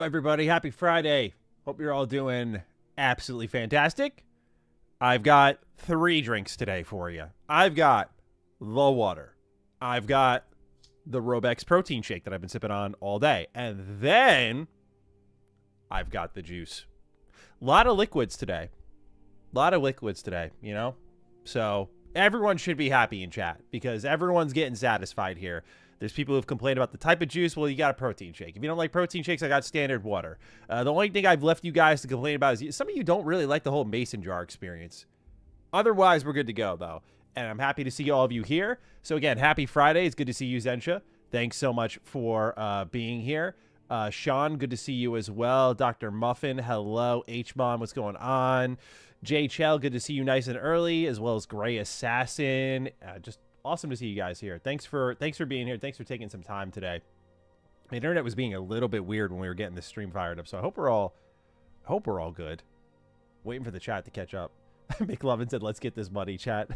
Everybody, happy Friday. Hope you're all doing absolutely fantastic. I've got 3 drinks today for you. I've got the water. I've got the Robex protein shake that I've been sipping on all day. And then I've got the juice. A lot of liquids today. You know? So everyone should be happy in chat because everyone's getting satisfied here. There's people who've complained about the type of juice. Well, you got a protein shake. If you don't like protein shakes, I got standard water. The only thing I've left you guys to complain about is some of you don't really like the whole mason jar experience. Otherwise, we're good to go, though. And I'm happy to see all of you here. So, again, happy Friday. It's good to see you, Zensha. Thanks so much for being here. Sean, good to see you as well. Dr. Muffin, hello. H-Mon, what's going on? Jay Chell, good to see you nice and early, as well as Gray Assassin. Just awesome to see you guys here. Thanks for being here. Thanks for taking some time today. The internet was being a little bit weird when we were getting the stream fired up, so I hope we're all good. Waiting for the chat to catch up. McLovin said, "Let's get this money, chat."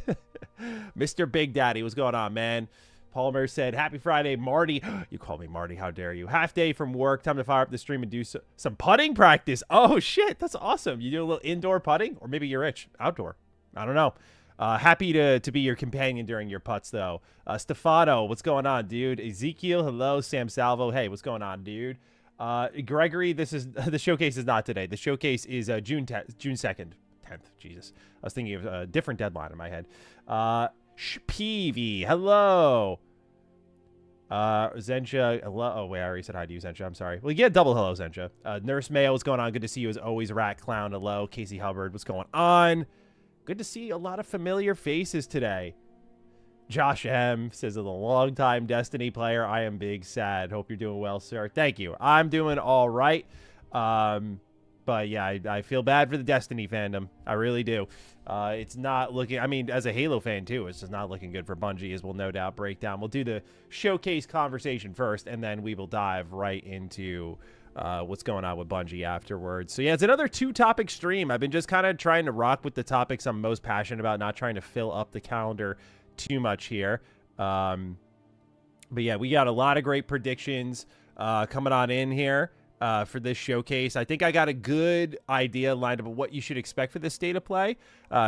Mr. Big Daddy, what's going on, man? Palmer said, "Happy Friday, Marty." You call me Marty? How dare you? Half day from work. Time to fire up the stream and do some putting practice. Oh shit, that's awesome. You do a little indoor putting, or maybe you're rich outdoor. I don't know. Happy to be your companion during your putts, though. Stefano, what's going on, dude? Ezekiel, hello. Sam Salvo, hey, what's going on, dude? Gregory, this is the showcase is not today. The showcase is June 2nd. 10th, Jesus. I was thinking of a different deadline in my head. Peavy, hello. Zensha, hello. Oh, wait, I already said hi to you, Zensha. I'm sorry. Well, you get a double hello, Zensha. Nurse Mayo, what's going on? Good to see you as always. Rat Clown, hello. Casey Hubbard, what's going on? Good to see a lot of familiar faces today. Josh M says, "As a long-time Destiny player, I am big sad. Hope you're doing well, sir." Thank you. I'm doing all right. But yeah, I feel bad for the Destiny fandom. I really do. It's not looking, I mean, as a Halo fan too, it's just not looking good for Bungie, as we'll no doubt break down. We'll do the showcase conversation first, and then we will dive right into what's going on with Bungie afterwards. So yeah, it's another 2-topic stream. I've been just kind of trying to rock with the topics I'm most passionate about, not trying to fill up the calendar too much here. But yeah, we got a lot of great predictions coming on in here for this showcase. I think I got a good idea lined up of what you should expect for this state of play.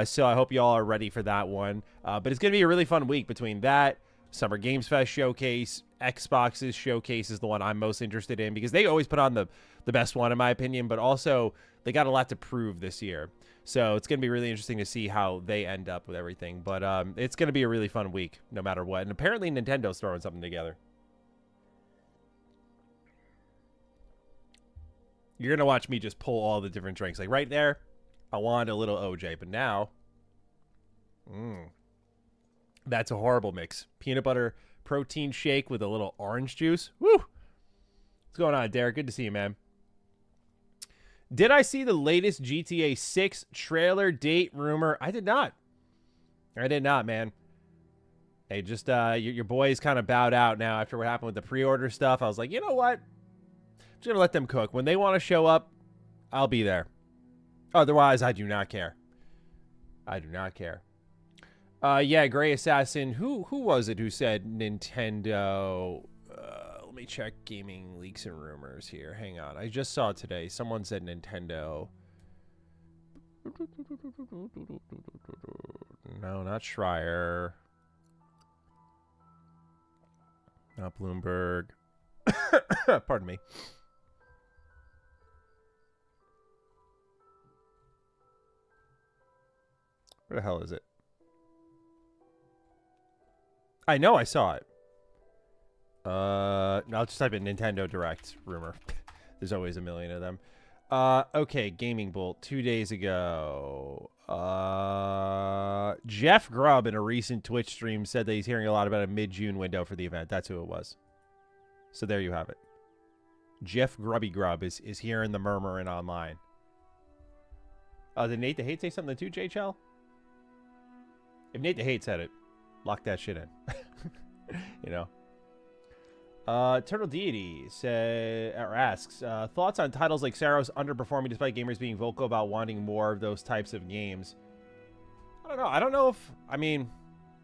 So I hope you all are ready for that one. But it's going to be a really fun week between that, Summer Games Fest showcase, Xbox's showcase is the one I'm most interested in because they always put on the best one in my opinion, but also they got a lot to prove this year. So it's going to be really interesting to see how they end up with everything. But it's going to be a really fun week no matter what. And apparently Nintendo's throwing something together. You're going to watch me just pull all the different drinks. Like right there, I wanted a little OJ, but now, that's a horrible mix. Peanut butter protein shake with a little orange juice. Woo! What's going on, Derek? Good to see you, man. Did I see the latest GTA 6 trailer date rumor? I did not. I did not, man. Hey, just your boys kind of bowed out now after what happened with the pre-order stuff. I was like, you know what? I'm just going to let them cook. When they want to show up, I'll be there. Otherwise, I do not care. I do not care. Yeah, Gray Assassin. Who was it who said Nintendo? Let me check gaming leaks and rumors here. Hang on. I just saw it today. Someone said Nintendo. No, not Schreier. Not Bloomberg. Pardon me. Where the hell is it? I know I saw it. I'll just type in Nintendo Direct rumor. There's always a million of them. Okay, Gaming Bolt 2 days ago. Jeff Grubb in a recent Twitch stream said that he's hearing a lot about a mid-June window for the event. That's who it was. So there you have it. Jeff Grubby Grubb is hearing the murmuring online. Did Nate the Hate say something too, JHL? If Nate the Hate said it, lock that shit in. You know. Turtle Deity asks, thoughts on titles like Saros underperforming despite gamers being vocal about wanting more of those types of games. I don't know if, I mean,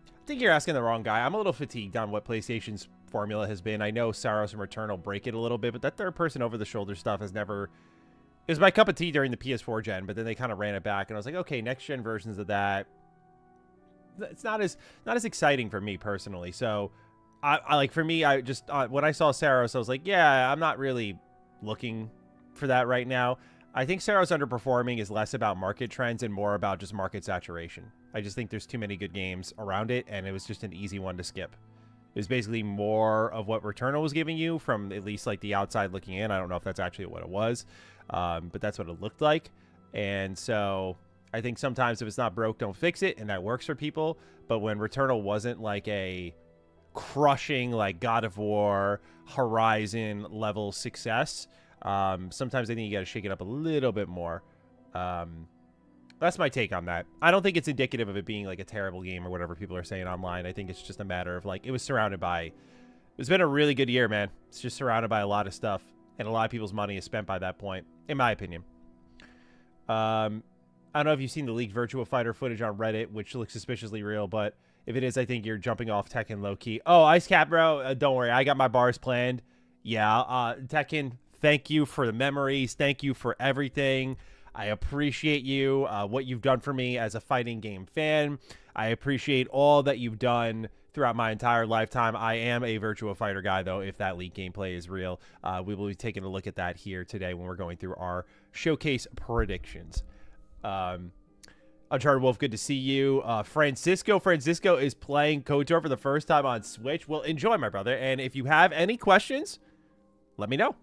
I think you're asking the wrong guy. I'm a little fatigued on what PlayStation's formula has been. I know Saros and Returnal break it a little bit, but that third-person over-the-shoulder stuff has never... It was my cup of tea during the PS4 gen, but then they kind of ran it back, and I was like, okay, next-gen versions of that, it's not as exciting for me personally. So, I like, for me, I just, when I saw Saros, I was like, yeah, I'm not really looking for that right now. I think Saros underperforming is less about market trends and more about just market saturation. I just think there's too many good games around it, and it was just an easy one to skip. It was basically more of what Returnal was giving you from at least like the outside looking in. I don't know if that's actually what it was, but that's what it looked like. And so I think sometimes if it's not broke, don't fix it, and that works for people. But when Returnal wasn't like a crushing like God of War, Horizon level success, sometimes I think you got to shake it up a little bit more. That's my take on that. I don't think it's indicative of it being like a terrible game or whatever people are saying online. I think it's just a matter of like, it was surrounded by, it's been a really good year, man. It's just surrounded by a lot of stuff, and a lot of people's money is spent by that point, in my opinion. I don't know if you've seen the leaked Virtua Fighter footage on Reddit, which looks suspiciously real, but if it is, I think you're jumping off Tekken low-key. Oh, Ice Cap, bro, don't worry. I got my bars planned. Yeah, Tekken, thank you for the memories. Thank you for everything. I appreciate you, what you've done for me as a fighting game fan. I appreciate all that you've done throughout my entire lifetime. I am a Virtua Fighter guy, though, if that leak gameplay is real. We will be taking a look at that here today when we're going through our showcase predictions. Uncharted Wolf, good to see you. Francisco is playing KotOR for the first time on Switch. Well, enjoy, my brother. And if you have any questions, let me know.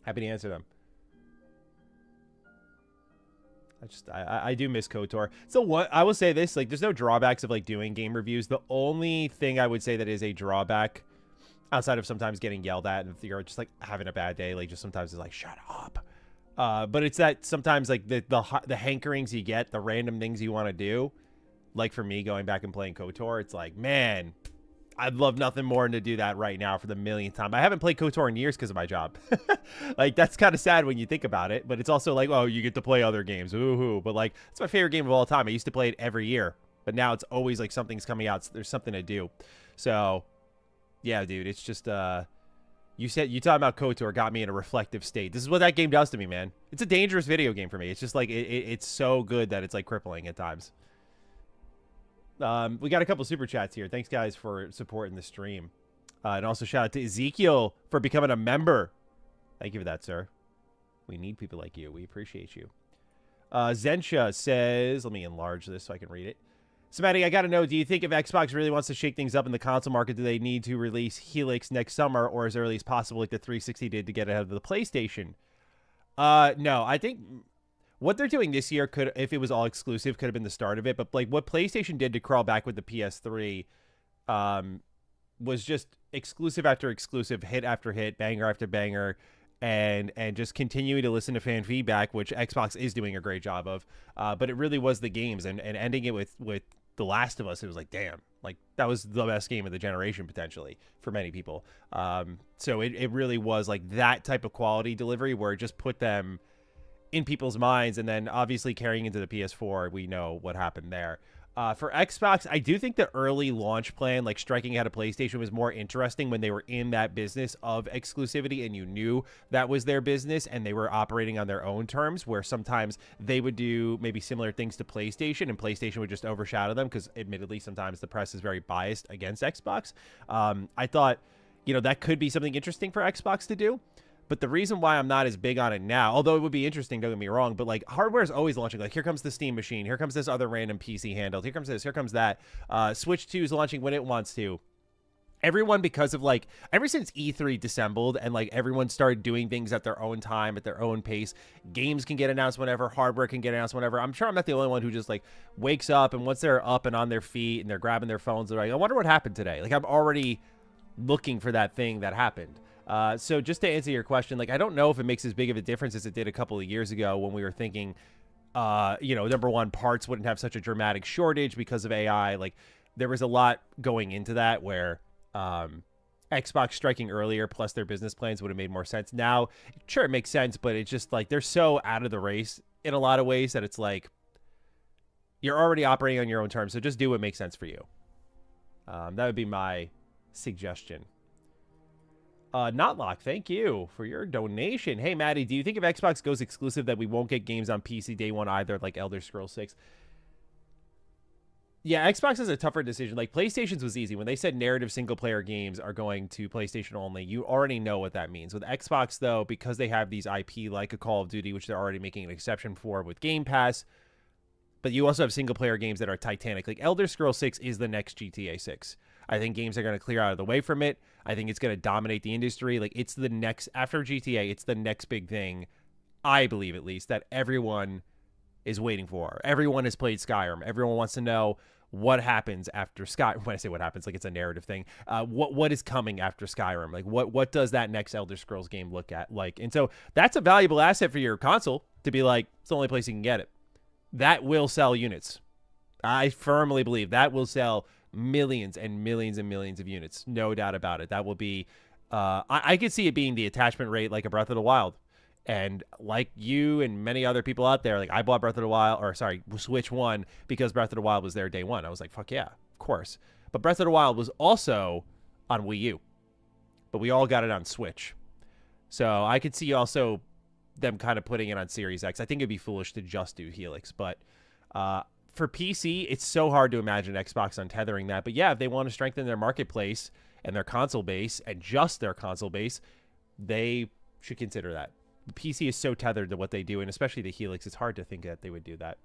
Happy to answer them. I do miss KotOR. So what I will say this, like, there's no drawbacks of like doing game reviews. The only thing I would say that is a drawback, outside of sometimes getting yelled at and you're just like having a bad day, like just sometimes it's like shut up. But it's that sometimes like the hankerings you get, the random things you want to do. Like for me going back and playing KotOR, it's like, man, I'd love nothing more than to do that right now for the millionth time. I haven't played KotOR in years because of my job. Like, that's kind of sad when you think about it. But it's also like, oh, you get to play other games. Woohoo. But, like, it's my favorite game of all time. I used to play it every year. But now it's always, like, something's coming out. So there's something to do. So, yeah, dude, it's just, you talking about KotOR got me in a reflective state. This is what that game does to me, man. It's a dangerous video game for me. It's just, like, it's so good that it's, like, crippling at times. We got a couple super chats here. Thanks, guys, for supporting the stream. And also shout out to Ezekiel for becoming a member. Thank you for that, sir. We need people like you. We appreciate you. Zensha says, let me enlarge this so I can read it. So, Matty, I got to know, do you think if Xbox really wants to shake things up in the console market, do they need to release Helix next summer or as early as possible like the 360 did to get ahead of the PlayStation? No, I think... What they're doing this year could, if it was all exclusive, could have been the start of it. But like what PlayStation did to crawl back with the PS3 was just exclusive after exclusive, hit after hit, banger after banger, and just continuing to listen to fan feedback, which Xbox is doing a great job of. But it really was the games, and ending it with The Last of Us, it was like, damn, like that was the best game of the generation potentially for many people. So it really was like that type of quality delivery where it just put them in people's minds, and then obviously carrying into the PS4, we know what happened there. For Xbox, I do think the early launch plan, like striking ahead of PlayStation, was more interesting when they were in that business of exclusivity and you knew that was their business and they were operating on their own terms, where sometimes they would do maybe similar things to PlayStation and PlayStation would just overshadow them because admittedly sometimes the press is very biased against Xbox. I thought, you know, that could be something interesting for Xbox to do. But the reason why I'm not as big on it now, although it would be interesting, don't get me wrong, but like hardware is always launching. Like here comes the Steam machine, here comes this other random PC handheld, here comes this, here comes that. Switch 2 is launching when it wants to. Everyone, because of like, ever since E3 dissembled and like everyone started doing things at their own time, at their own pace, games can get announced whenever, hardware can get announced whenever. I'm sure I'm not the only one who just like wakes up and once they're up and on their feet and they're grabbing their phones, they're like, I wonder what happened today. Like I'm already looking for that thing that happened. So just to answer your question, like, I don't know if it makes as big of a difference as it did a couple of years ago when we were thinking, you know, number one, parts wouldn't have such a dramatic shortage because of AI. Like, there was a lot going into that where Xbox striking earlier plus their business plans would have made more sense. Now, sure, it makes sense, but it's just like they're so out of the race in a lot of ways that it's like you're already operating on your own terms. So just do what makes sense for you. That would be my suggestion. Notlock, thank you for your donation. Hey, Maddie, do you think if Xbox goes exclusive that we won't get games on PC day one either, like Elder Scrolls 6? Yeah, Xbox is a tougher decision. Like, PlayStation's was easy. When they said narrative single-player games are going to PlayStation only, you already know what that means. With Xbox, though, because they have these IP like a Call of Duty, which they're already making an exception for with Game Pass, but you also have single-player games that are titanic. Like, Elder Scrolls 6 is the next GTA 6. I think games are going to clear out of the way from it. I think it's going to dominate the industry. Like, it's the next, after GTA, it's the next big thing, I believe at least, that everyone is waiting for. Everyone has played Skyrim. Everyone wants to know what happens after Skyrim. When I say what happens, like, it's a narrative thing. What is coming after Skyrim? Like, what does that next Elder Scrolls game look at like? And so that's a valuable asset for your console to be like, it's the only place you can get it. That will sell units. I firmly believe that will sell millions and millions and millions of units. No doubt about it. That will be, I could see it being the attachment rate like a Breath of the Wild. And like you and many other people out there, like, I bought Breath of the Wild, or sorry, Switch 1 because Breath of the Wild was there day one. I was like, fuck yeah, of course. But Breath of the Wild was also on Wii U. But we all got it on Switch. So I could see also them kind of putting it on Series X. I think it'd be foolish to just do Helix. But for PC, it's so hard to imagine Xbox untethering that. But yeah, if they want to strengthen their marketplace and their console base, and just their console base, they should consider that. PC is so tethered to what they do, and especially the Helix, it's hard to think that they would do that.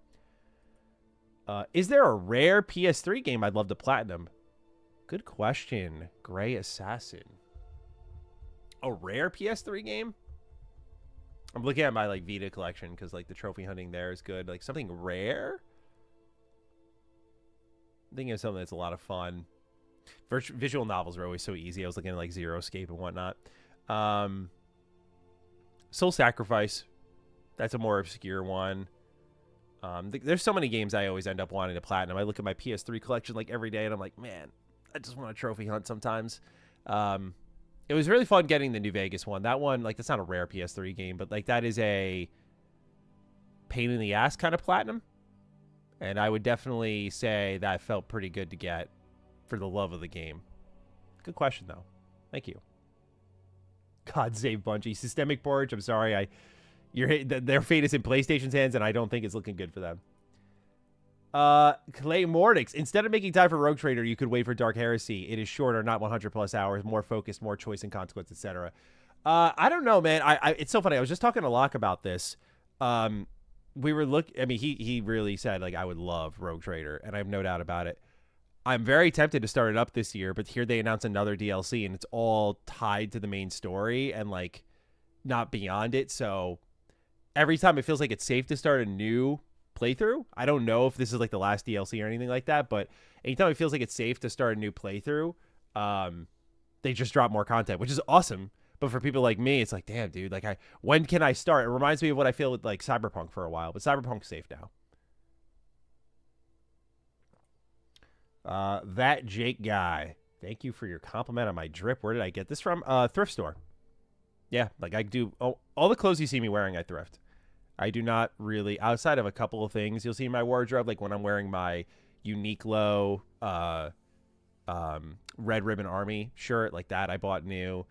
Is there a rare PS3 game I'd love to platinum? Good question, Gray Assassin. A rare PS3 game? I'm looking at my, like, Vita collection because, like, the trophy hunting there is good. Like, something rare? I'm thinking of something that's a lot of fun. Visual novels are always so easy. I was looking at, like, Zero Escape and whatnot. Soul Sacrifice. That's a more obscure one. There's so many games I always end up wanting to platinum. I look at my PS3 collection like every day, and I'm like, man, I just want a trophy hunt sometimes. It was really fun getting the New Vegas one. That one, like, that's not a rare PS3 game, but, like, that is a pain in the ass kind of platinum. And I would definitely say that felt pretty good to get for the love of the game. Good question, though. Thank you. God save Bungie. Systemic Porridge, I'm sorry. Their fate is in PlayStation's hands, and I don't think it's looking good for them. Clay Mordix. Instead of making time for Rogue Trader, you could wait for Dark Heresy. It is shorter, not 100 plus hours, more focused, more choice and consequence, etc. I don't know, man. It's so funny. I was just talking to Locke about this. We were I mean, he really said, like, I would love Rogue Trader, and I have no doubt about it. I'm very tempted to start it up this year, but here they announce another DLC, and it's all tied to the main story and, like, not beyond it. So every time it feels like it's safe to start a new playthrough. I don't know if this is, like, the last DLC or anything like that, but anytime it feels like it's safe to start a new playthrough, they just drop more content, which is awesome. But for people like me, it's like, damn, dude, like, when can I start? It reminds me of what I feel with, like, Cyberpunk for a while, but Cyberpunk's safe now. That Jake guy, thank you for your compliment on my drip. Where did I get this from? Thrift store. Yeah, like, I do all the clothes you see me wearing, I thrift. I do not really, outside of a couple of things you'll see in my wardrobe, like when I'm wearing my Uniqlo Red Ribbon Army shirt, like that I bought new.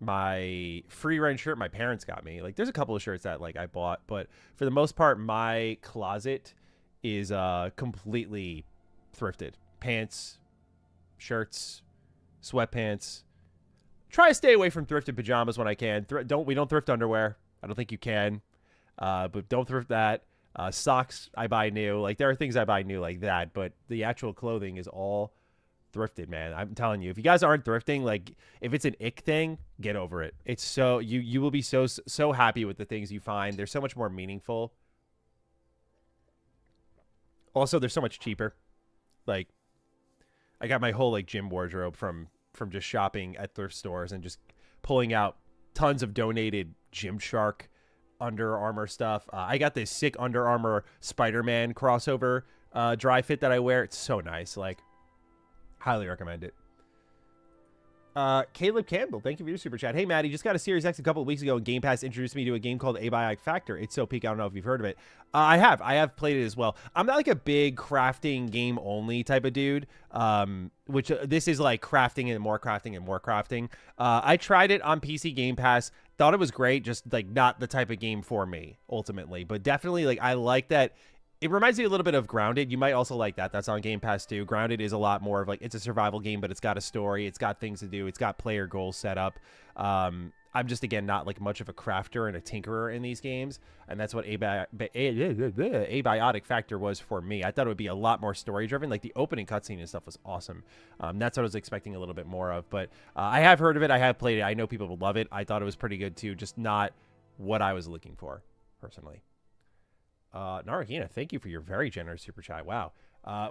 My free rent shirt my parents got me. Like, there's a couple of shirts that, like, I bought, but for the most part, my closet is completely thrifted. Pants, shirts, sweatpants. Try to stay away from thrifted pajamas when I can. We don't thrift underwear. I don't think you can. But don't thrift that. Socks I buy new. Like, there are things I buy new like that, but the actual clothing is all thrifted, man. I'm telling you, if you guys aren't thrifting, like, if it's an ick thing, get over it. It's so you will be so happy with the things you find. They're so much more meaningful. Also, they're so much cheaper. Like, I got my whole, like, gym wardrobe from just shopping at thrift stores and just pulling out tons of donated Gymshark Under Armour stuff. I got this sick Under Armour Spider-Man crossover dry fit that I wear. It's so nice. Like, highly recommend it. Caleb Campbell, thank you for your super chat. Hey, Maddie, just got a Series X a couple of weeks ago, and Game Pass introduced me to a game called Abiotic Factor. It's so peak. I don't know if you've heard of it. I have played it as well. I'm not like a big crafting game only type of dude. Which this is like crafting and more crafting and more crafting. I tried it on PC Game Pass. Thought it was great, just like not the type of game for me ultimately. But definitely, like, I like that. It reminds me a little bit of Grounded. You might also like that. That's on Game Pass too. Grounded is a lot more of like, it's a survival game, but it's got a story. It's got things to do. It's got player goals set up. I'm just, again, not like much of a crafter and a tinkerer in these games. And that's what Abiotic Factor was for me. I thought it would be a lot more story driven. Like the opening cutscene and stuff was awesome. That's what I was expecting a little bit more of. But I have heard of it. I have played it. I know people will love it. I thought it was pretty good too. Just not what I was looking for personally. Narahina, thank you for your very generous super chat. Wow.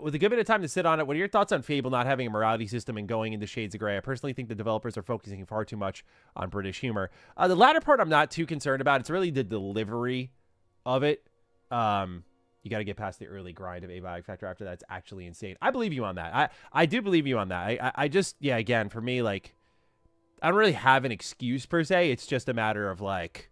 With a good bit of time to sit on it, what are your thoughts on Fable not having a morality system and going into shades of gray? I personally think the developers are focusing far too much on British humor. The latter part I'm not too concerned about. It's really the delivery of it. You got to get past the early grind of Abiotic Factor. After that, it's actually insane. I believe you on that. I do believe you on that. I just, yeah, again, for me, like, I don't really have an excuse per se. It's just a matter of like,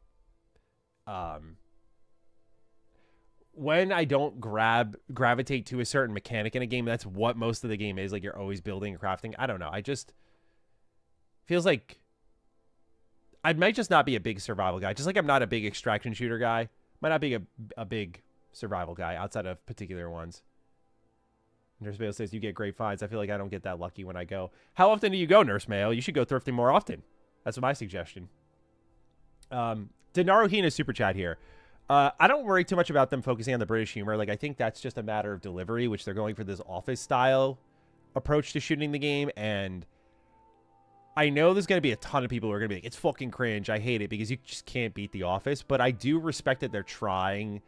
when I don't gravitate to a certain mechanic in a game, that's what most of the game is. Like, you're always building and crafting. I don't know. I just feels like I might just not be a big survival guy. Just like I'm not a big extraction shooter guy. Might not be a big survival guy outside of particular ones. Nurse Mail says you get great finds. I feel like I don't get that lucky when I go. How often do you go, Nurse Mail? You should go thrifting more often. That's my suggestion. Denaro Hina super chat here. I don't worry too much about them focusing on the British humor. Like, I think that's just a matter of delivery, which they're going for this office style approach to shooting the game. And I know there's going to be a ton of people who are going to be like, it's fucking cringe. I hate it, because you just can't beat The Office. But I do respect that they're trying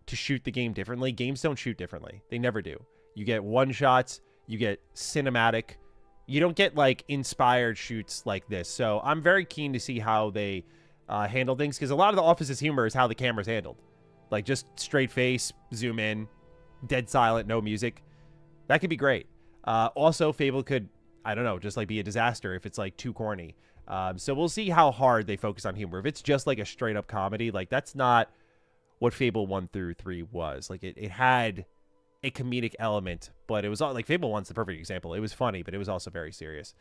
to shoot the game differently. Games don't shoot differently. They never do. You get one shots, you get cinematic. You don't get like inspired shoots like this. So I'm very keen to see how they handle things, because a lot of The Office's humor is how the camera's handled. Like, just straight face, zoom in, dead silent, no music. That could be great. Also, Fable could, I don't know, just like be a disaster if it's like too corny. So we'll see how hard they focus on humor. If it's just like a straight up comedy, like, that's not what Fable 1 through 3 was. Like, it had a comedic element, but it was all like, Fable 1's the perfect example. It was funny, but it was also very serious.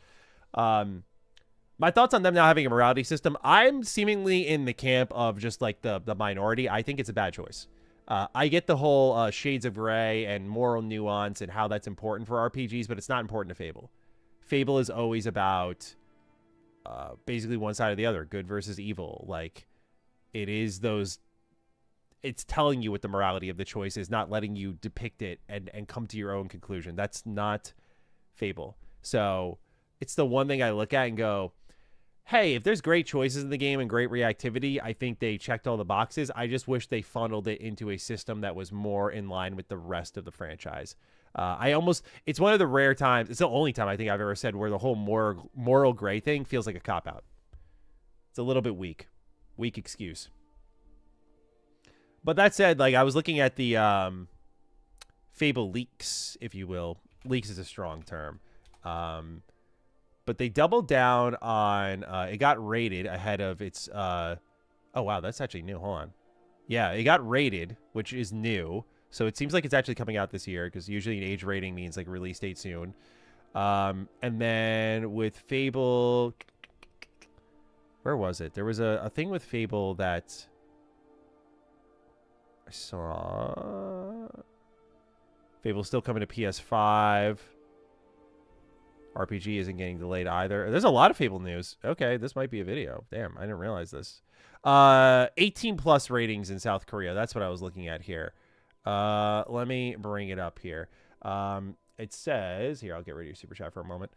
My thoughts on them now having a morality system, I'm seemingly in the camp of just like the minority. I think it's a bad choice. I get the whole shades of gray and moral nuance and how that's important for RPGs, but it's not important to Fable. Fable is always about basically one side or the other, good versus evil. Like, it is those, it's telling you what the morality of the choice is, not letting you depict it and come to your own conclusion. That's not Fable. So it's the one thing I look at and go, hey, if there's great choices in the game and great reactivity, I think they checked all the boxes. I just wish they funneled it into a system that was more in line with the rest of the franchise. It's one of the rare times, it's the only time I think I've ever said where the whole moral gray thing feels like a cop-out. It's a little bit weak excuse. But that said, like, I was looking at the Fable leaks, if you will. Leaks is a strong term. But they doubled down on, it got rated ahead of its, oh, wow, that's actually new. Hold on. Yeah, it got rated, which is new. So it seems like it's actually coming out this year, because usually an age rating means like release date soon. And then with Fable, where was it? There was a thing with Fable that I saw. Fable's still coming to PS5. RPG isn't getting delayed either. There's a lot of Fable news. Okay, this might be a video. Damn, I didn't realize this. 18 plus ratings in South Korea. That's what I was looking at here. Let me bring it up here. It says, here, I'll get rid of your super chat for a moment.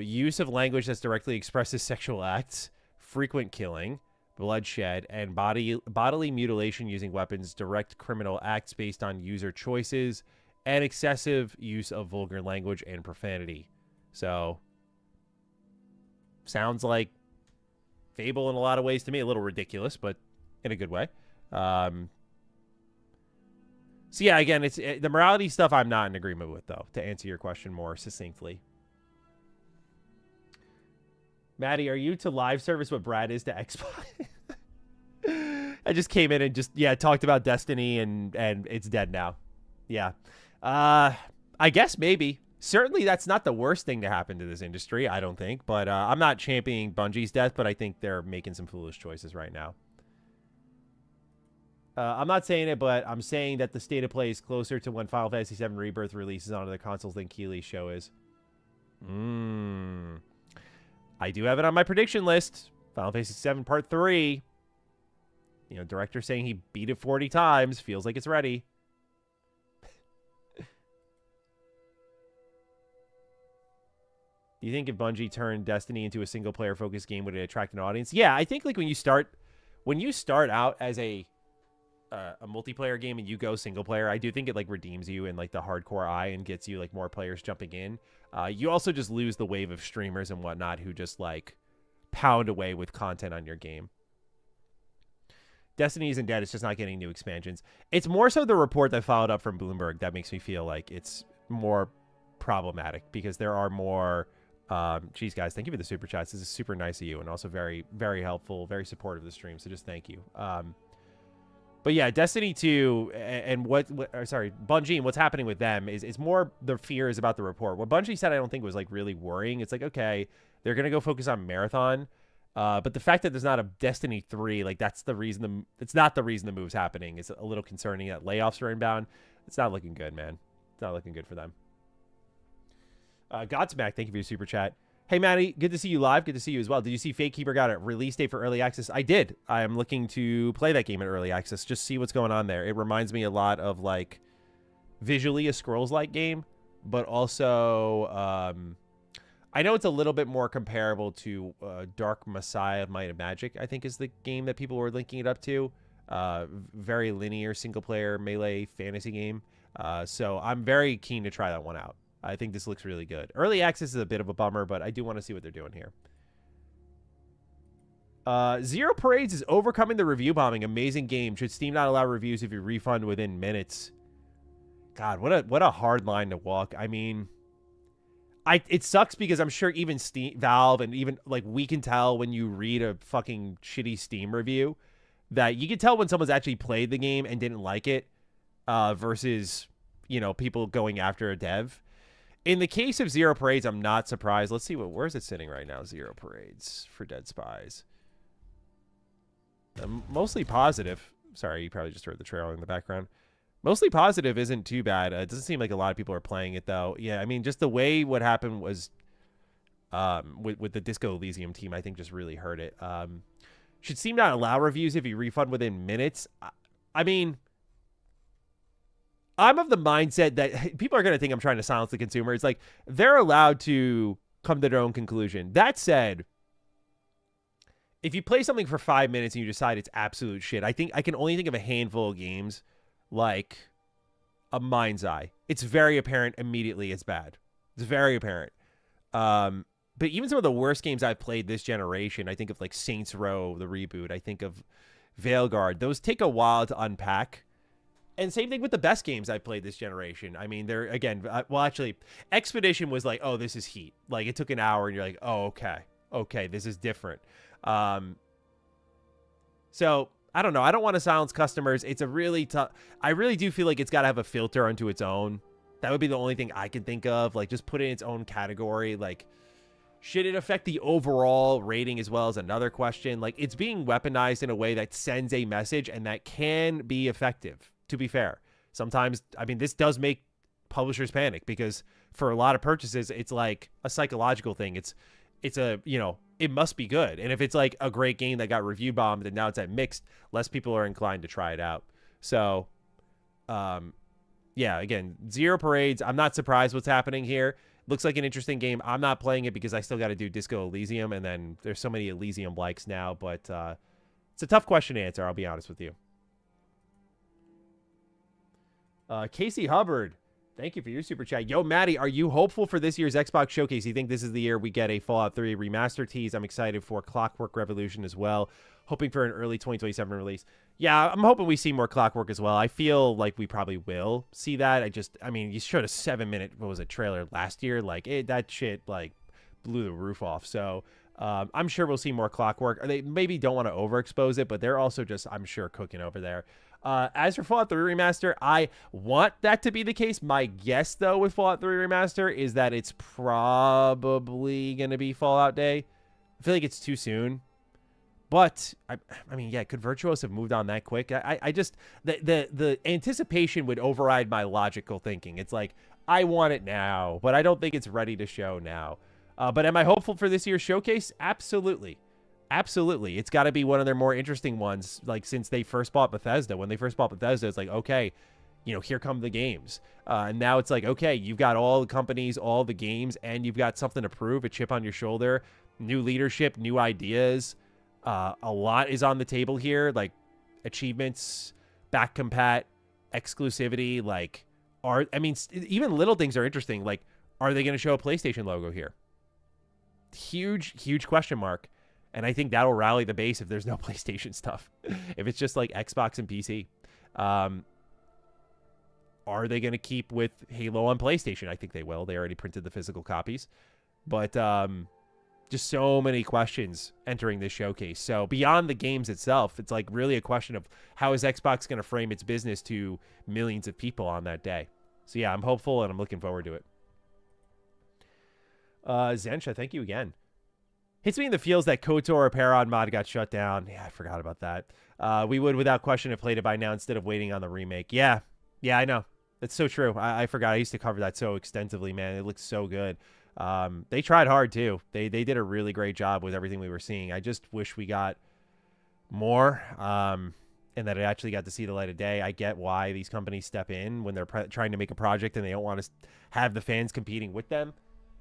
Use of language that's directly expresses sexual acts, frequent killing, bloodshed, and bodily mutilation using weapons, direct criminal acts based on user choices, and excessive use of vulgar language and profanity. So, sounds like Fable in a lot of ways to me. A little ridiculous, but in a good way. So yeah, again, it's the morality stuff I'm not in agreement with, though, to answer your question more succinctly. Maddie, are you to live service what Brad is to Xbox? I just came in and just, yeah, talked about Destiny and it's dead now. Yeah. I guess maybe. Certainly that's not the worst thing to happen to this industry, I don't think. But I'm not championing Bungie's death, but I think they're making some foolish choices right now. I'm not saying it, but I'm saying that the state of play is closer to when Final Fantasy VII Rebirth releases on other consoles than Keeley's show is. I do have it on my prediction list. Final Fantasy VII Part 3. You know, director saying he beat it 40 times. Feels like it's ready. Do you think if Bungie turned Destiny into a single-player focused game, would it attract an audience? Yeah, I think like when you start out as a multiplayer game and you go single player, I do think it like redeems you in like the hardcore eye and gets you like more players jumping in. You also just lose the wave of streamers and whatnot who just like pound away with content on your game. Destiny isn't dead. It's just not getting new expansions. It's more so the report that followed up from Bloomberg that makes me feel like it's more problematic because there are more. Geez, guys, thank you for the super chats. This is super nice of you and also very, very helpful, very supportive of the stream. So just thank you. But yeah, Destiny 2 and Bungie and what's happening with them is more the fears about the report. What Bungie said I don't think was like really worrying. It's like, okay, they're going to go focus on Marathon. But the fact that there's not a Destiny 3, like that's the reason it's not the reason the move's happening. It's a little concerning that layoffs are inbound. It's not looking good, man. It's not looking good for them. Godsmack, thank you for your super chat. Hey, Maddie, good to see you live. Good to see you as well. Did you see Fate Keeper got a release date for early access? I did. I am looking to play that game in early access, just see what's going on there. It reminds me a lot of, like, visually a Scrolls-like game, but also, I know it's a little bit more comparable to Dark Messiah of Might and Magic, I think is the game that people were linking it up to. Very linear single-player melee fantasy game. So I'm very keen to try that one out. I think this looks really good. Early access is a bit of a bummer, but I do want to see what they're doing here. Zero Parades is overcoming the review bombing. Amazing game. Should Steam not allow reviews if you refund within minutes? God, what a hard line to walk. I mean, it sucks because I'm sure even Valve and even like we can tell when you read a fucking shitty Steam review that you can tell when someone's actually played the game and didn't like it versus, you know, people going after a dev. In the case of Zero Parades, I'm not surprised. Let's see where's it sitting right now? Zero Parades for Dead Spies. Mostly positive. Sorry, you probably just heard the trailer in the background. Mostly positive isn't too bad. It doesn't seem like a lot of people are playing it though. Yeah, I mean, just the way what happened was with the Disco Elysium team, I think just really hurt it. Should Steam not allow reviews if you refund within minutes? I mean, I'm of the mindset that people are going to think I'm trying to silence the consumer. It's like they're allowed to come to their own conclusion. That said, if you play something for 5 minutes and you decide it's absolute shit, I think I can only think of a handful of games like a Mind's Eye. It's very apparent immediately it's bad. It's very apparent. But even some of the worst games I've played this generation, I think of like Saints Row, the reboot. I think of Veilguard. Those take a while to unpack. And same thing with the best games I've played this generation. I mean, they're, again, well, actually, Expedition was like, oh, this is heat. Like, it took an hour, and you're like, oh, okay, this is different. So, I don't know. I don't want to silence customers. It's a really tough... I really do feel like it's got to have a filter unto its own. That would be the only thing I can think of. Like, just put it in its own category. Like, should it affect the overall rating as well as another question? Like, it's being weaponized in a way that sends a message, and that can be effective. To be fair, sometimes, I mean, this does make publishers panic because for a lot of purchases, it's like a psychological thing. It's a, you know, it must be good. And if it's like a great game that got review bombed and now it's at mixed, less people are inclined to try it out. So, yeah, again, Zero Parades. I'm not surprised what's happening here. Looks like an interesting game. I'm not playing it because I still got to do Disco Elysium. And then there's so many Elysium likes now, but it's a tough question to answer. I'll be honest with you. Casey Hubbard, thank you for your super chat. Yo, Maddie, are you hopeful for this year's Xbox Showcase? You think this is the year we get a Fallout 3 remaster tease? I'm excited for Clockwork Revolution as well. Hoping for an early 2027 release. Yeah, I'm hoping we see more Clockwork as well. I feel like we probably will see that. I mean, you showed a 7-minute, what was it, trailer last year? Like, that shit, like, blew the roof off. So, I'm sure we'll see more Clockwork. They maybe don't want to overexpose it, but they're also just, I'm sure, cooking over there. As for Fallout 3 Remaster, I want that to be the case. My guess, though, with Fallout 3 Remaster is that it's probably going to be Fallout Day. I feel like it's too soon. But, I mean, yeah, could Virtuos have moved on that quick? I just, the anticipation would override my logical thinking. It's like, I want it now, but I don't think it's ready to show now. But am I hopeful for this year's showcase? Absolutely. Absolutely. It's got to be one of their more interesting ones, like, since they first bought Bethesda. When they first bought Bethesda, it's like, okay, you know, here come the games. And now it's like, okay, you've got all the companies, all the games, and you've got something to prove, a chip on your shoulder, new leadership, new ideas. A lot is on the table here, like achievements, back compat, exclusivity, like, even little things are interesting. Like, are they going to show a PlayStation logo here? Huge question mark. And I think that'll rally the base if there's no PlayStation stuff. If it's just like Xbox and PC. Are they going to keep with Halo on PlayStation? I think they will. They already printed the physical copies. But just so many questions entering this showcase. So beyond the games itself, it's like really a question of how is Xbox going to frame its business to millions of people on that day. So yeah, I'm hopeful and I'm looking forward to it. Zensha, thank you again. Hits me in the feels that KotOR Parod mod got shut down. Yeah, I forgot about that. We would, without question, have played it by now instead of waiting on the remake. Yeah, I know. That's so true. I forgot. I used to cover that so extensively, man. It looks so good. They tried hard, too. They did a really great job with everything we were seeing. I just wish we got more and that it actually got to see the light of day. I get why these companies step in when they're trying to make a project and they don't want to have the fans competing with them.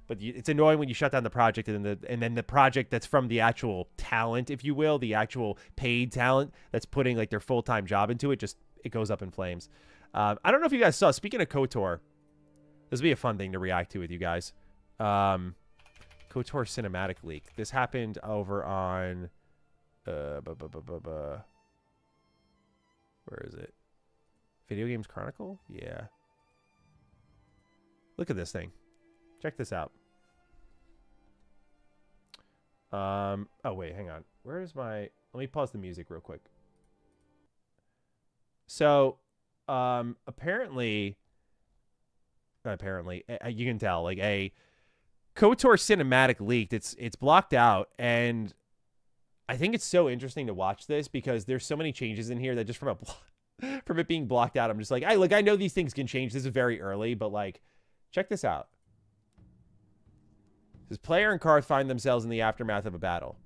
But it's annoying when you shut down the project and then the project that's from the actual talent, if you will, the actual paid talent that's putting like their full-time job into it, it goes up in flames. I don't know if you guys saw, speaking of KotOR, this would be a fun thing to react to with you guys. KotOR cinematic leak. This happened over on where is it? Video Games Chronicle? Yeah. Look at this thing. Check this out. Oh wait, hang on. Where is my... Let me pause the music real quick. So, apparently, you can tell, like, a KotOR cinematic leaked. It's blocked out, and I think it's so interesting to watch this because there's so many changes in here that just from it being blocked out, I'm just like, I know these things can change. This is very early, but like, check this out. It says player and Karth find themselves in the aftermath of a battle.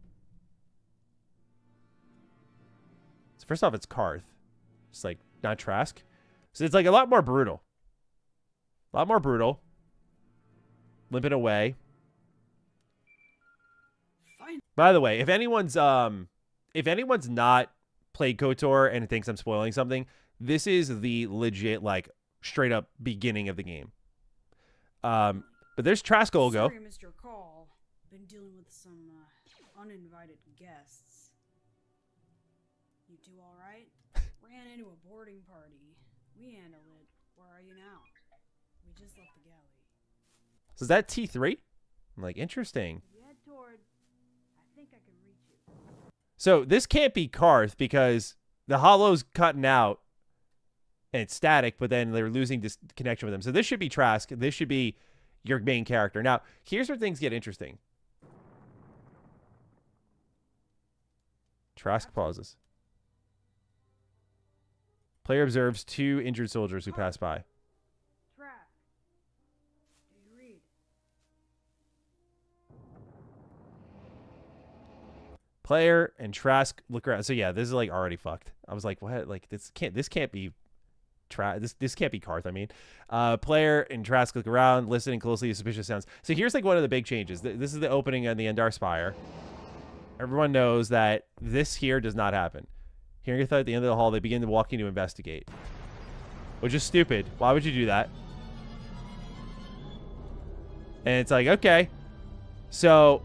So first off, it's Karth. It's like not Trask. So it's like a lot more brutal. A lot more brutal. Limping away. Fine. By the way, if anyone's not played KotOR and thinks I'm spoiling something, this is the legit, like, straight up beginning of the game. But there's Trask Olgo. Sorry, Mr. Call. Been dealing with some uninvited guests. You two all right? Ran into a boarding party. We handled it. Where are you now? We just left the galley. So is that T3? I'm like, interesting. If you head toward, I think I can reach you. So this can't be Karth because the holo's cutting out and it's static, but then they're losing this connection with them. So this should be Trask. This should be your main character. Now, here's where things get interesting. Trask pauses. Player observes 2 injured soldiers who pass by. Trask. Do you read? Player and Trask look around. So yeah, this is like already fucked. I was like, what? Like this can't be this can't be Karth, I mean. Player and Trask look around, listening closely to suspicious sounds. So here's like one of the big changes. This is the opening on the Endar Spire. Everyone knows that this here does not happen. Hearing a thud at the end of the hall, they begin walking to investigate. Which is stupid. Why would you do that? And it's like, okay. So,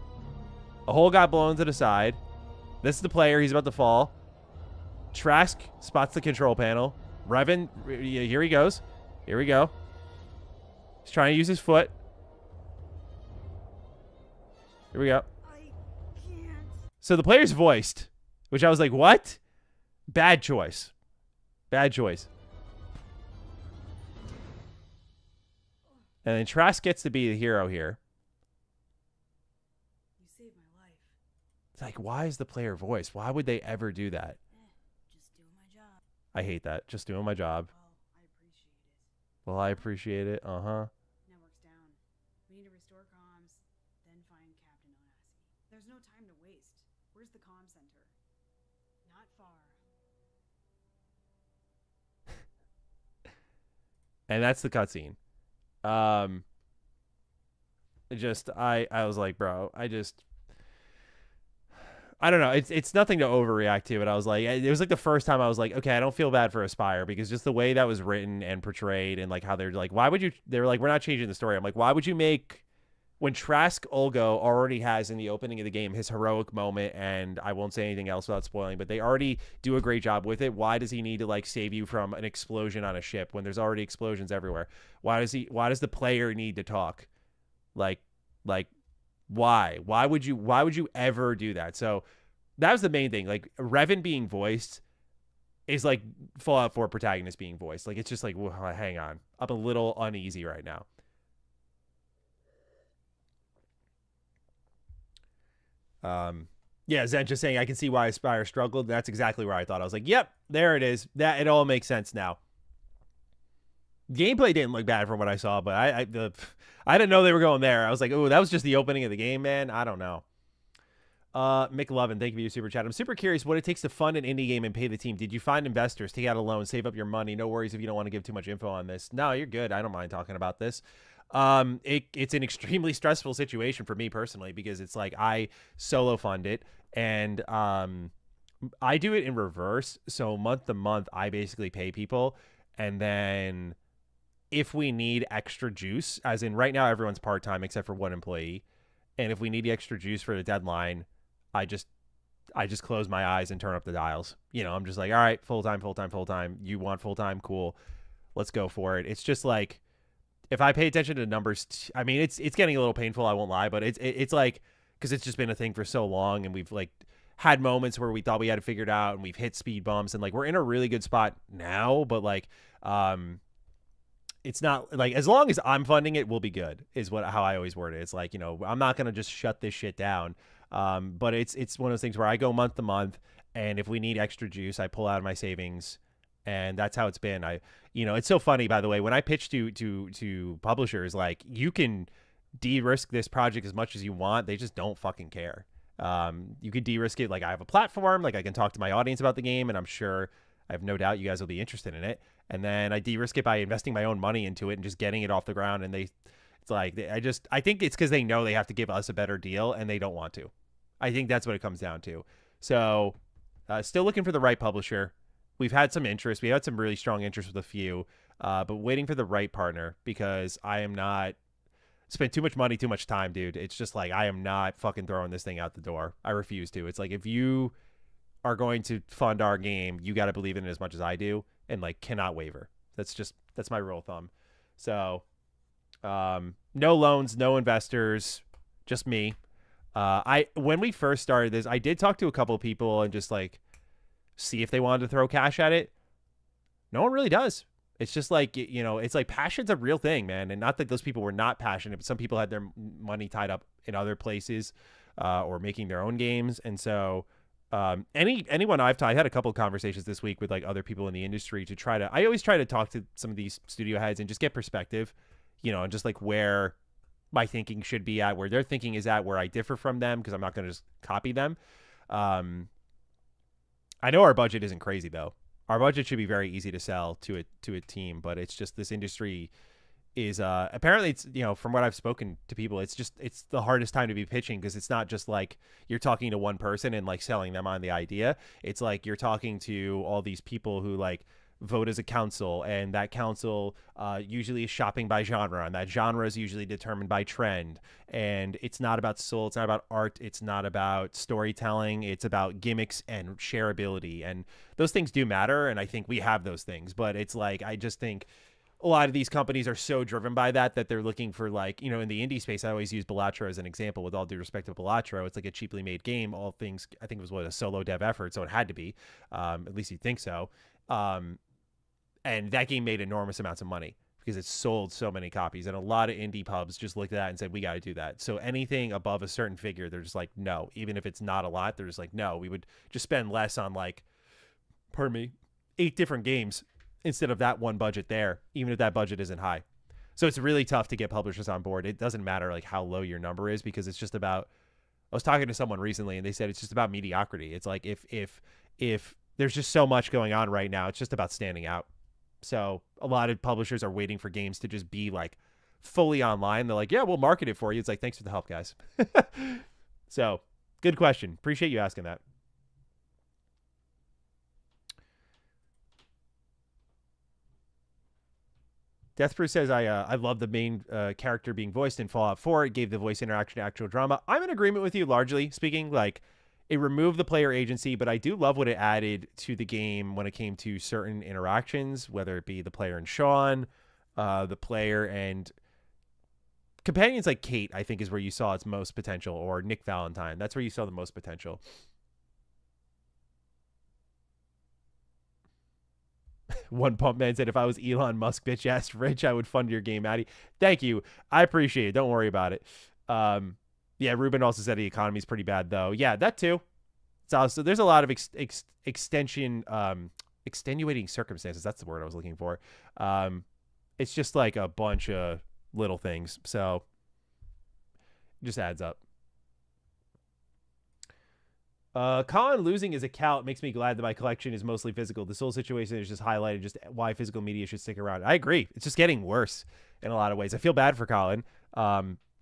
a hole got blown to the side. This is the player. He's about to fall. Trask spots the control panel. Revan, here he goes. Here we go. He's trying to use his foot. Here we go. I So the player's voiced, which I was like, what? Bad choice. Bad choice. And then Trask gets to be the hero here. You saved my life. It's like, why is the player voiced? Why would they ever do that? Just doing my job. I hate that. Just doing my job. Well, I appreciate it. Well, I appreciate it. Uh-huh. Network's down. We need to restore comms, then find Captain Onassi. There's no time to waste. Where's the comm center? Not far. And that's the cutscene. I was like, bro, I don't know. It's nothing to overreact to, but I was like, it was like the first time I was like, okay, I don't feel bad for Aspire, because just the way that was written and portrayed, and like how they're like, why would you? They were like, we're not changing the story. I'm like, why would you make, when Trask Olgo already has in the opening of the game his heroic moment, and I won't say anything else without spoiling, but they already do a great job with it. Why does he need to like save you from an explosion on a ship when there's already explosions everywhere? Why does the player need to talk? Like why would you ever do that? So that was the main thing. Like, Revan being voiced is like Fallout 4 protagonist being voiced. Like, it's just like, well, hang on, I'm a little uneasy right now. Yeah, Zen just saying, I can see why Aspire struggled. That's exactly where I thought. I was like, yep, there it is. That it all makes sense now. Gameplay didn't look bad from what I saw, but I didn't know they were going there. I was like, oh, that was just the opening of the game, man. I don't know. McLovin, thank you for your super chat. I'm super curious what it takes to fund an indie game and pay the team. Did you find investors, take out a loan, save up your money? No worries if you don't want to give too much info on this. No, you're good. I don't mind talking about this. It's an extremely stressful situation for me personally, because it's like I solo fund it, and I do it in reverse. So month to month, I basically pay people, and then if we need extra juice, as in right now everyone's part-time except for one employee, and if we need the extra juice for the deadline, I just close my eyes and turn up the dials. You know, I'm just like, all right, full-time. You want full-time? Cool. Let's go for it. It's just like, if I pay attention to numbers, I mean, it's getting a little painful, I won't lie, but it's like, because it's just been a thing for so long, and we've like had moments where we thought we had it figured out, and we've hit speed bumps, and like we're in a really good spot now, but like it's not like, as long as I'm funding it, we'll be good, is how I always word it. It's like, you know, I'm not gonna just shut this shit down. But it's one of those things where I go month to month, and if we need extra juice, I pull out of my savings, and that's how it's been. It's so funny, by the way, when I pitch to publishers, like, you can de-risk this project as much as you want. They just don't fucking care. You could de-risk it. Like, I have a platform, like I can talk to my audience about the game, and I'm sure, I have no doubt you guys will be interested in it. And then I de-risk it by investing my own money into it and just getting it off the ground. And it's like, I think it's because they know they have to give us a better deal, and they don't want to. I think that's what it comes down to. So still looking for the right publisher. We've had some interest. We had some really strong interest with a few, but waiting for the right partner, because I am not spent too much money, too much time, dude. It's just like, I am not fucking throwing this thing out the door. I refuse to. It's like, if you are going to fund our game, you got to believe in it as much as I do, and like cannot waver. That's my rule of thumb. So no loans, no investors, just me. When we first started this, I did talk to a couple of people and just like see if they wanted to throw cash at it. No one really does. It's just like, you know, it's like, passion's a real thing, man. And not that those people were not passionate, but some people had their money tied up in other places, or making their own games. And so, anyone I had a couple of conversations this week with like other people in the industry to I always try to talk to some of these studio heads and just get perspective, you know, and just like where my thinking should be at, where their thinking is at, where I differ from them, because I'm not going to just copy them. I know our budget isn't crazy though. Our budget should be very easy to sell to a team, but it's just, this industry is apparently, it's, you know, from what I've spoken to people, it's the hardest time to be pitching, because it's not just like you're talking to one person and like selling them on the idea. It's like you're talking to all these people who like vote as a council, and that council usually is shopping by genre, and that genre is usually determined by trend. And it's not about soul, it's not about art, it's not about storytelling, it's about gimmicks and shareability, and those things do matter, and I think we have those things. But it's like, I just think a lot of these companies are so driven by that they're looking for, like, you know, in the indie space, I always use Balatro as an example. With all due respect to Balatro, it's like a cheaply made game. All things, I think it was a solo dev effort, so it had to be. At least you'd think so. And that game made enormous amounts of money because it sold so many copies. And a lot of indie pubs just looked at that and said, we got to do that. So anything above a certain figure, they're just like, no. Even if it's not a lot, they're just like, no, we would just spend less on, like, 8 different games instead of that one budget there, even if that budget isn't high. So it's really tough to get publishers on board. It doesn't matter, like, how low your number is, because it's just about, I was talking to someone recently and they said it's just about mediocrity. It's like, if there's just so much going on right now, it's just about standing out. So a lot of publishers are waiting for games to just be, like, fully online. They're like, yeah, we'll market it for you. It's like, thanks for the help, guys. So good question. Appreciate you asking that. Deathproof says, I love the main character being voiced in Fallout 4. It gave the voice interaction actual drama. I'm in agreement with you, largely speaking. Like, it removed the player agency, but I do love what it added to the game when it came to certain interactions, whether it be the player and Sean, the player and companions like Kate, I think, is where you saw its most potential, or Nick Valentine. That's where you saw the most potential. One Pump Man said, if I was Elon Musk bitch ass rich, I would fund your game, Maddie. Thank you. I appreciate it. Don't worry about it. Yeah, Ruben also said the economy's pretty bad, though. Yeah, that too. It's also, there's a lot of extenuating circumstances. That's the word I was looking for. It's just like a bunch of little things. So it just adds up. Colin losing his account makes me glad that my collection is mostly physical. This whole situation is just highlighted just why physical media should stick around. I agree. It's just getting worse in a lot of ways. I feel bad for Colin.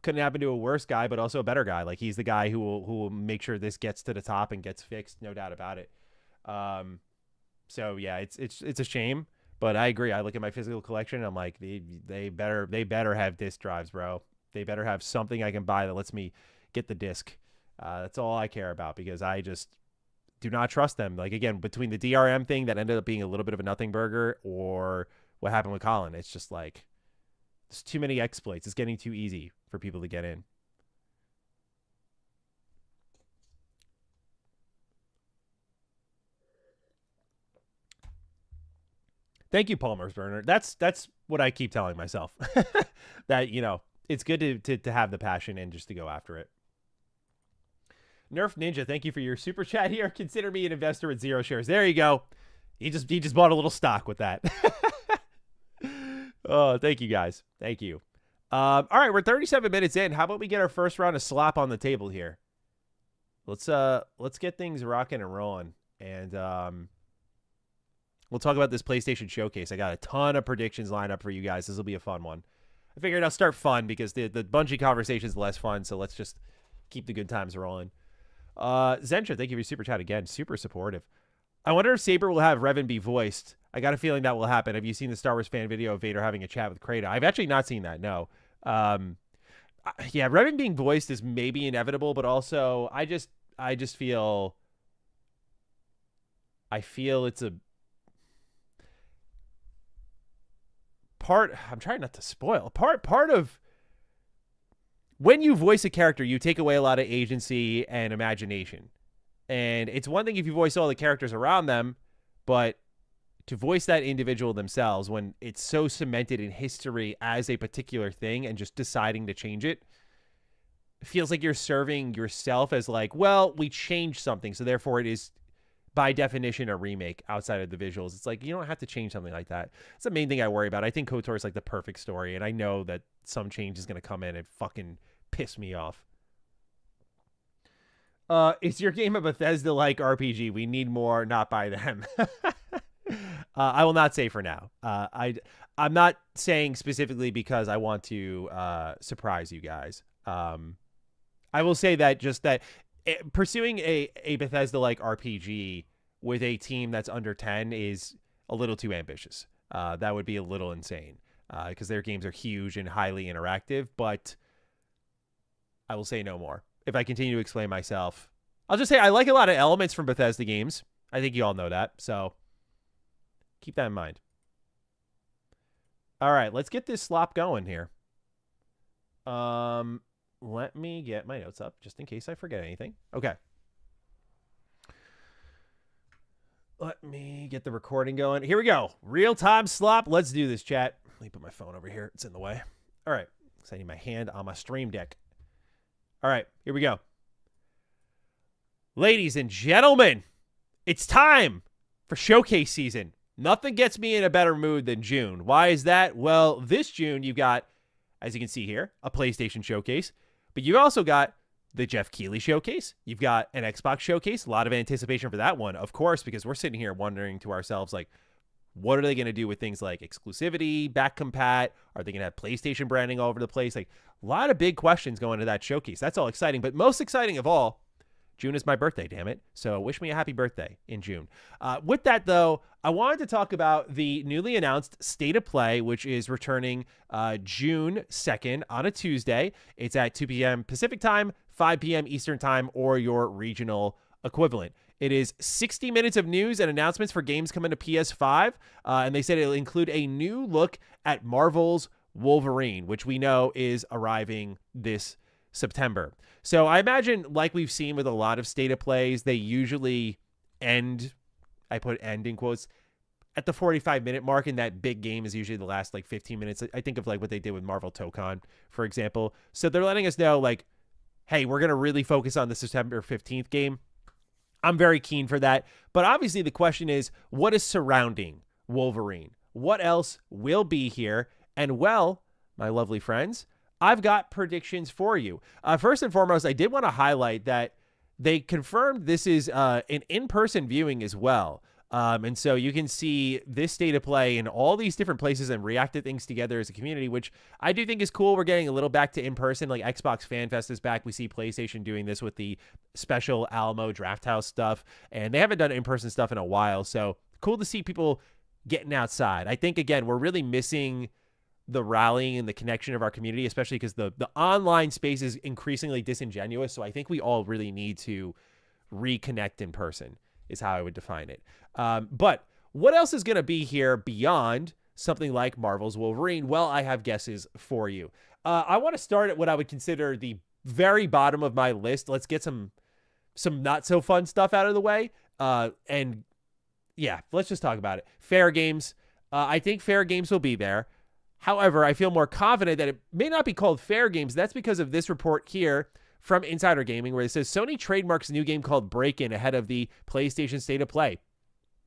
Couldn't happen to a worse guy, but also a better guy. Like, he's the guy who will make sure this gets to the top and gets fixed, no doubt about it. So yeah, it's a shame, but I agree. I look at my physical collection and I'm like, they better have disc drives, bro. They better have something I can buy that lets me get the disc. That's all I care about, because I just do not trust them. Like, again, between the DRM thing that ended up being a little bit of a nothing burger, or what happened with Colin, it's just like, there's too many exploits. It's getting too easy for people to get in. Thank you, Palmer's Burner. That's what I keep telling myself. That, you know, it's good to have the passion and just to go after it. Nerf Ninja, thank you for your super chat here. Consider me an investor with 0 shares. There you go. He just bought a little stock with that. Oh, thank you guys. Thank you. All right, we're 37 minutes in. How about we get our first round of slop on the table here? Let's get things rocking and rolling, and we'll talk about this PlayStation showcase. I got a ton of predictions lined up for you guys. This will be a fun one. I figured I'll start fun because the Bungie conversation is less fun, so let's just keep the good times rolling. Zentra, thank you for your super chat again. Super supportive. I wonder if Saber will have Revan be voiced. I got a feeling that will happen. Have you seen the Star Wars fan video of Vader having a chat with Kratos? I've actually not seen that, no. Yeah, Revan being voiced is maybe inevitable, but also I just feel it's a part. I'm trying not to spoil. Part of when you voice a character, you take away a lot of agency and imagination. And it's one thing if you voice all the characters around them, but to voice that individual themselves when it's so cemented in history as a particular thing and just deciding to change it, feels like you're serving yourself as like, well, we changed something, so therefore it is by definition a remake outside of the visuals. It's like, you don't have to change something like that. It's the main thing I worry about. I think KotOR is like the perfect story, and I know that some change is going to come in and fucking piss me off. Is your game a Bethesda-like RPG? We need more, not by them. I will not say for now. I'm not saying specifically because I want to surprise you guys. I will say that just that pursuing a Bethesda-like RPG with a team that's under 10 is a little too ambitious. That would be a little insane because their games are huge and highly interactive, but I will say no more. If I continue to explain myself, I'll just say I like a lot of elements from Bethesda games. I think you all know that, so keep that in mind. All right, let's get this slop going here. Let me get my notes up just in case I forget anything. Okay. Let me get the recording going. Here we go. Real-time slop. Let's do this, chat. Let me put my phone over here. It's in the way. All right. So I need my hand on my stream deck. All right. Here we go. Ladies and gentlemen, it's time for showcase season. Nothing gets me in a better mood than June. Why is that? Well, this June, you've got, as you can see here, a PlayStation showcase. But you also got the Jeff Keighley showcase. You've got an Xbox showcase. A lot of anticipation for that one, of course, because we're sitting here wondering to ourselves, like, what are they going to do with things like exclusivity, back compat? Are they going to have PlayStation branding all over the place? Like, a lot of big questions going into that showcase. That's all exciting. But most exciting of all, June is my birthday, damn it. So wish me a happy birthday in June. With that, though, I wanted to talk about the newly announced State of Play, which is returning June 2nd on a Tuesday. It's at 2 p.m. Pacific time, 5 p.m. Eastern time, or your regional equivalent. It is 60 minutes of news and announcements for games coming to PS5. And they said it'll include a new look at Marvel's Wolverine, which we know is arriving this September. So I imagine, like we've seen with a lot of State of Plays, they usually end, I put end in quotes, at the 45-minute mark, and that big game is usually the last, like, 15 minutes. I think of, like, what they did with Marvel Tokon, for example. So they're letting us know, like, hey, we're going to really focus on the September 15th game. I'm very keen for that. But obviously the question is, what is surrounding Wolverine? What else will be here? And, well, my lovely friends, I've got predictions for you. First and foremost, I did want to highlight that they confirmed this is an in-person viewing as well. And so you can see this State of Play in all these different places and react to things together as a community, which I do think is cool. We're getting a little back to in-person, like Xbox Fan Fest is back. We see PlayStation doing this with the special Alamo Draft House stuff, and they haven't done in-person stuff in a while. So cool to see people getting outside. I think, again, we're really missing the rallying and the connection of our community, especially because the online space is increasingly disingenuous. So I think we all really need to reconnect in person is how I would define it. But what else is going to be here beyond something like Marvel's Wolverine? Well, I have guesses for you. I want to start at what I would consider the very bottom of my list. Let's get some not so fun stuff out of the way. And yeah, let's just talk about it. Fair Games. I think Fair Games will be there. However, I feel more confident that it may not be called Fair Games. That's because of this report here from Insider Gaming, where it says Sony trademarks a new game called Break-In ahead of the PlayStation State of Play.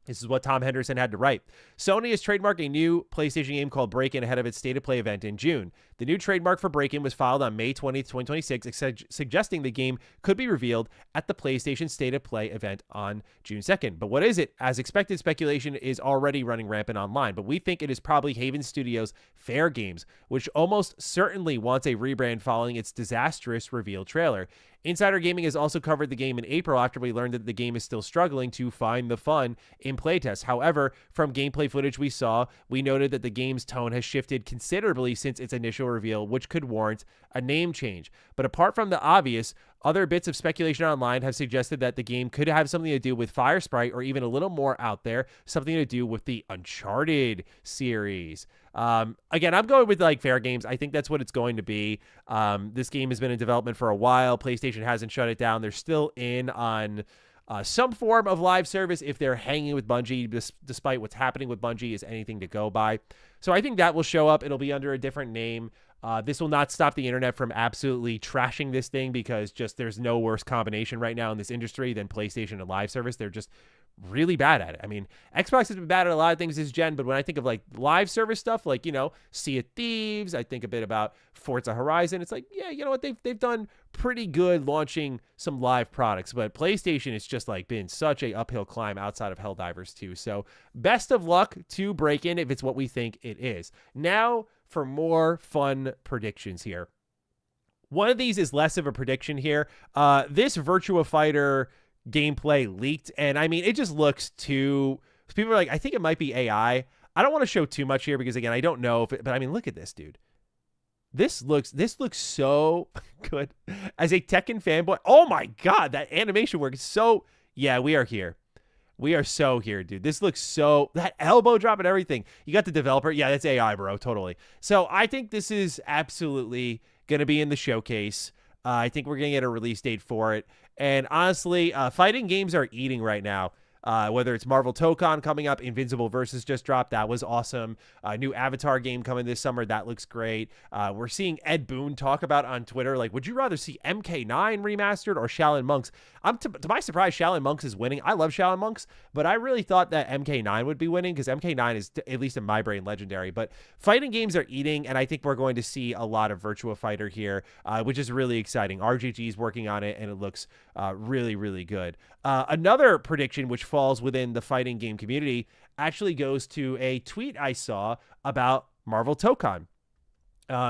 This is what Tom Henderson had to write. Sony has trademarked a new PlayStation game called Break-In ahead of its State of Play event in June. The new trademark for Break-In was filed on May 20th, 2026, suggesting the game could be revealed at the PlayStation State of Play event on June 2nd. But what is it? As expected, speculation is already running rampant online, but we think it is probably Haven Studios' Fair Games, which almost certainly wants a rebrand following its disastrous reveal trailer. Insider Gaming has also covered the game in April after we learned that the game is still struggling to find the fun in playtests. However, from gameplay footage we saw, we noted that the game's tone has shifted considerably since its initial reveal, which could warrant a name change. But apart from the obvious, other bits of speculation online have suggested that the game could have something to do with Fire Sprite, or even a little more out there, something to do with the Uncharted series. Again, I'm going with like Fair Games. I think that's what it's going to be. This game has been in development for a while. PlayStation hasn't shut it down. They're still in on some form of live service if they're hanging with Bungie, despite what's happening with Bungie is anything to go by. So I think that will show up. It'll be under a different name. This will not stop the internet from absolutely trashing this thing, because just there's no worse combination right now in this industry than PlayStation and live service. They're just really bad at it. I mean, Xbox has been bad at a lot of things this gen, but when I think of like live service stuff, like, you know, Sea of Thieves, I think a bit about Forza Horizon. It's like, yeah, you know what? They've done pretty good launching some live products, but PlayStation has just like been such a uphill climb outside of Helldivers 2. So best of luck to Break-In if it's what we think it is. Now for more fun predictions here. One of these is less of a prediction here. This Virtua Fighter gameplay leaked, and I mean, it just looks too, people are like, I think it might be AI. I don't want to show too much here because, again, I don't know if it, but I mean, look at this, dude. This looks so good. As a Tekken fanboy, oh my god, that animation work is so, yeah, we are here. We are so here, dude. This looks so... That elbow drop and everything. You got the developer. Yeah, that's AI, bro. Totally. So I think this is absolutely going to be in the showcase. I think we're going to get a release date for it. And honestly, fighting games are eating right now. Whether it's Marvel Tokon coming up, Invincible Versus just dropped. That was awesome. New Avatar game coming this summer. That looks great. We're seeing Ed Boon talk about on Twitter, like, would you rather see MK9 remastered or Shaolin Monks? To my surprise, Shaolin Monks is winning. I love Shaolin Monks, but I really thought that MK9 would be winning because MK9 is, at least in my brain, legendary. But fighting games are eating, and I think we're going to see a lot of Virtua Fighter here, which is really exciting. RGG is working on it, and it looks really, really good. Another prediction, which falls within the fighting game community, actually goes to a tweet I saw about Marvel Tokon.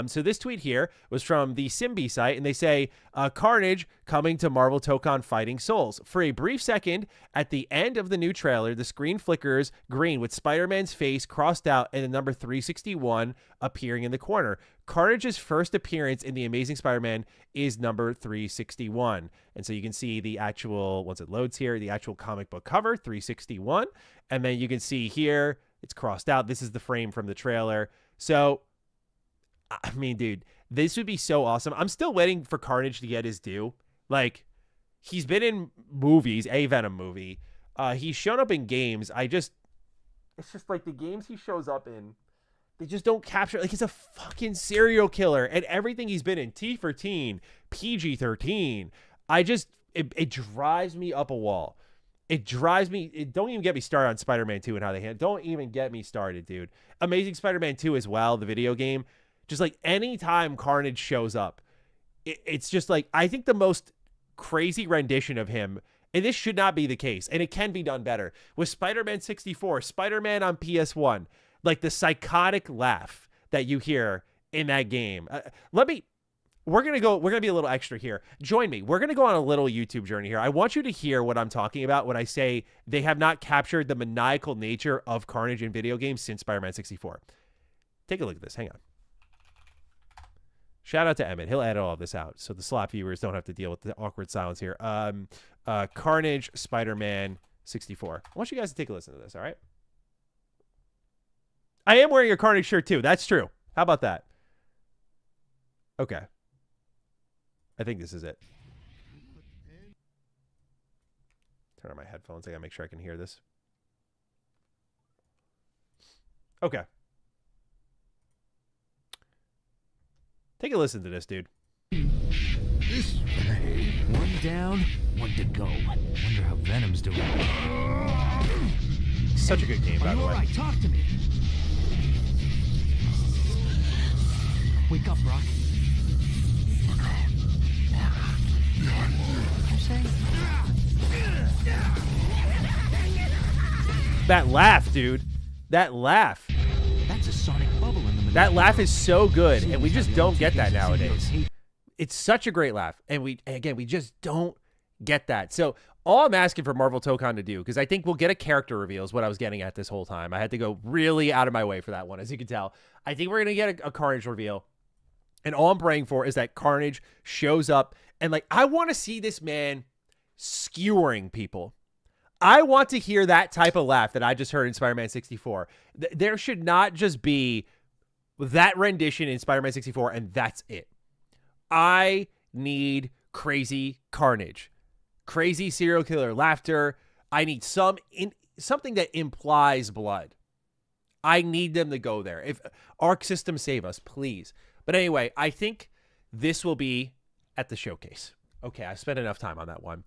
So this tweet here was from the Simbi site, and they say, Carnage coming to Marvel Tokon Fighting Souls. For a brief second, at the end of the new trailer, the screen flickers green with Spider-Man's face crossed out and the number 361 appearing in the corner. Carnage's first appearance in The Amazing Spider-Man is number 361. And so you can see the actual, once it loads here, the actual comic book cover, 361. And then you can see here, it's crossed out. This is the frame from the trailer. So, I mean, dude, this would be so awesome. I'm still waiting for Carnage to get his due. Like, he's been in movies, a Venom movie. He's shown up in games. It's just like the games he shows up in, they just don't capture. Like, he's a fucking serial killer. And everything he's been in, T for teen, PG-13. It drives me up a wall. Don't even get me started on Spider-Man 2 and how they handle it. Don't even get me started, dude. Amazing Spider-Man 2 as well, the video game. Just like anytime Carnage shows up, it's just like, I think the most crazy rendition of him, and this should not be the case, and it can be done better, with Spider-Man 64, Spider-Man on PS1, like the psychotic laugh that you hear in that game. We're going to be a little extra here. Join me. We're going to go on a little YouTube journey here. I want you to hear what I'm talking about when I say they have not captured the maniacal nature of Carnage in video games since Spider-Man 64. Take a look at this. Hang on. Shout out to Emmett. He'll edit all of this out so the slot viewers don't have to deal with the awkward silence here. Carnage, Spider-Man 64. I want you guys to take a listen to this, all right? I am wearing a Carnage shirt too. That's true. How about that? Okay. I think this is it. Turn on my headphones. I gotta make sure I can hear this. Okay. Take a listen to this, dude. This way. One down, one to go. Wonder how Venom's doing. Such a good game, by the way. All right, talk to me. Wake up, Brock. Look out. Behind you. What'd you say? That laugh, dude. That laugh. That's a sonic bubble in the middle. That laugh is so good, and we just don't get that nowadays. It's such a great laugh, and we just don't get that. So all I'm asking for Marvel Tokon to do, because I think we'll get a character reveal is what I was getting at this whole time. I had to go really out of my way for that one, as you can tell. I think we're going to get a Carnage reveal, and all I'm praying for is that Carnage shows up, and like, I want to see this man skewering people. I want to hear that type of laugh that I just heard in Spider-Man 64. There should not just be that rendition in Spider-Man 64, and that's it. I need crazy Carnage, crazy serial killer laughter. I need something that implies blood. I need them to go there. If Arc System save us, please. But anyway, I think this will be at the showcase. Okay, I spent enough time on that one.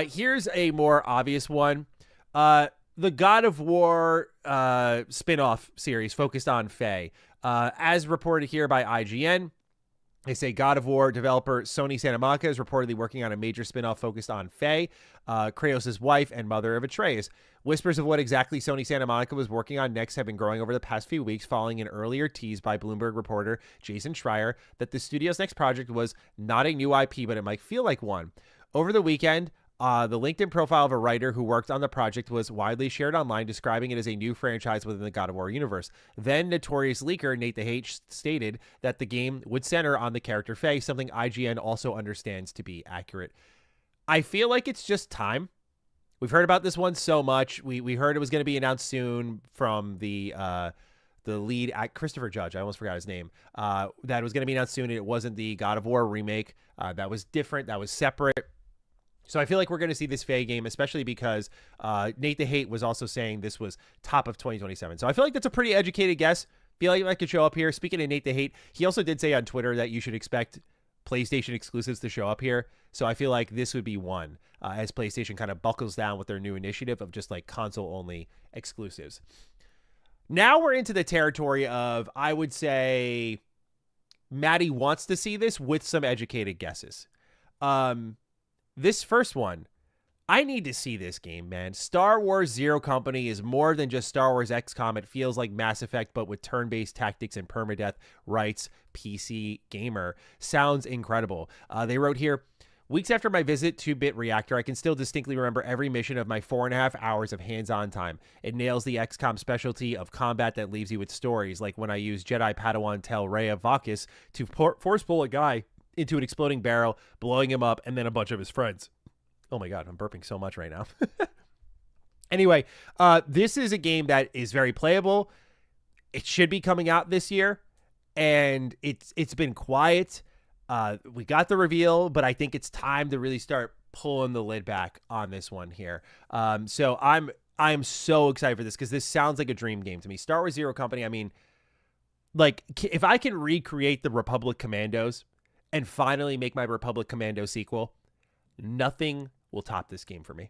Here's a more obvious one. The God of War spin-off series focused on Faye. As reported here by IGN, they say God of War developer Sony Santa Monica is reportedly working on a major spin-off focused on Faye, Kratos' wife and mother of Atreus. Whispers of what exactly Sony Santa Monica was working on next have been growing over the past few weeks, following an earlier tease by Bloomberg reporter Jason Schreier that the studio's next project was not a new IP, but it might feel like one. Over the weekend, the LinkedIn profile of a writer who worked on the project was widely shared online, describing it as a new franchise within the God of War universe. Then notorious leaker Nate the H stated that the game would center on the character Faye, something IGN also understands to be accurate. I feel like it's just time We've heard about this one so much. We heard it was going to be announced soon from the lead at Christopher Judge. I almost forgot his name. That was going to be announced soon. It wasn't the God of War remake. That was different. That was separate. So I feel like we're going to see this Faye game, especially because Nate the Hate was also saying this was top of 2027. So I feel like that's a pretty educated guess. Feel like I could show up here. Speaking of Nate the Hate, he also did say on Twitter that you should expect PlayStation exclusives to show up here. So I feel like this would be one as PlayStation kind of buckles down with their new initiative of just like console only exclusives. Now we're into the territory of, I would say, Matty wants to see this with some educated guesses. This first one, I need to see this game, man. Star Wars Zero Company is more than just Star Wars XCOM. It feels like Mass Effect, but with turn-based tactics and permadeath, writes PC Gamer. Sounds incredible. They wrote here, weeks after my visit to Bit Reactor, I can still distinctly remember every mission of my 4.5 hours of hands-on time. It nails the XCOM specialty of combat that leaves you with stories, like when I used Jedi Padawan Tel Rhea Vakis to force pull a guy into an exploding barrel, blowing him up, and then a bunch of his friends. Oh my God, I'm burping so much right now. Anyway, this is a game that is very playable. It should be coming out this year, and it's been quiet. We got the reveal, but I think it's time to really start pulling the lid back on this one here. So I'm so excited for this because this sounds like a dream game to me. Star Wars Zero Company, I mean, like, if I can recreate the Republic Commandos and finally make my Republic Commando sequel, nothing will top this game for me.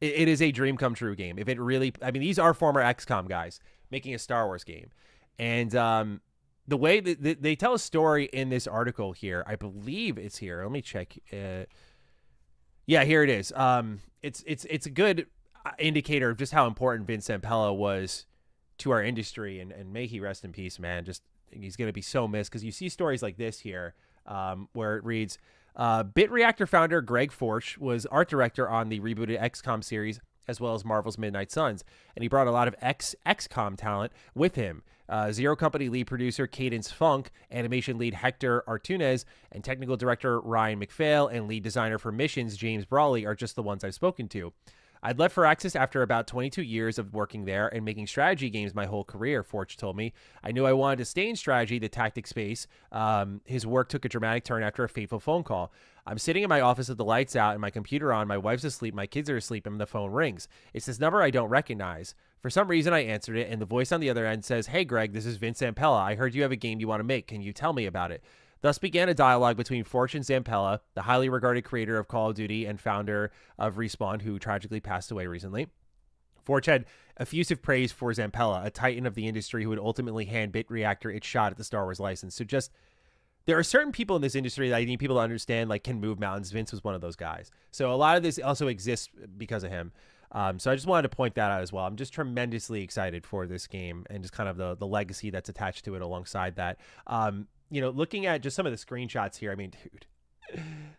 It is a dream come true game. If it really, I mean, these are former XCOM guys making a Star Wars game. And the way that they tell a story in this article here, I believe it's here. Let me check. Yeah, here it is. It's a good indicator of just how important Vince Zampella was to our industry, and may he rest in peace, man. Just, he's going to be so missed, because you see stories like this here, where it reads, Bit Reactor founder Greg Forch was art director on the rebooted XCOM series, as well as Marvel's Midnight Suns, and he brought a lot of XCOM talent with him. Zero Company lead producer Cadence Funk, animation lead Hector Artunez, and technical director Ryan McPhail, and lead designer for missions James Brawley are just the ones I've spoken to. I'd left Firaxis after about 22 years of working there and making strategy games my whole career, Forge told me. I knew I wanted to stay in strategy, the tactic space. His work took a dramatic turn after a fateful phone call. I'm sitting in my office with the lights out and my computer on. My wife's asleep, my kids are asleep, and the phone rings. It's this number I don't recognize. For some reason, I answered it, and the voice on the other end says, "Hey, Greg, this is Vince Zampella. I heard you have a game you want to make. Can you tell me about it?" Thus began a dialogue between Forge and Zampella, the highly regarded creator of Call of Duty and founder of Respawn, who tragically passed away recently. Forge had effusive praise for Zampella, a titan of the industry who would ultimately hand Bit Reactor its shot at the Star Wars license. So just, there are certain people in this industry that I need people to understand, like, can move mountains. Vince was one of those guys. So a lot of this also exists because of him. So I just wanted to point that out as well. I'm just tremendously excited for this game and just kind of the legacy that's attached to it alongside that. You know, looking at just some of the screenshots here, I mean, dude,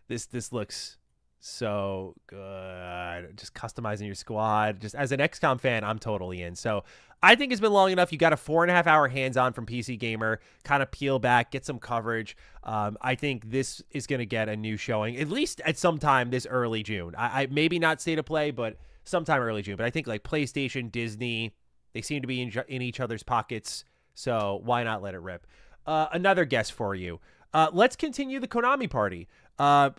this looks so good. Just customizing your squad. Just as an XCOM fan, I'm totally in. So I think it's been long enough. You got a 4.5 hour hands-on from PC Gamer. Kind of peel back, get some coverage. I think this is going to get a new showing, at least at some time this early June. I maybe not state of play, but sometime early June. But I think like PlayStation, Disney, they seem to be in each other's pockets. So why not let it rip? Another guess for you. Let's continue the Konami party.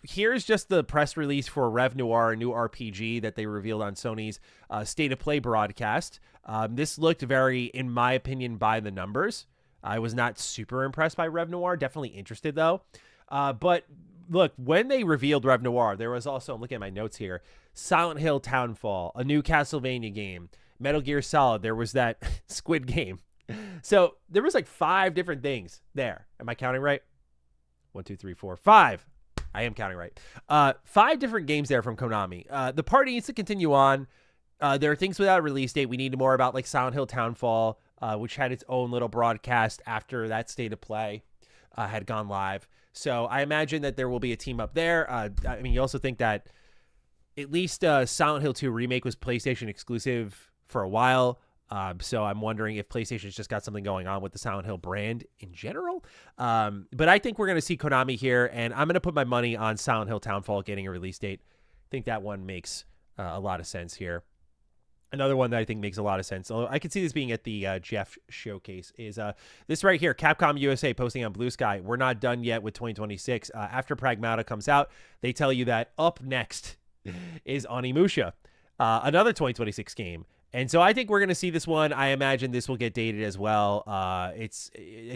Here's just the press release for Rev Noir, a new RPG that they revealed on Sony's State of Play broadcast. This looked very, in my opinion, by the numbers. I was not super impressed by Rev Noir. Definitely interested, though. But look, when they revealed Rev Noir, there was also, I'm looking at my notes here, Silent Hill Townfall, a new Castlevania game, Metal Gear Solid. There was that Squid Game. So there was like 5 different things there. Am I counting right? 1, 2, 3, 4, 5. I am counting right. 5 different games there from Konami. The party needs to continue on. There are things without a release date. We need more about like Silent Hill Townfall, which had its own little broadcast after that State of Play had gone live. So I imagine that there will be a team up there. I mean, you also think that at least Silent Hill 2 Remake was PlayStation exclusive for a while. So I'm wondering if PlayStation's just got something going on with the Silent Hill brand in general. But I think we're going to see Konami here, and I'm going to put my money on Silent Hill Townfall getting a release date. I think that one makes a lot of sense here. Another one that I think makes a lot of sense, although I could see this being at the Jeff showcase, is this right here. Capcom USA posting on Blue Sky. We're not done yet with 2026. After Pragmata comes out, they tell you that up next is Onimusha, another 2026 game. And so I think we're going to see this one. I imagine this will get dated as well. I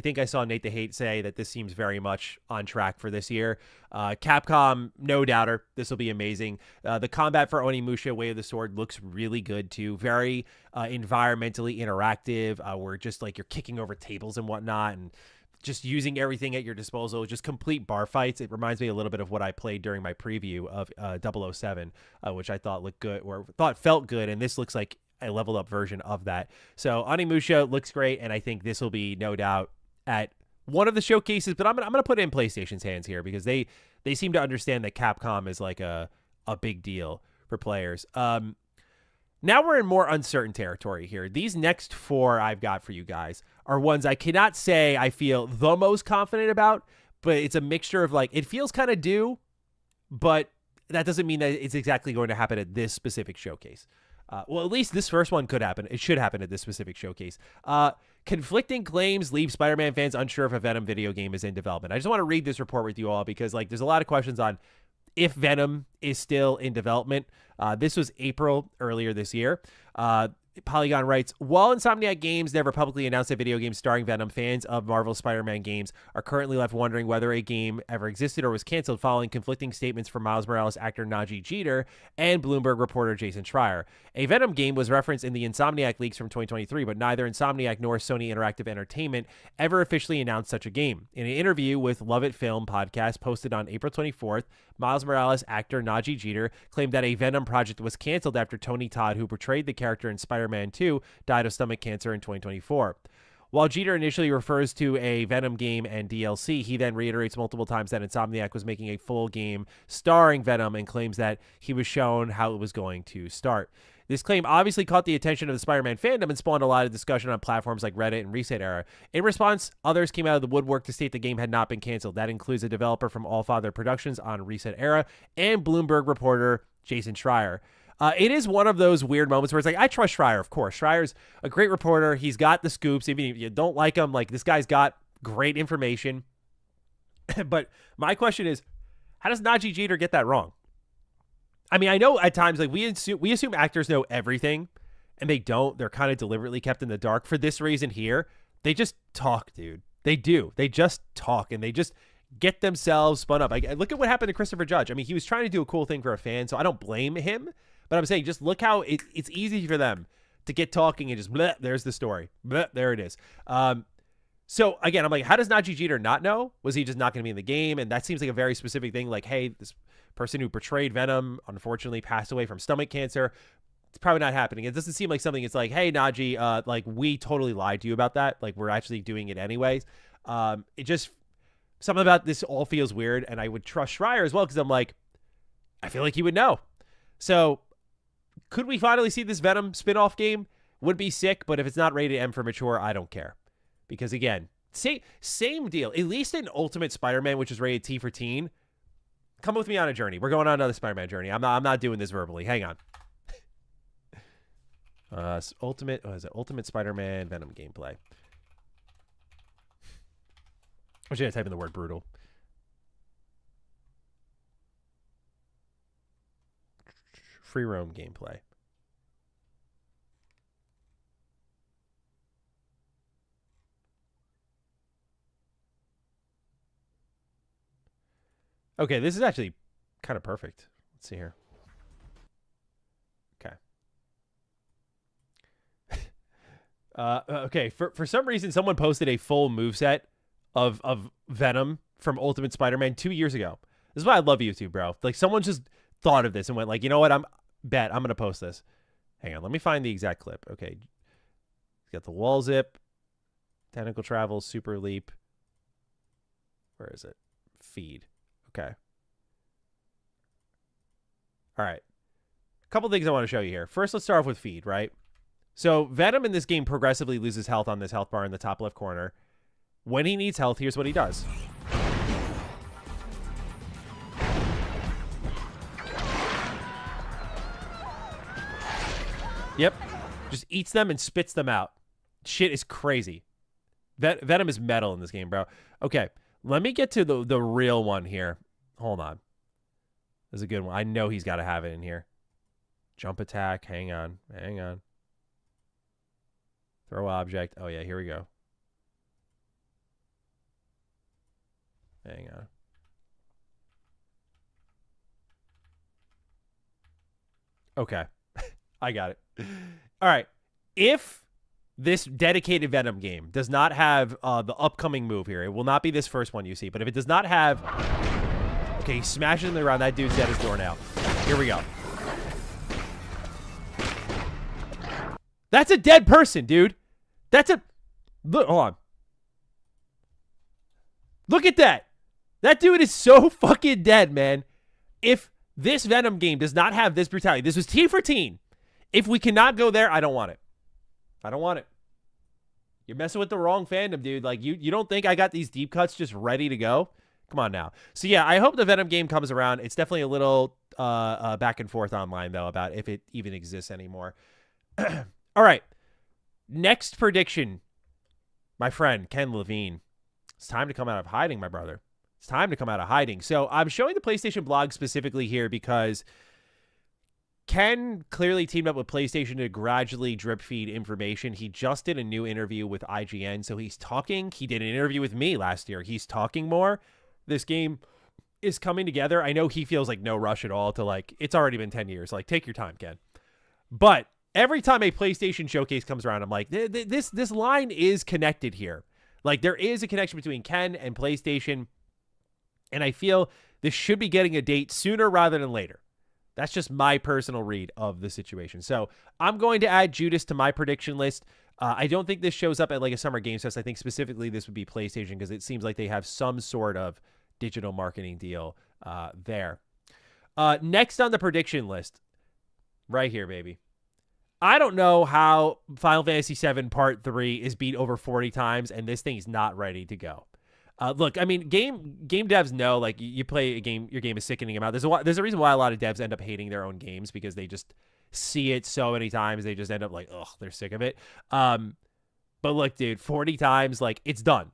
think I saw Nate the Hate say that this seems very much on track for this year. Capcom, no doubter, this will be amazing. The combat for Onimusha Way of the Sword looks really good too. Very environmentally interactive. Where just like you're kicking over tables and whatnot, and just using everything at your disposal, just complete bar fights. It reminds me a little bit of what I played during my preview of 007, which I thought looked good, or thought felt good, and this looks like a leveled up version of that. So Onimusha looks great, and I think this will be no doubt at one of the showcases, but I'm gonna put it in PlayStation's hands here because they seem to understand that Capcom is like a big deal for players. Now we're in more uncertain territory here. These next 4 I've got for you guys are ones I cannot say I feel the most confident about, but it's a mixture of like, it feels kind of due, but that doesn't mean that it's exactly going to happen at this specific showcase. Well, at least this first one could happen. It should happen at this specific showcase. Conflicting claims leave Spider-Man fans unsure if a Venom video game is in development. I just want to read this report with you all because like there's a lot of questions on if Venom is still in development. This was April earlier this year. Polygon writes, while Insomniac Games never publicly announced a video game starring Venom, fans of Marvel's Spider-Man games are currently left wondering whether a game ever existed or was canceled following conflicting statements from Miles Morales actor Najee Jeter and Bloomberg reporter Jason Schreier. A Venom game was referenced in the Insomniac leaks from 2023, but neither Insomniac nor Sony Interactive Entertainment ever officially announced such a game. In an interview with Love It Film podcast posted on April 24th, Miles Morales actor Najee Jeter claimed that a Venom project was canceled after Tony Todd, who portrayed the character in Spider-Man 2, died of stomach cancer in 2024. While Jeter initially refers to a Venom game and DLC, he then reiterates multiple times that Insomniac was making a full game starring Venom and claims that he was shown how it was going to start. This claim obviously caught the attention of the Spider-Man fandom and spawned a lot of discussion on platforms like Reddit and Reset Era. In response, others came out of the woodwork to state the game had not been canceled. That includes a developer from Allfather Productions on Reset Era and Bloomberg reporter Jason Schreier. It is one of those weird moments where it's like, I trust Schreier, of course. Schreier's a great reporter. He's got the scoops. Even if you don't like him, like this guy's got great information. But my question is, how does Najee Jeter get that wrong? I mean, I know at times like we assume actors know everything, and they don't. They're kind of deliberately kept in the dark. For this reason here, they just talk, dude. They do. They just talk, and they just get themselves spun up. Look at what happened to Christopher Judge. I mean, he was trying to do a cool thing for a fan, so I don't blame him. But I'm saying, just look how it's easy for them to get talking and just, bleh, there's the story. Bleh, there it is. So, again, I'm like, how does Najee Jeter not know? Was he just not going to be in the game? And that seems like a very specific thing. Like, hey, this person who portrayed Venom unfortunately passed away from stomach cancer. It's probably not happening. It doesn't seem like something it's like, hey, Najee, like, we totally lied to you about that. Like, we're actually doing it anyways. It just, something about this all feels weird. And I would trust Schreier as well because I'm like, I feel like he would know. So, could we finally see this Venom spin-off game? Would be sick, but if it's not rated M for mature, I don't care. Because again, same deal. At least in Ultimate Spider-Man, which is rated T for teen, come with me on a journey. We're going on another Spider-Man journey. I'm not doing this verbally. Hang on. Ultimate Spider-Man Venom gameplay. I'm just gonna type in the word brutal. Free roam gameplay. Okay, this is actually kind of perfect. Let's see here. Okay. Okay, for some reason, someone posted a full moveset of Venom from Ultimate Spider-Man 2 years ago. This is why I love YouTube, bro. Like, someone just thought of this and went like, you know what, I'm going to post this. Hang on, let me find the exact clip. Okay. He's got the wall zip, tentacle travel, super leap. Where is it? Feed. Okay. All right. A couple things I want to show you here. First, let's start off with feed, right? So Venom in this game progressively loses health on this health bar in the top left corner. When he needs health, here's what he does. Yep. Just eats them and spits them out. Shit is crazy. Venom is metal in this game, bro. Okay, let me get to the real one here. Hold on. This is a good one. I know he's got to have it in here. Jump attack. Hang on. Hang on. Throw object. Oh, yeah, here we go. Hang on. Okay. I got it. All right. If this dedicated Venom game does not have the upcoming move here, it will not be this first one you see, but if it does not have... Okay, he smashes him around. That dude's dead as door now. Here we go. That's a dead person, dude. That's a... Look, hold on. Look at that. That dude is so fucking dead, man. If this Venom game does not have this brutality, this was teen for teen. If we cannot go there, I don't want it. I don't want it. You're messing with the wrong fandom, dude. Like, you don't think I got these deep cuts just ready to go? Come on now. So, yeah, I hope the Venom game comes around. It's definitely a little back and forth online, though, about if it even exists anymore. All right. Next prediction, my friend, Ken Levine. It's time to come out of hiding, my brother. It's time to come out of hiding. So I'm showing the PlayStation blog specifically here because Ken clearly teamed up with PlayStation to gradually drip feed information. He just did a new interview with IGN, so he's talking. He did an interview with me last year. He's talking more. This game is coming together. I know he feels like no rush at all to, like, it's already been 10 years. Like, take your time, Ken. But every time a PlayStation showcase comes around, I'm like, this line is connected here. Like, there is a connection between Ken and PlayStation, and I feel this should be getting a date sooner rather than later. That's just my personal read of the situation. So I'm going to add Judas to my prediction list. I don't think this shows up at like a Summer Games Fest. I think specifically this would be PlayStation because it seems like they have some sort of digital marketing deal there. Next on the prediction list, right here, baby. I don't know how Final Fantasy VII Part 3 is beat over 40 times and this thing's not ready to go. Look, I mean, game devs know, like, you play a game, your game is sickening them out. There's a reason why a lot of devs end up hating their own games because they just see it so many times. They just end up like, ugh, they're sick of it. But look, dude, 40 times, like, it's done.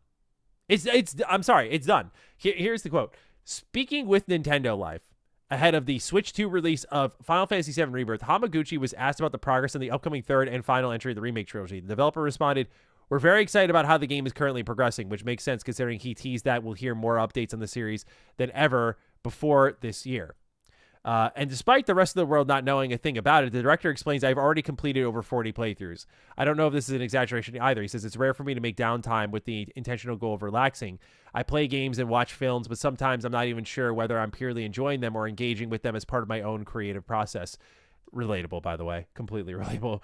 I'm sorry, it's done. Here's the quote. Speaking with Nintendo Life, ahead of the Switch 2 release of Final Fantasy VII Rebirth, Hamaguchi was asked about the progress on the upcoming third and final entry of the remake trilogy. The developer responded, "We're very excited about how the game is currently progressing," which makes sense considering he teased that we'll hear more updates on the series than ever before this year. And despite the rest of the world not knowing a thing about it, the director explains, "I've already completed over 40 playthroughs. I don't know if this is an exaggeration either." He says, "It's rare for me to make downtime with the intentional goal of relaxing. I play games and watch films, but sometimes I'm not even sure whether I'm purely enjoying them or engaging with them as part of my own creative process." Relatable, by the way. Completely relatable.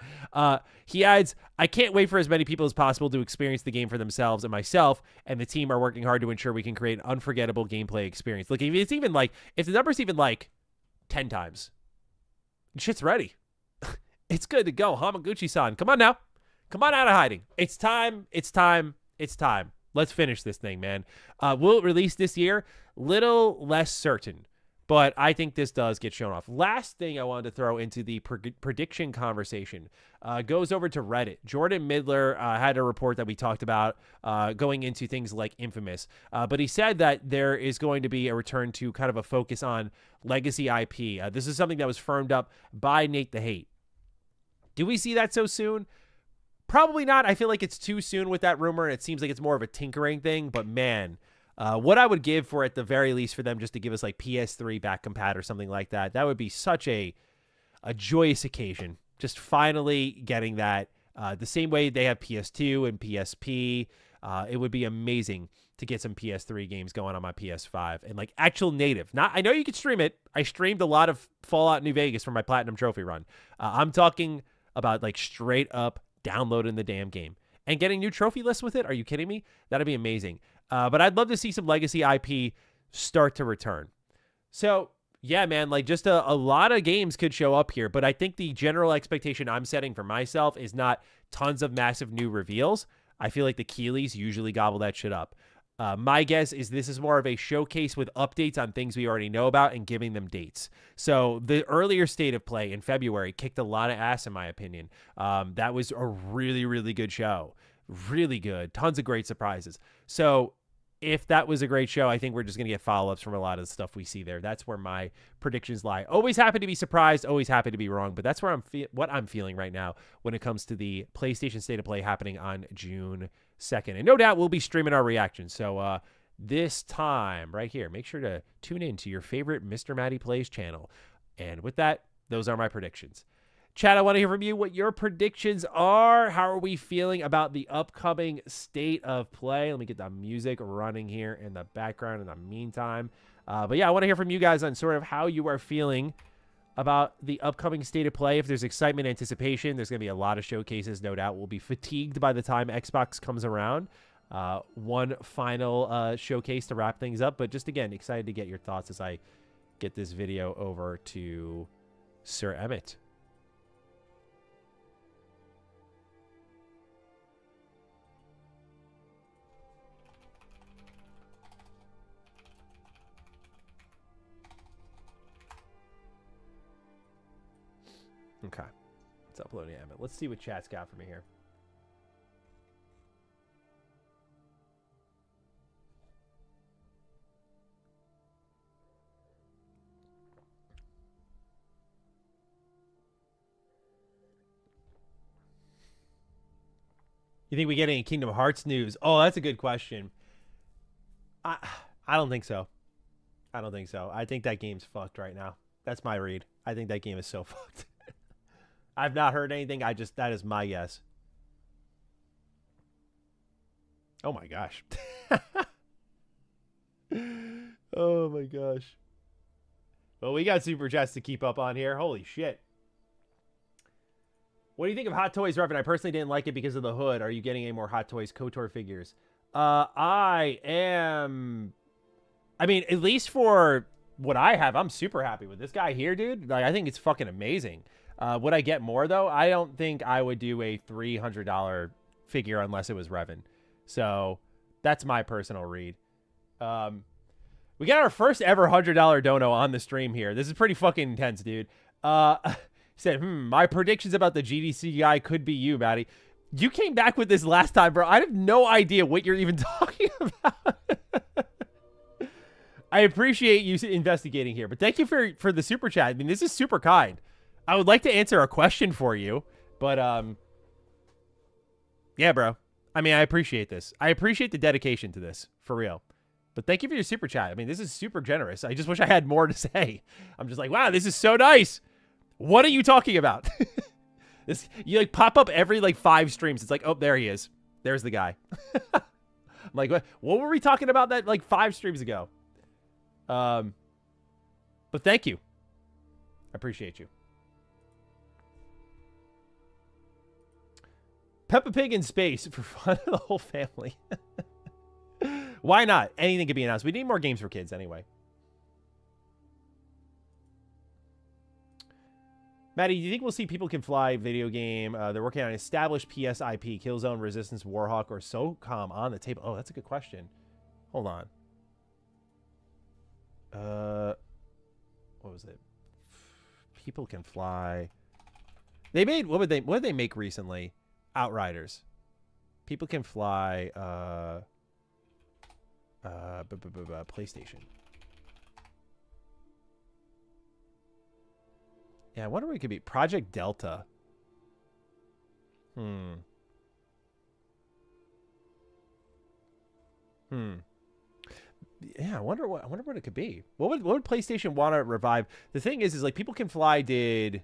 He adds, "I can't wait for as many people as possible to experience the game for themselves, and myself and the team are working hard to ensure we can create an unforgettable gameplay experience." Look, if it's even like, if the number's even like 10 times, shit's ready. It's good to go. Hamaguchi-san, come on now. Come on out of hiding. It's time. It's time. It's time. Let's finish this thing, man. Will it release this year? Little less certain. But I think this does get shown off. Last thing I wanted to throw into the prediction conversation goes over to Reddit. Jordan Midler had a report that we talked about going into things like Infamous. But he said that there is going to be a return to kind of a focus on legacy IP. This is something that was firmed up by Nate the Hate. Do we see that so soon? Probably not. I feel like it's too soon with that rumor, and it seems like it's more of a tinkering thing. But man... what I would give for, at the very least, for them just to give us like PS3 back compat or something like that, that would be such a joyous occasion. Just finally getting that the same way they have PS2 and PSP. It would be amazing to get some PS3 games going on my PS5 and like actual native. Not, I know you can stream it. I streamed a lot of Fallout New Vegas for my Platinum Trophy run. I'm talking about like straight up downloading the damn game and getting new trophy lists with it. Are you kidding me? That'd be amazing. But I'd love to see some legacy IP start to return. So, yeah, man, like just a lot of games could show up here. But I think the general expectation I'm setting for myself is not tons of massive new reveals. I feel like the Keeleys usually gobble that shit up. My guess is this is more of a showcase with updates on things we already know about and giving them dates. So the earlier state of play in February kicked a lot of ass, in my opinion. That was a really, really good show. Really good. Tons of great surprises. So if that was a great show, I think we're just going to get follow-ups from a lot of the stuff we see there. That's where my predictions lie. Always happy to be surprised, always happy to be wrong, but that's where what I'm feeling right now when it comes to the PlayStation State of Play happening on June 2nd. And no doubt we'll be streaming our reactions. So this time right here, make sure to tune in to your favorite MrMattyPlays channel. And with that, those are my predictions. Chat, I want to hear from you what your predictions are. How are we feeling about the upcoming State of Play? Let me get the music running here in the background in the meantime. But yeah, I want to hear from you guys on sort of how you are feeling about the upcoming State of Play. If there's excitement, anticipation, there's going to be a lot of showcases, no doubt. We'll be fatigued by the time Xbox comes around. One final showcase to wrap things up. But just, again, excited to get your thoughts as I get this video over to Sir Emmett. Okay, it's uploading Emmett. Let's see what chat's got for me here. You think we get any Kingdom Hearts news? Oh, that's a good question. I don't think so. I don't think so. I think that game's fucked right now. That's my read. I think that game is so fucked. I've not heard anything. That is my guess. Oh my gosh. Oh my gosh. Well, we got super chats to keep up on here. Holy shit. What do you think of Hot Toys Revan? I personally didn't like it because of the hood. Are you getting any more Hot Toys KotOR figures? I am. I mean, at least for what I have, I'm super happy with this guy here, dude. Like, I think it's fucking amazing. Would I get more, though? I don't think I would do a $300 figure unless it was Revan. So that's my personal read. We got our first ever $100 dono on the stream here. This is pretty fucking intense, dude. Said, my predictions about the GDC guy could be you, Matty. You came back with this last time, bro. I have no idea what you're even talking about. I appreciate you investigating here, but thank you for the super chat. I mean, this is super kind. I would like to answer a question for you, but yeah, bro. I mean, I appreciate this. I appreciate the dedication to this, for real. But thank you for your super chat. I mean, this is super generous. I just wish I had more to say. I'm just like, wow, this is so nice. What are you talking about? You like pop up every like 5 streams. It's like, oh, there he is. There's the guy. I'm like, what were we talking about that like 5 streams ago? But thank you. I appreciate you. Peppa Pig in space for fun of the whole family. Why not? Anything could be announced. We need more games for kids anyway. Maddie, do you think we'll see People Can Fly video game? They're working on an established PS IP, Killzone, Resistance, Warhawk, or SOCOM on the table. Oh, that's a good question. Hold on. What was it? People Can Fly. They made what did they make recently? Outriders. People Can Fly. PlayStation. Yeah, I wonder what it could be. Project Delta. Yeah, I wonder what it could be. What would PlayStation want to revive? The thing is like People Can Fly did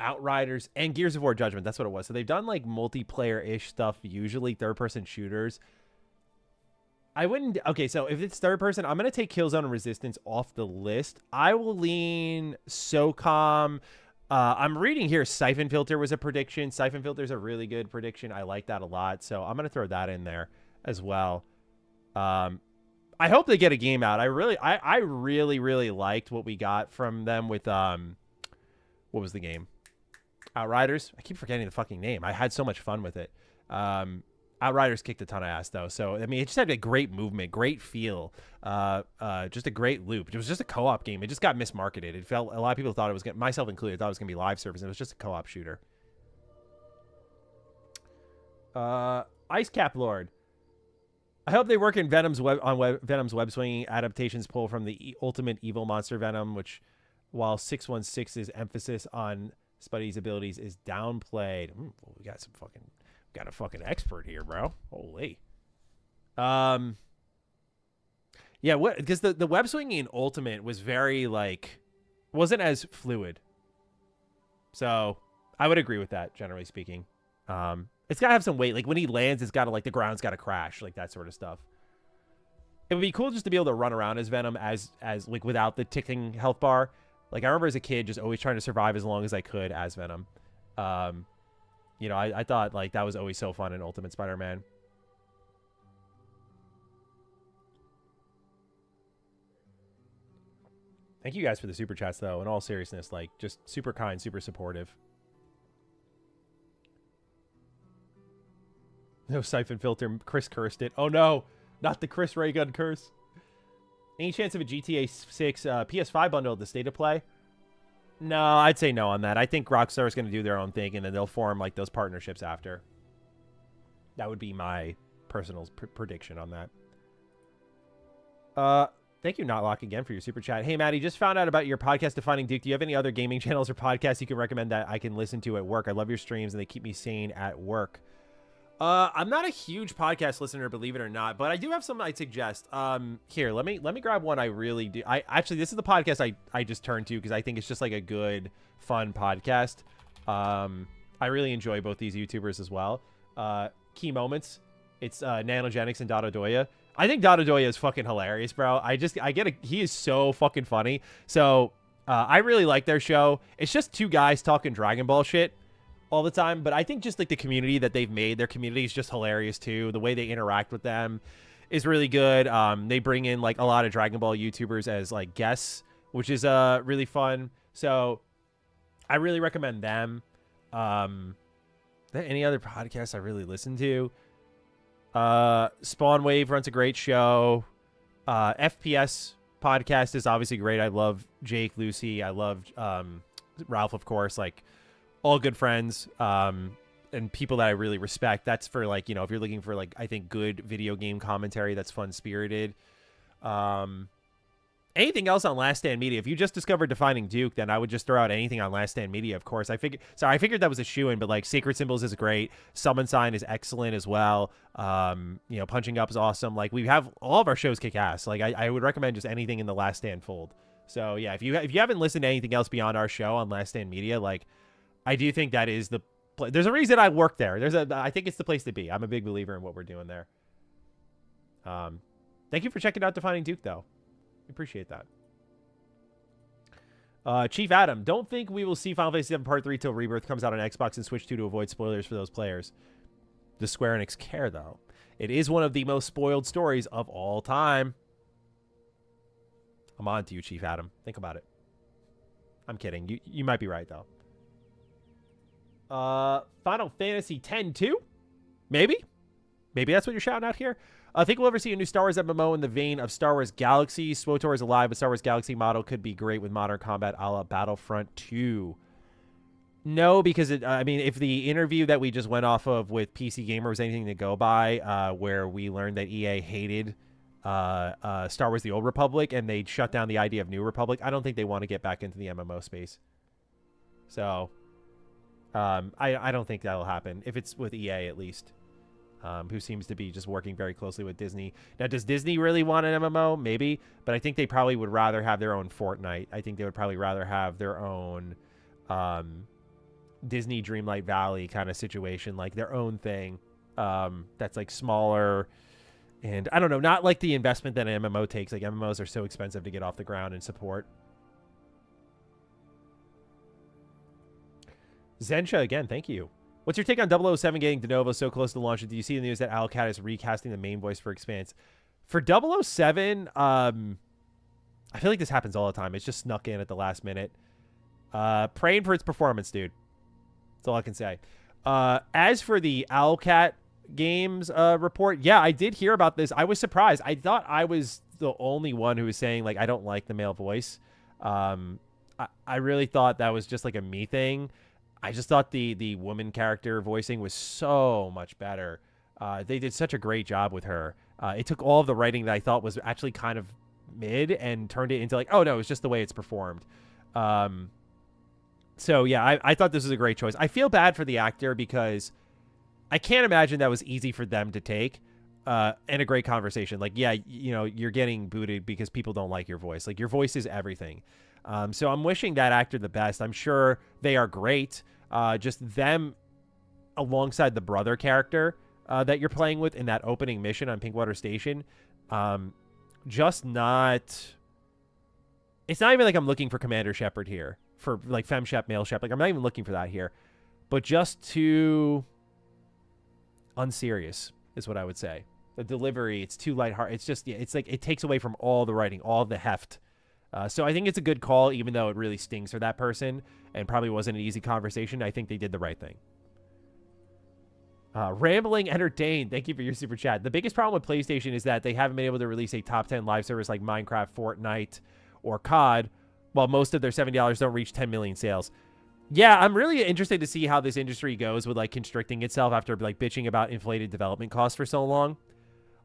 Outriders and Gears of War Judgment. That's what it was. So they've done like multiplayer-ish stuff, usually third-person shooters. I wouldn't... Okay, so if it's third-person, I'm going to take Killzone and Resistance off the list. I will lean SOCOM. I'm reading here Siphon Filter was a prediction. Siphon Filter is a really good prediction. I like that a lot. So I'm going to throw that in there as well. I hope they get a game out. I really liked what we got from them with... what was the game? Outriders. I keep forgetting the fucking name. I had so much fun with it. Outriders kicked a ton of ass though, so I mean, it just had a great movement, great feel, just a great loop. It was just a co-op game. It just got mismarketed. It felt a lot of people thought it was gonna, myself included, thought it was gonna be live service, and it was just a co-op shooter. Ice Cap Lord. I hope they work in Venom's Venom's web swinging adaptations pull from the ultimate evil monster Venom, which, while 616's emphasis on Spuddy's abilities is downplayed. We got some fucking. Got a fucking expert here, bro. Holy. Yeah, what? Because the web swinging in Ultimate was very like, wasn't as fluid. So I would agree with that, generally speaking. It's gotta have some weight. Like when he lands, it's gotta, like, the ground's gotta crash, like that sort of stuff. It would be cool just to be able to run around as Venom as like without the ticking health bar. Like I remember as a kid just always trying to survive as long as I could as Venom. You know, I thought, like, that was always so fun in Ultimate Spider-Man. Thank you guys for the super chats, though. In all seriousness, like, just super kind, super supportive. No siphon filter. Chris cursed it. Oh, no. Not the Chris Raygun curse. Any chance of a GTA 6 PS5 bundle at the State of Play? No, I'd say no on that. I think Rockstar is going to do their own thing, and then they'll form, like, those partnerships after. That would be my personal prediction on that. Thank you, Notlock, again for your super chat. Hey, Maddie, just found out about your podcast, Defining Duke. Do you have any other gaming channels or podcasts you can recommend that I can listen to at work? I love your streams, and they keep me sane at work. I'm not a huge podcast listener, believe it or not, but I do have some I'd suggest. Here, let me grab one I really do. Actually, this is the podcast I just turned to because I think it's just like a good, fun podcast. I really enjoy both these YouTubers as well. Key Moments. It's Nanogenics and Dododoya. I think Dododoya is fucking hilarious, bro. He is so fucking funny. So I really like their show. It's just two guys talking Dragon Ball shit all the time, but I think just like the community that they've made, their community is just hilarious too. The way they interact with them is really good. They bring in like a lot of Dragon Ball YouTubers as like guests, which is really fun. So I really recommend them. Are there any other podcasts I really listen to? Spawn Wave runs a great show. FPS podcast is obviously great. I love Jake, Lucy. I love Ralph, of course. Like, all good friends, and people that I really respect. That's for, like, you know, if you're looking for, like, I think good video game commentary that's fun-spirited. Anything else on Last Stand Media? If you just discovered Defining Duke, then I would just throw out anything on Last Stand Media, of course. I figured that was a shoo-in, but, like, Sacred Symbols is great. Summon Sign is excellent as well. You know, Punching Up is awesome. Like, we have all of our shows kick ass. Like, I would recommend just anything in the Last Stand fold. So, yeah, if you haven't listened to anything else beyond our show on Last Stand Media, like, I do think that is the place. There's a reason I work there. I think it's the place to be. I'm a big believer in what we're doing there. Thank you for checking out Defining Duke, though. Appreciate that. Chief Adam, don't think we will see Final Fantasy VII Part 3 till Rebirth comes out on Xbox and Switch 2 to avoid spoilers for those players. Does Square Enix care, though? It is one of the most spoiled stories of all time. I'm on to you, Chief Adam. Think about it. I'm kidding. You might be right, though. Final Fantasy X-2? Maybe that's what you're shouting out here. I think we'll ever see a new Star Wars MMO in the vein of Star Wars Galaxy. SWTOR is alive, but Star Wars Galaxy model could be great with modern combat a la Battlefront 2. No, because I mean, if the interview that we just went off of with PC Gamer was anything to go by, where we learned that EA hated Star Wars The Old Republic and they shut down the idea of New Republic, I don't think they want to get back into the MMO space. So I don't think that'll happen, if it's with EA at least, who seems to be just working very closely with Disney. Now, does Disney really want an MMO? Maybe, but I think they probably would rather have their own Fortnite. I think they would probably rather have their own Disney Dreamlight Valley kind of situation, like their own thing that's like smaller, and I don't know, not like the investment that an MMO takes. Like, MMOs are so expensive to get off the ground and support. Zensha, again, thank you. What's your take on 007 getting de novo so close to launch? Do you see the news that Alcat is recasting the main voice for Expanse? For 007, I feel like this happens all the time. It's just snuck in at the last minute. Praying for its performance, dude. That's all I can say. As for the Owlcat Games report, yeah, I did hear about this. I was surprised. I thought I was the only one who was saying, like, I don't like the male voice. I really thought that was just like a me thing. I just thought the woman character voicing was so much better. They did such a great job with her. It took all of the writing that I thought was actually kind of mid and turned it into like, oh no, it's just the way it's performed. So yeah, I thought this was a great choice. I feel bad for the actor because I can't imagine that was easy for them to take. And a great conversation. Like, yeah, you know, you're getting booted because people don't like your voice. Like, your voice is everything. So I'm wishing that actor the best. I'm sure they are great. Just them alongside the brother character that you're playing with in that opening mission on Pinkwater Station. Just not... It's not even like I'm looking for Commander Shepard here. For, like, Fem Shep, Male Shep. Like, I'm not even looking for that here. But just too unserious is what I would say. The delivery, it's too lighthearted. It's just, yeah, it's like it takes away from all the writing, all the heft. So I think it's a good call, even though it really stings for that person and probably wasn't an easy conversation. I think they did the right thing. Rambling Entertained, thank you for your super chat. The biggest problem with PlayStation is that they haven't been able to release a top 10 live service like Minecraft, Fortnite, or COD, while most of their $70 don't reach 10 million sales. Yeah, I'm really interested to see how this industry goes with, like, constricting itself after, like, bitching about inflated development costs for so long.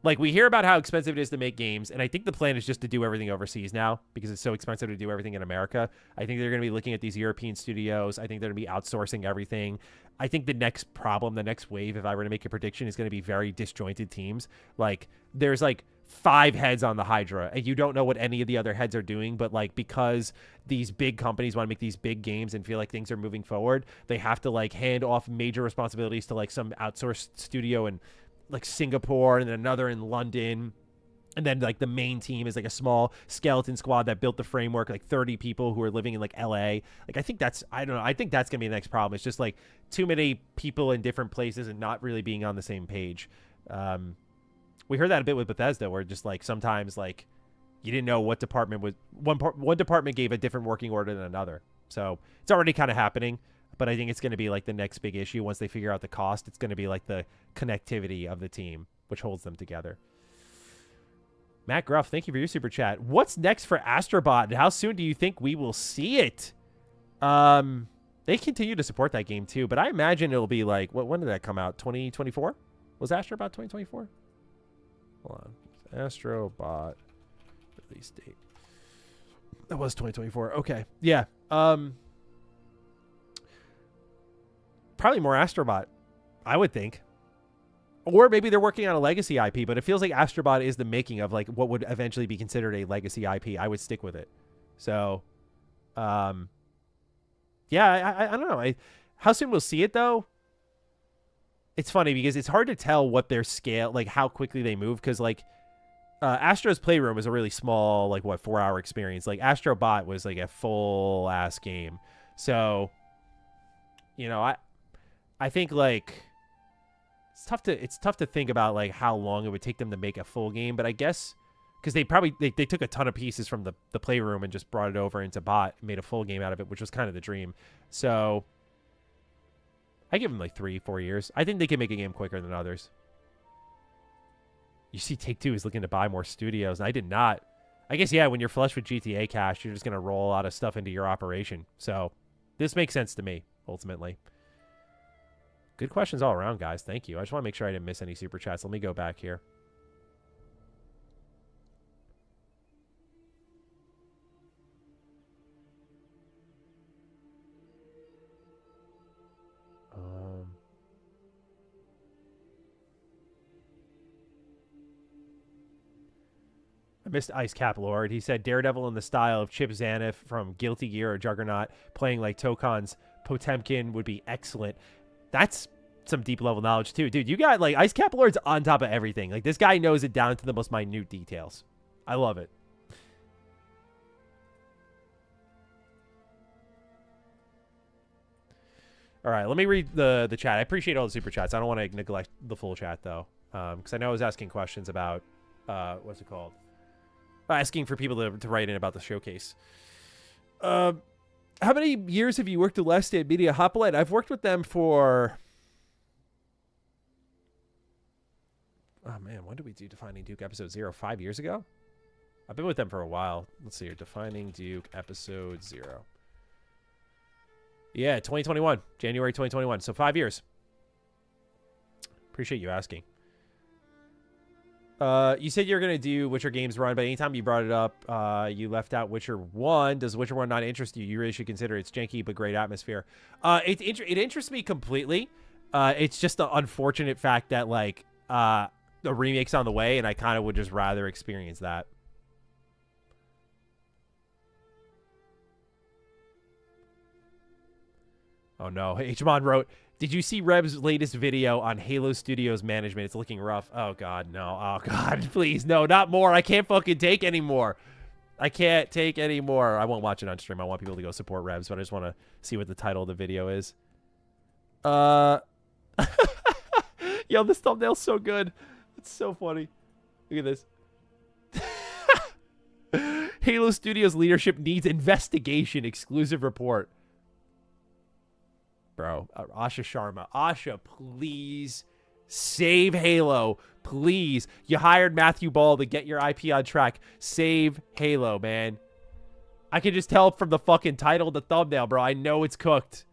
Like, we hear about how expensive it is to make games, and I think the plan is just to do everything overseas now because it's so expensive to do everything in America. I think they're going to be looking at these European studios. I think they're going to be outsourcing everything. I think the next problem, the next wave, if I were to make a prediction, is going to be very disjointed teams. Like, there's, like, 5 heads on the Hydra, and you don't know what any of the other heads are doing, but, like, because these big companies want to make these big games and feel like things are moving forward, they have to, like, hand off major responsibilities to, like, some outsourced studio in, like, Singapore, and then another in London, and then, like, the main team is, like, a small skeleton squad that built the framework, like 30 people who are living in, like, LA. Like, I think that's, I don't know, I think that's gonna be the next problem. It's just, like, too many people in different places and not really being on the same page. We heard that a bit with Bethesda, where just, like, sometimes, like, you didn't know what department was, one department gave a different working order than another. So it's already kind of happening, but I think it's going to be, like, the next big issue. Once they figure out the cost, it's going to be, like, the connectivity of the team, which holds them together. Matt Gruff, thank you for your super chat. What's next for Astrobot, and how soon do you think we will see it? They continue to support that game, too, but I imagine it'll be, like, when did that come out? 2024? Was Astrobot 2024? Hold on. Astrobot release date. That was 2024. Okay. Yeah. Probably more Astrobot, I would think. Or maybe they're working on a legacy IP, but it feels like Astrobot is the making of, like, what would eventually be considered a legacy IP. I would stick with it. So, yeah, I don't know. How soon we'll see it, though? It's funny because it's hard to tell what their scale, like, how quickly they move, because, like, Astro's Playroom is a really small, like, 4-hour experience. Like, Astrobot was, like, a full-ass game. So, you know, I think, like, it's tough to think about, like, how long it would take them to make a full game, but I guess because they took a ton of pieces from the Playroom and just brought it over into Bot and made a full game out of it, which was kind of the dream. So I give them like 3-4 years. I think they can make a game quicker than others. You see Take-Two is looking to buy more studios, and I did not. I guess, yeah, when you're flush with GTA cash, you're just going to roll a lot of stuff into your operation. So this makes sense to me, ultimately. Good questions all around, guys. Thank you. I just want to make sure I didn't miss any super chats. Let me go back here. I missed Ice Cap Lord. He said Daredevil in the style of Chip Zdanoff from Guilty Gear or Juggernaut playing like Tokon's Potemkin would be excellent. That's some deep level knowledge too. Dude, you got like Ice Cap Lord's on top of everything. Like this guy knows it down to the most minute details. I love it. All right, let me read the chat. I appreciate all the super chats. I don't want to neglect the full chat though, because I know I was asking questions about what's it called? Asking for people to write in about the showcase. How many years have you worked at Last Stand Media? Hoplite, I've worked with them for man, when did we do Defining Duke episode 0? 5 years ago? I've been with them for a while. Let's see here. Defining Duke episode 0. Yeah, 2021. January 2021. So 5 years. Appreciate you asking. You said you were going to do Witcher Games Run, but anytime you brought it up, you left out Witcher 1. Does Witcher 1 not interest you? You really should consider it. It's janky, but great atmosphere. It interests me completely. It's just the unfortunate fact that, like, the remake's on the way, and I kind of would just rather experience that. Oh, no. Hmon wrote, did you see Reb's latest video on Halo Studios management? It's looking rough. Oh, God, no. Oh, God, please. No, not more. I can't fucking take anymore. I can't take anymore. I won't watch it on stream. I want people to go support Rebs, but I just want to see what the title of the video is. Yo, this thumbnail's so good. It's so funny. Look at this. Halo Studios leadership needs investigation. Exclusive report. Bro, Asha Sharma. Asha, please save Halo. Please. You hired Matthew Ball to get your IP on track. Save Halo, man. I can just tell from the fucking title of the thumbnail, bro. I know it's cooked.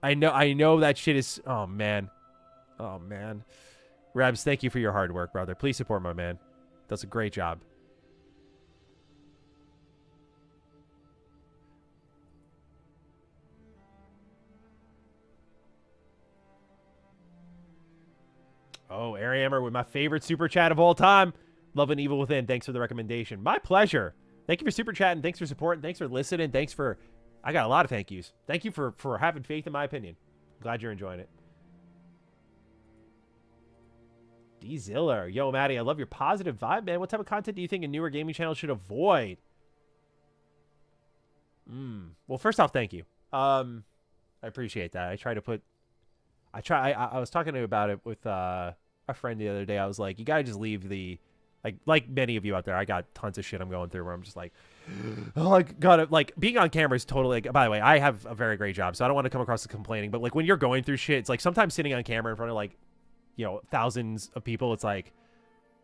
I know that shit is... Oh, man. Oh, man. Rebs, thank you for your hard work, brother. Please support my man. Does a great job. Oh, Ariammer with my favorite super chat of all time. Love and Evil Within. Thanks for the recommendation. My pleasure. Thank you for super chatting. Thanks for supporting. Thanks for listening. Thanks for... I got a lot of thank yous. Thank you for having faith in my opinion. Glad you're enjoying it. D Ziller. Yo, Maddie, I love your positive vibe, man. What type of content do you think a newer gaming channel should avoid? Well, first off, thank you. I appreciate that. I try to put... I was talking to you about it with a friend the other day. I was like, you gotta just leave the... Like many of you out there, I got tons of shit I'm going through where I'm just like, oh, I gotta, like, being on camera is totally, like, by the way, I have a very great job, so I don't want to come across as complaining, but, like, when you're going through shit, it's like sometimes sitting on camera in front of, like, you know, thousands of people, it's like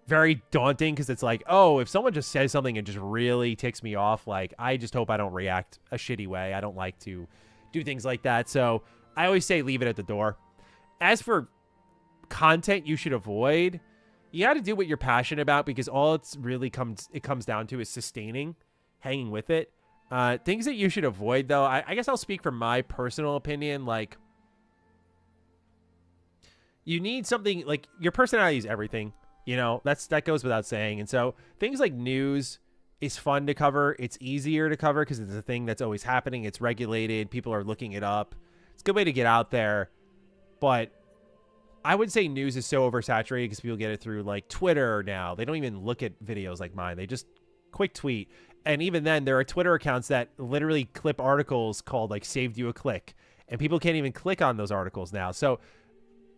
very daunting because it's like, oh, if someone just says something and just really ticks me off, like, I just hope I don't react a shitty way. I don't like to do things like that, so I always say leave it at the door. As for content you should avoid, you got to do what you're passionate about because all it's really comes down to is sustaining, hanging with it. Things that you should avoid, though, I guess I'll speak from my personal opinion. Like, you need something, like, your personality is everything. You know, that goes without saying. And so things like news is fun to cover. It's easier to cover because it's a thing that's always happening. It's regulated. People are looking it up. It's a good way to get out there. But I would say news is so oversaturated because people get it through, like, Twitter now. They don't even look at videos like mine. They just quick tweet. And even then, there are Twitter accounts that literally clip articles called, like, saved you a click. And people can't even click on those articles now. So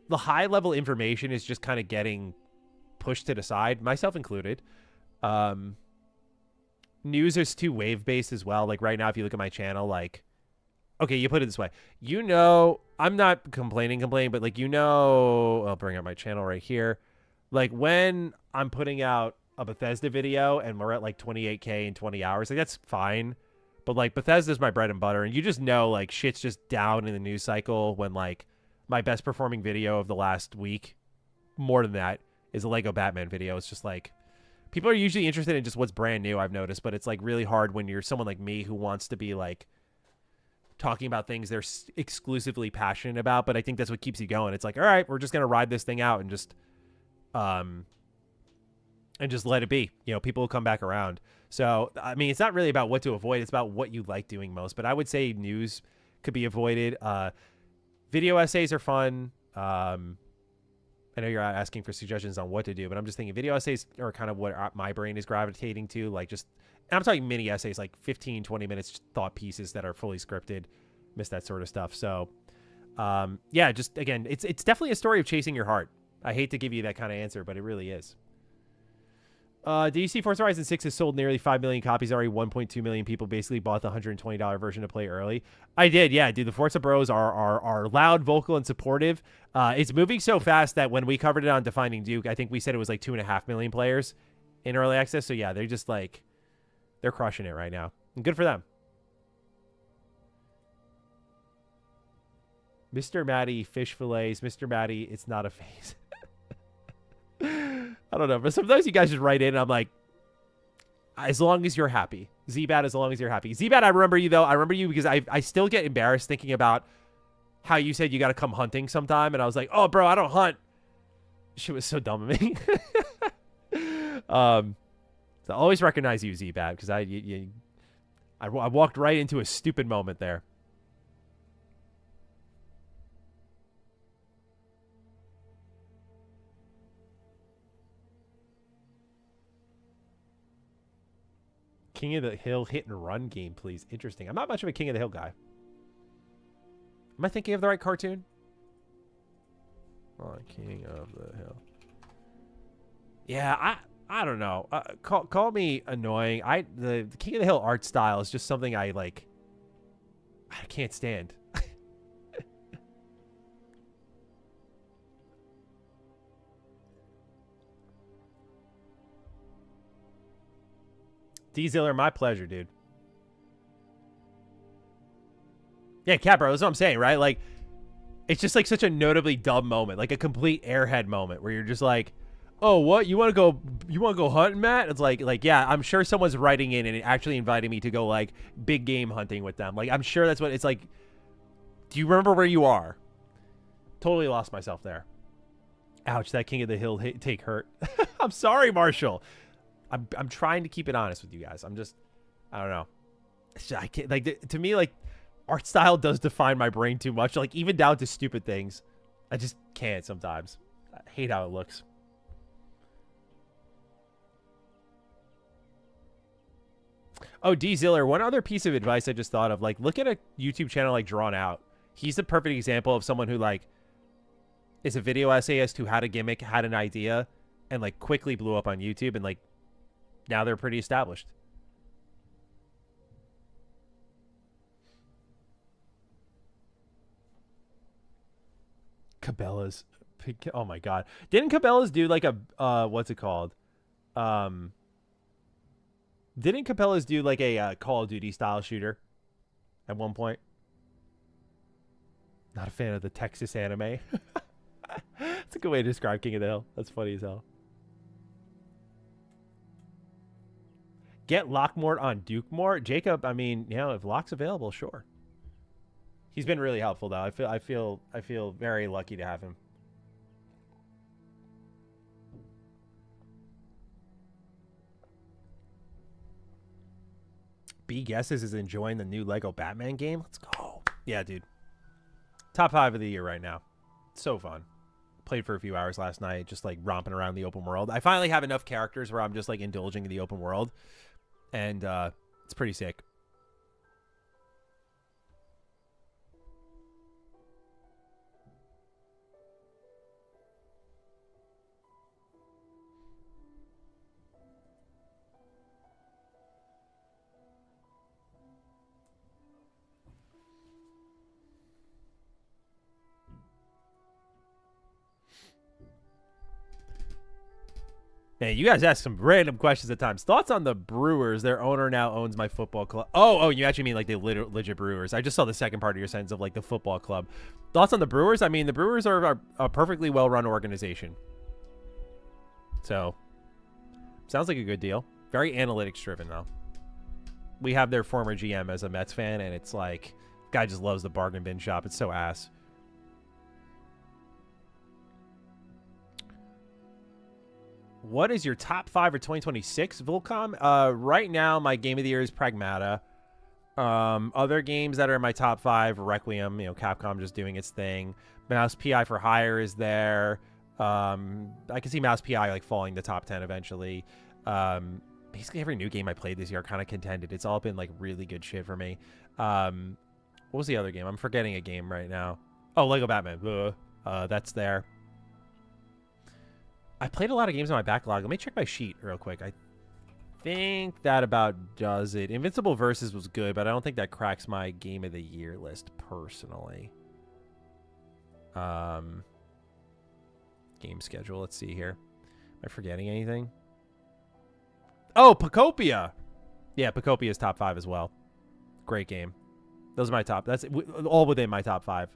the high-level information is just kind of getting pushed to the side, myself included. News is too wave-based as well. Like, right now, if you look at my channel, like... Okay, you put it this way. You know, I'm not complaining, but, like, you know, I'll bring up my channel right here. Like, when I'm putting out a Bethesda video and we're at, like, 28K in 20 hours, like, that's fine. But, like, Bethesda's my bread and butter. And you just know, like, shit's just down in the news cycle when, like, my best performing video of the last week, more than that, is a Lego Batman video. It's just, like, people are usually interested in just what's brand new, I've noticed. But it's, like, really hard when you're someone like me who wants to be, like, talking about things they're exclusively passionate about, but I think that's what keeps you going. It's like, all right, we're just going to ride this thing out and just let it be. You know, people will come back around. So, I mean, it's not really about what to avoid. It's about what you like doing most. But I would say news could be avoided. Video essays are fun. I know you're asking for suggestions on what to do, but I'm just thinking video essays are kind of what my brain is gravitating to. Like, just... And I'm talking mini essays, like 15, 20 minutes thought pieces that are fully scripted. Miss that sort of stuff. So, yeah, just, again, it's definitely a story of chasing your heart. I hate to give you that kind of answer, but it really is. Do you see Forza Horizon 6 has sold nearly 5 million copies already? 1.2 million people basically bought the $120 version to play early. I did, yeah, dude. The Forza Bros are loud, vocal, and supportive. It's moving so fast that when we covered it on Defining Duke, I think we said it was like 2.5 million players in early access. So yeah, they're just like, they're crushing it right now. And good for them. Mr. Matty, fish fillets. Mr. Matty, it's not a face. I don't know, but sometimes you guys just write in and I'm like, as long as you're happy. Z-Bat, as long as you're happy. Z-Bat, I remember you, though. I remember you because I still get embarrassed thinking about how you said you got to come hunting sometime. And I was like, oh, bro, I don't hunt. Shit was so dumb of me. So I always recognize you, Z-Bat, because I walked right into a stupid moment there. King of the Hill hit and run game, please. Interesting. I'm not much of a King of the Hill guy. Am I thinking of the right cartoon? Oh, King of the Hill. Yeah, I don't know. Call me annoying. The King of the Hill art style is just something I can't stand. D-Ziller, my pleasure, dude. Yeah, Cat Bro, that's what I'm saying, right? Like, it's just like such a notably dumb moment, like a complete airhead moment where you're just like, oh, what? You want to go hunting, Matt? It's like, yeah, I'm sure someone's writing in and actually inviting me to go like big game hunting with them. Like, I'm sure that's what it's like. Do you remember where you are? Totally lost myself there. Ouch, that King of the Hill take hurt. I'm sorry, Marshall. I'm trying to keep it honest with you guys. I don't know. I can't, like, to me, like, art style does define my brain too much. Like, even down to stupid things. I just can't sometimes. I hate how it looks. Oh, D-Ziller, one other piece of advice I just thought of. Like, look at a YouTube channel like Drawn Out. He's the perfect example of someone who, like, is a video essayist who had a gimmick, had an idea, and, like, quickly blew up on YouTube, and, like, now they're pretty established. Cabela's. Oh my god. Didn't Cabela's do like a what's it called? Didn't Cabela's do like a Call of Duty style shooter at one point? Not a fan of the Texas anime. That's a good way to describe King of the Hill. That's funny as hell. Get Lockmort on Dukemort. Jacob, I mean, you know, if Lock's available, sure. He's been really helpful though. I feel very lucky to have him. B guesses is enjoying the new Lego Batman game. Let's go. Yeah, dude. Top 5 of the year right now. So fun. Played for a few hours last night, just like romping around the open world. I finally have enough characters where I'm just like indulging in the open world. And it's pretty sick. Man, you guys ask some random questions at times. Thoughts on the Brewers? Their owner now owns my football club. Oh, you actually mean like the legit Brewers. I just saw the second part of your sentence of like the football club. Thoughts on the Brewers? I mean, the Brewers are a perfectly well-run organization. So, sounds like a good deal. Very analytics-driven, though. We have their former GM as a Mets fan, and it's like, guy just loves the bargain bin shop. It's so ass. What is your top 5 for 2026, Volcom? Right now, my game of the year is Pragmata. Other games that are in my top 5, Requiem, you know, Capcom just doing its thing. Mouse PI for Hire is there. I can see Mouse PI like falling to top 10 eventually. Basically every new game I played this year kind of contended. It's all been like really good shit for me. What was the other game? I'm forgetting a game right now. Oh, Lego Batman. That's there. I played a lot of games on my backlog. Let me check my sheet real quick. I think that about does it. Invincible Versus was good, but I don't think that cracks my Game of the Year list personally. Game schedule. Let's see here. Am I forgetting anything? Oh, Pacopia. Yeah, Pacopia is top 5 as well. Great game. Those are my top. That's all within my top 5.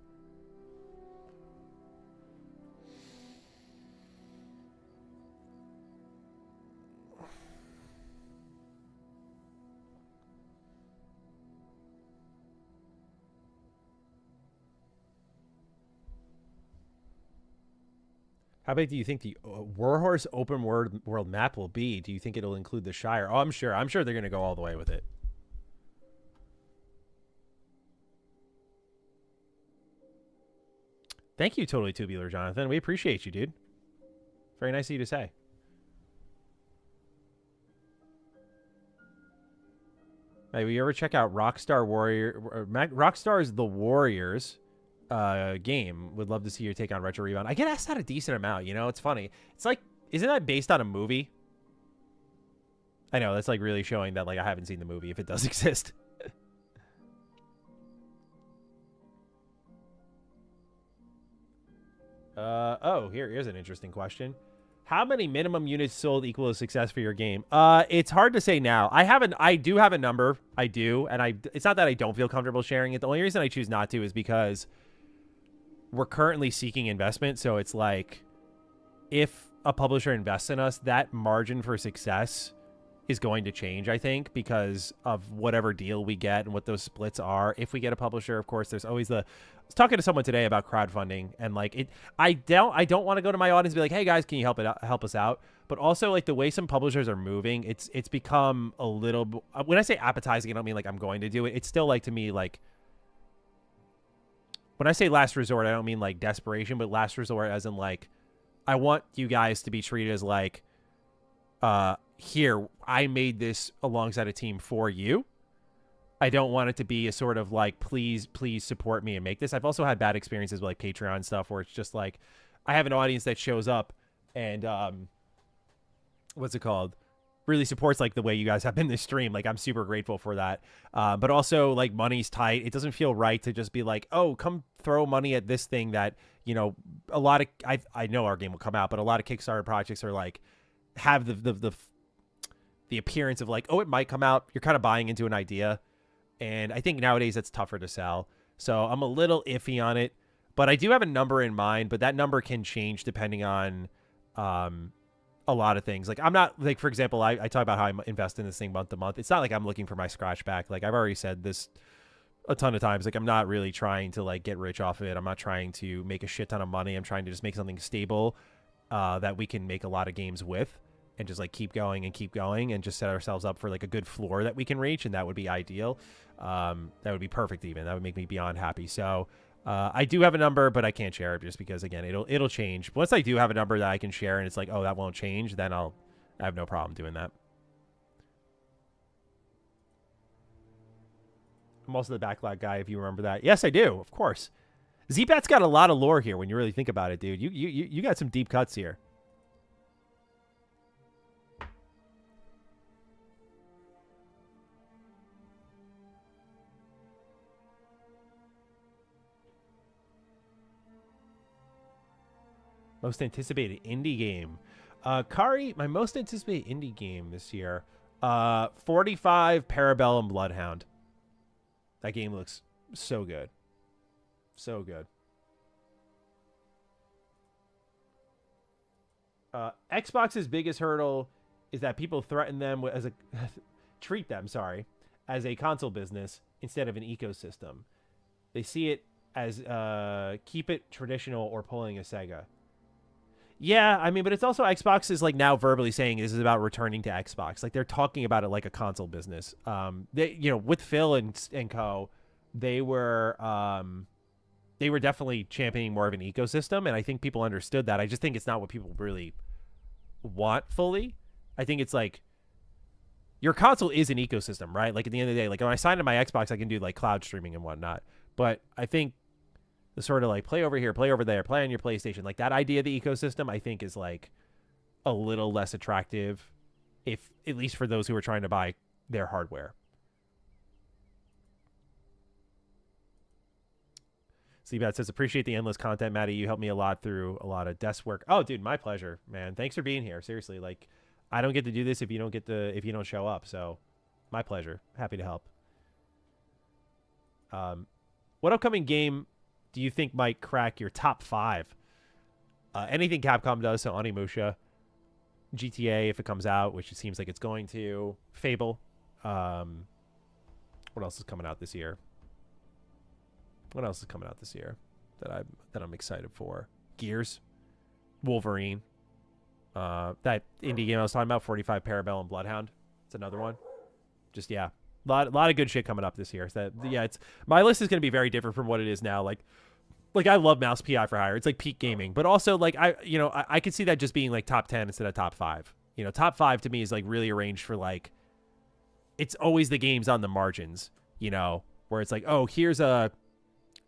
How big do you think the Warhorse open world map will be? Do you think it'll include the Shire? Oh, I'm sure. I'm sure they're going to go all the way with it. Thank you, Totally Tubular, Jonathan. We appreciate you, dude. Very nice of you to say. Hey, will you ever check out Rockstar Rockstar's The Warriors game? Would love to see your take on Retro Rebound. I get asked that a decent amount, you know? It's funny. It's like, isn't that based on a movie? I know, that's like really showing that like I haven't seen the movie if it does exist. Here's an interesting question. How many minimum units sold equal a success for your game? It's hard to say now. I do have a number. I do, and it's not that I don't feel comfortable sharing it. The only reason I choose not to is because we're currently seeking investment. So it's like, if a publisher invests in us, that margin for success is going to change, I think, because of whatever deal we get and what those splits are. If we get a publisher, of course, there's always I was talking to someone today about crowdfunding, and like I don't want to go to my audience and be like, hey guys, can you help us out? But also like the way some publishers are moving, it's become a little, when I say appetizing, I don't mean like I'm going to do it. It's still like, to me, like, when I say last resort, I don't mean like desperation, but last resort as in like, I want you guys to be treated as like, here, I made this alongside a team for you. I don't want it to be a sort of like, please support me and make this. I've also had bad experiences with like Patreon stuff where it's just like, I have an audience that shows up and, what's it called? Really supports like the way you guys have been this stream. Like, I'm super grateful for that. But also like money's tight. It doesn't feel right to just be like, oh, come throw money at this thing that, you know, a lot of, I know our game will come out, but a lot of Kickstarter projects are like, have the appearance of like, oh, it might come out. You're kind of buying into an idea. And I think nowadays it's tougher to sell. So I'm a little iffy on it, but I do have a number in mind, but that number can change depending on a lot of things. Like, I'm not like, for example, I talk about how I invest in this thing month to month. It's not like I'm looking for my scratch back. Like, I've already said this a ton of times. Like, I'm not really trying to like get rich off of it. I'm not trying to make a shit ton of money. I'm trying to just make something stable that we can make a lot of games with. And just like keep going and just set ourselves up for like a good floor that we can reach, and that would be ideal. That would be perfect. Even that would make me beyond happy. So I do have a number, but I can't share it just because, again, it'll change. Once I do have a number that I can share, and it's like, oh, that won't change, then I have no problem doing that. I'm also the backlog guy, if you remember that. Yes, I do, of course. Z-Bat's got a lot of lore here when you really think about it, dude. You got some deep cuts here. Most anticipated indie game. Kari, my most anticipated indie game this year. 45 Parabellum Bloodhound. That game looks so good. So good. Xbox's biggest hurdle is that people threaten them as a treat them, as a console business instead of an ecosystem. They see it as keep it traditional or pulling a Sega. Yeah, I mean, but it's also Xbox is like now verbally saying this is about returning to Xbox. Like, they're talking about it like a console business. They, you know, with Phil and co, they were definitely championing more of an ecosystem, and I think people understood that. I just think it's not what people really want fully. I think it's like your console is an ecosystem, right? Like, at the end of the day, like when I sign into my Xbox, I can do like cloud streaming and whatnot. But I think the sort of like play over here, play over there, play on your PlayStation, like that idea of the ecosystem, I think is like a little less attractive, if at least for those who are trying to buy their hardware. Seabat says, appreciate the endless content, Matty. You helped me a lot through a lot of desk work. Oh, dude, my pleasure, man. Thanks for being here. Seriously, like, I don't get to do this if you don't show up. So, my pleasure. Happy to help. What upcoming game do you think might crack your top 5? Anything Capcom does, so Onimusha, GTA if it comes out, which it seems like it's going to, Fable. What else is coming out this year? What else is coming out this year that I'm excited for? Gears, Wolverine, that indie game I was talking about, 45 Parabellum Bloodhound. It's another one. Just a lot of good shit coming up this year. So it's my list is going to be very different from what it is now. Like I love Mouse PI for Hire. It's like peak gaming, but also like I could see that just being like top 10 instead of top 5. Top 5 to me is like really arranged for like, it's always the games on the margins, where it's like, oh, here's a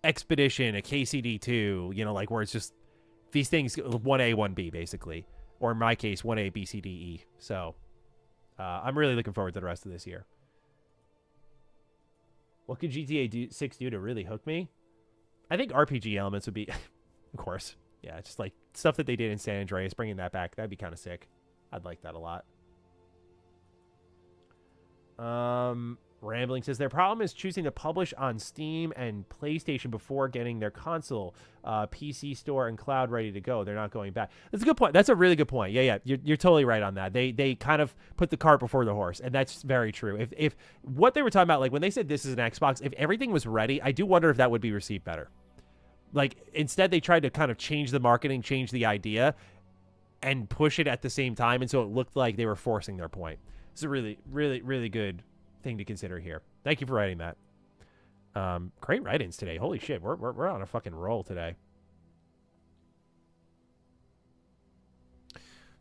Expedition, a KCD2, like where it's just these things 1A, 1B basically, or in my case 1A, B, C, D, E. So I'm really looking forward to the rest of this year. What could GTA 6 do to really hook me? I think RPG elements would be, of course, just like stuff that they did in San Andreas, bringing that back. That'd be kind of sick. I'd like that a lot. Rambling says their problem is choosing to publish on Steam and PlayStation before getting their console, PC store, and cloud ready to go. They're not going back. That's a good point. That's a really good point. Yeah, you're totally right on that. They kind of put the cart before the horse, and that's very true. If what they were talking about, like when they said this is an Xbox, if everything was ready, I do wonder if that would be received better. Like instead, they tried to kind of change the marketing, change the idea, and push it at the same time, and so it looked like they were forcing their point. It's a really, really, really good thing to consider here. Thank you for writing that. Great write-ins today. Holy shit, we're on a fucking roll today.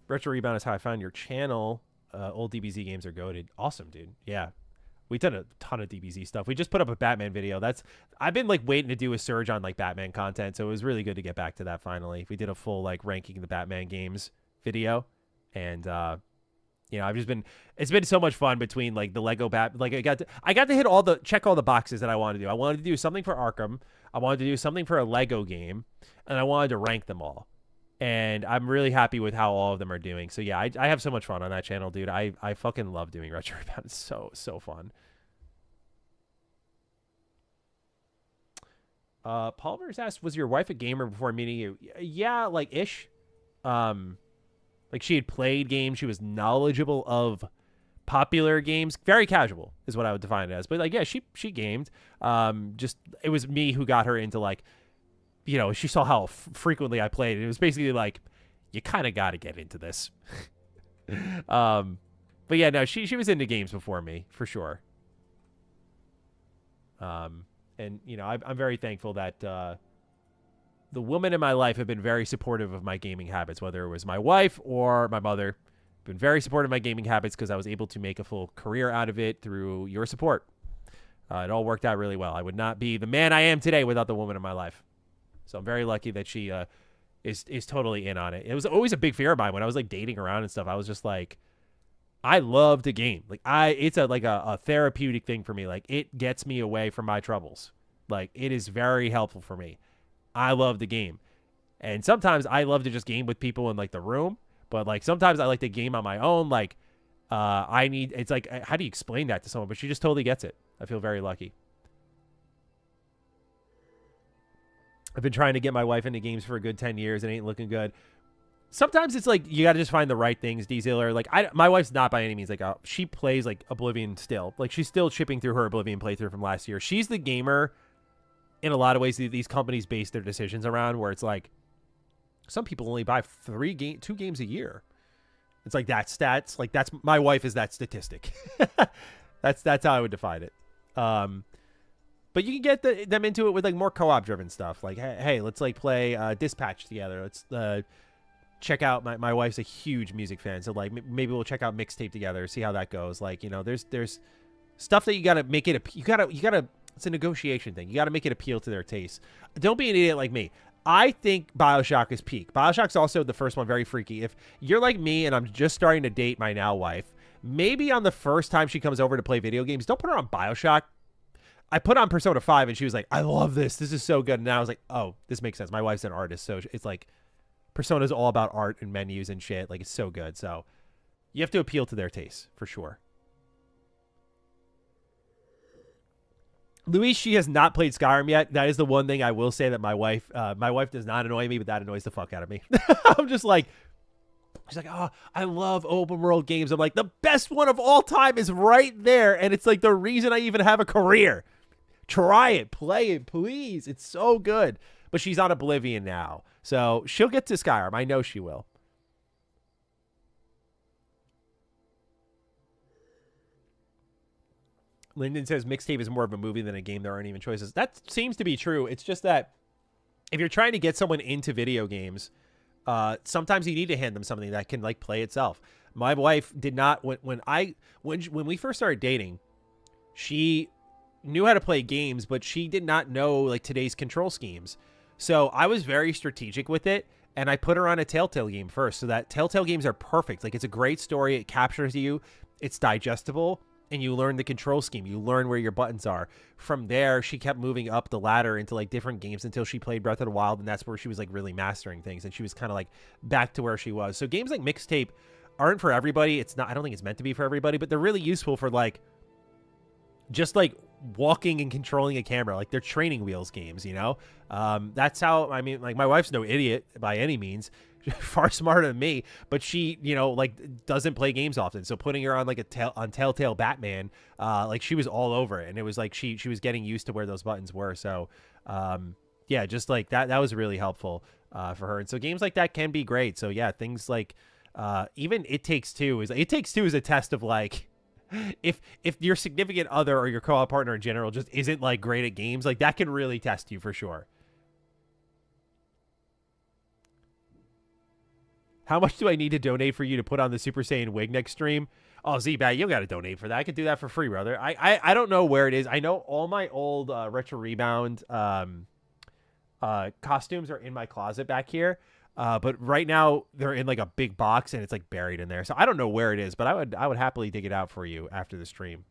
Retro Rebound is how I found your channel. Old DBZ games are goated. Awesome, dude. Yeah, we've done a ton of DBZ stuff. We just put up a Batman video. I've been like waiting to do a surge on like Batman content, so it was really good to get back to that finally. We did a full like ranking the Batman games video, and it's been so much fun between like the Lego like I got to hit check all the boxes that I wanted to do. I wanted to do something for Arkham, I wanted to do something for a Lego game, and I wanted to rank them all. And I'm really happy with how all of them are doing. So yeah, I have so much fun on that channel, dude. I fucking love doing Retro Rebound. It's so fun. Palmer's asked, was your wife a gamer before meeting you? Yeah, like ish. Like she had played games. She was knowledgeable of popular games. Very casual is what I would define it as. But like, yeah, she gamed. Just it was me who got her into like, she saw how frequently I played. It was basically like, you kind of got to get into this. But yeah, no, she was into games before me for sure. And I'm very thankful that the women in my life have been very supportive of my gaming habits, whether it was my wife or my mother. Been very supportive of my gaming habits because I was able to make a full career out of it through your support. It all worked out really well. I would not be the man I am today without the woman in my life. So I'm very lucky that she is totally in on it. It was always a big fear of mine when I was like dating around and stuff. I was just like, I love to game. Like it's a therapeutic thing for me. Like it gets me away from my troubles. Like it is very helpful for me. I love the game. And sometimes I love to just game with people in like the room, but like sometimes I like to game on my own. Like it's like, how do you explain that to someone? But she just totally gets it. I feel very lucky. I've been trying to get my wife into games for a good 10 years. It ain't looking good. Sometimes it's like, you got to just find the right things, Diesel. Like my wife's not by any means like, she plays like Oblivion still. Like she's still chipping through her Oblivion playthrough from last year. She's the gamer in a lot of ways these companies base their decisions around, where it's like some people only buy 2 games a year. It's like that stats. Like my wife is that statistic. That's how I would define it. But you can get them into it with like more co-op driven stuff. Like, hey, let's like play Dispatch together. Let's check out my wife's a huge music fan, so like maybe we'll check out Mixtape together, see how that goes. Like, there's stuff that you gotta make it. You gotta. It's a negotiation thing. You gotta make it appeal to their taste. Don't be an idiot like me. I think BioShock is peak. BioShock's also the first one, very freaky. If you're like me and I'm just starting to date my now wife, maybe on the first time she comes over to play video games, don't put her on BioShock. I put on Persona 5 and she was like, I love this. This is so good. And I was like, oh, this makes sense. My wife's an artist, so it's like Persona's all about art and menus and shit. Like, it's so good. So you have to appeal to their tastes for sure. Luis, she has not played Skyrim yet. That is the one thing I will say that my wife does not annoy me, but that annoys the fuck out of me. I'm just like, she's like, oh, I love open world games. I'm like, the best one of all time is right there. And it's like the reason I even have a career. Try it, play it, please. It's so good. But she's on Oblivion now. So she'll get to Skyrim. I know she will. Lyndon says mixtape is more of a movie than a game. There aren't even choices. That seems to be true. It's just that if you're trying to get someone into video games, sometimes you need to hand them something that can like play itself. My wife did not when we first started dating, she knew how to play games, but she did not know like today's control schemes. So I was very strategic with it, and I put her on a Telltale game first. So that Telltale games are perfect. Like, it's a great story. It captures you. It's digestible. And you learn the control scheme. You learn where your buttons are. From there, she kept moving up the ladder into like different games until she played Breath of the Wild, and that's where she was like really mastering things, and she was kind of like back to where she was. So games like Mixtape aren't for everybody. It's not. I don't think it's meant to be for everybody, but they're really useful for like just like walking and controlling a camera. Like, they're training wheels games, you know. That's how. I mean, like, my wife's no idiot by any means. Far smarter than me, but she, you know, like, doesn't play games often. So putting her on like on Telltale Batman, like, she was all over it, and it was like she was getting used to where those buttons were. So, yeah, just like that was really helpful for her. And so games like that can be great. So yeah, things like even It Takes Two is a test of like if your significant other or your co-op partner in general just isn't like great at games, like that can really test you for sure. How much do I need to donate for you to put on the Super Saiyan wig next stream? Oh, Z-Bat, you don't got to donate for that. I could do that for free, brother. I don't know where it is. I know all my old Retro Rebound costumes are in my closet back here. But right now they're in like a big box and it's like buried in there. So I don't know where it is, but I would happily dig it out for you after the stream.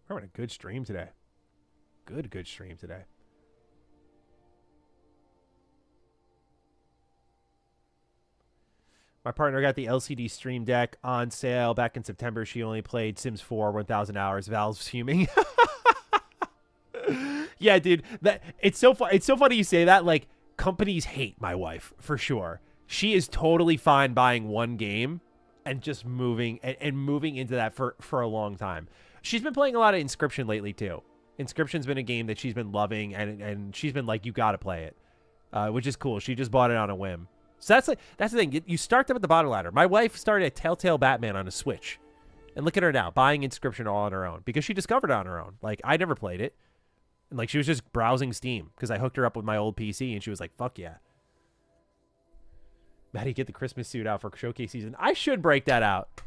We're having a good stream today. Good stream today. My partner got the LCD Stream Deck on sale back in September. She only played Sims 4 1,000 hours. Valve's fuming. Yeah, dude. It's so funny you say that. Like, companies hate my wife for sure. She is totally fine buying one game and just moving and moving into that for a long time. She's been playing a lot of Inscription lately too. Inscription's been a game that she's been loving, and she's been like, you got to play it, which is cool. She just bought it on a whim. So that's the thing. You start them at the bottom ladder. My wife started a Telltale Batman on a Switch, and look at her now buying Inscription all on her own because she discovered it on her own. Like, I never played it, and like she was just browsing Steam because I hooked her up with my old PC, and she was like, "Fuck yeah." Maddie, get the Christmas suit out for showcase season. I should break that out.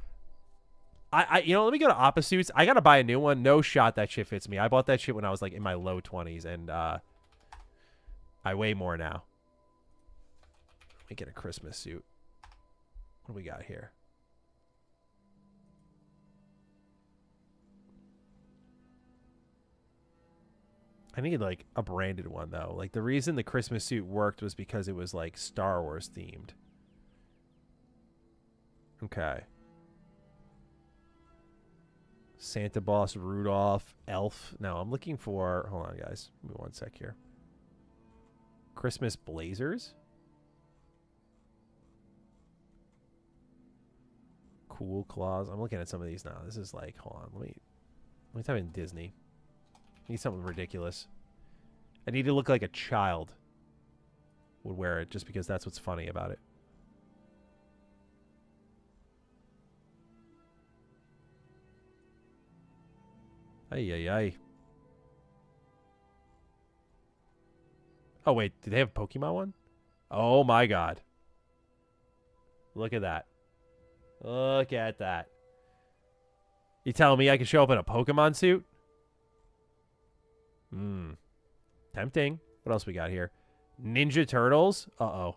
Let me go to Opposutes. I gotta buy a new one. No shot that shit fits me. I bought that shit when I was like in my low 20s, and I weigh more now. Let me get a Christmas suit. What do we got here? I need like a branded one though. Like, the reason the Christmas suit worked was because it was like Star Wars themed. Okay. Santa Boss, Rudolph, Elf. No, I'm looking for... Hold on, guys. Give me one sec here. Christmas Blazers. Cool Claws. I'm looking at some of these now. This is like... Hold on. Let me type in Disney. I need something ridiculous. I need to look like a child would wear it just because that's what's funny about it. Ay. Oh, wait. Do they have a Pokemon one? Oh, my God. Look at that. Look at that. You telling me I can show up in a Pokemon suit? Tempting. What else we got here? Ninja Turtles? Uh-oh.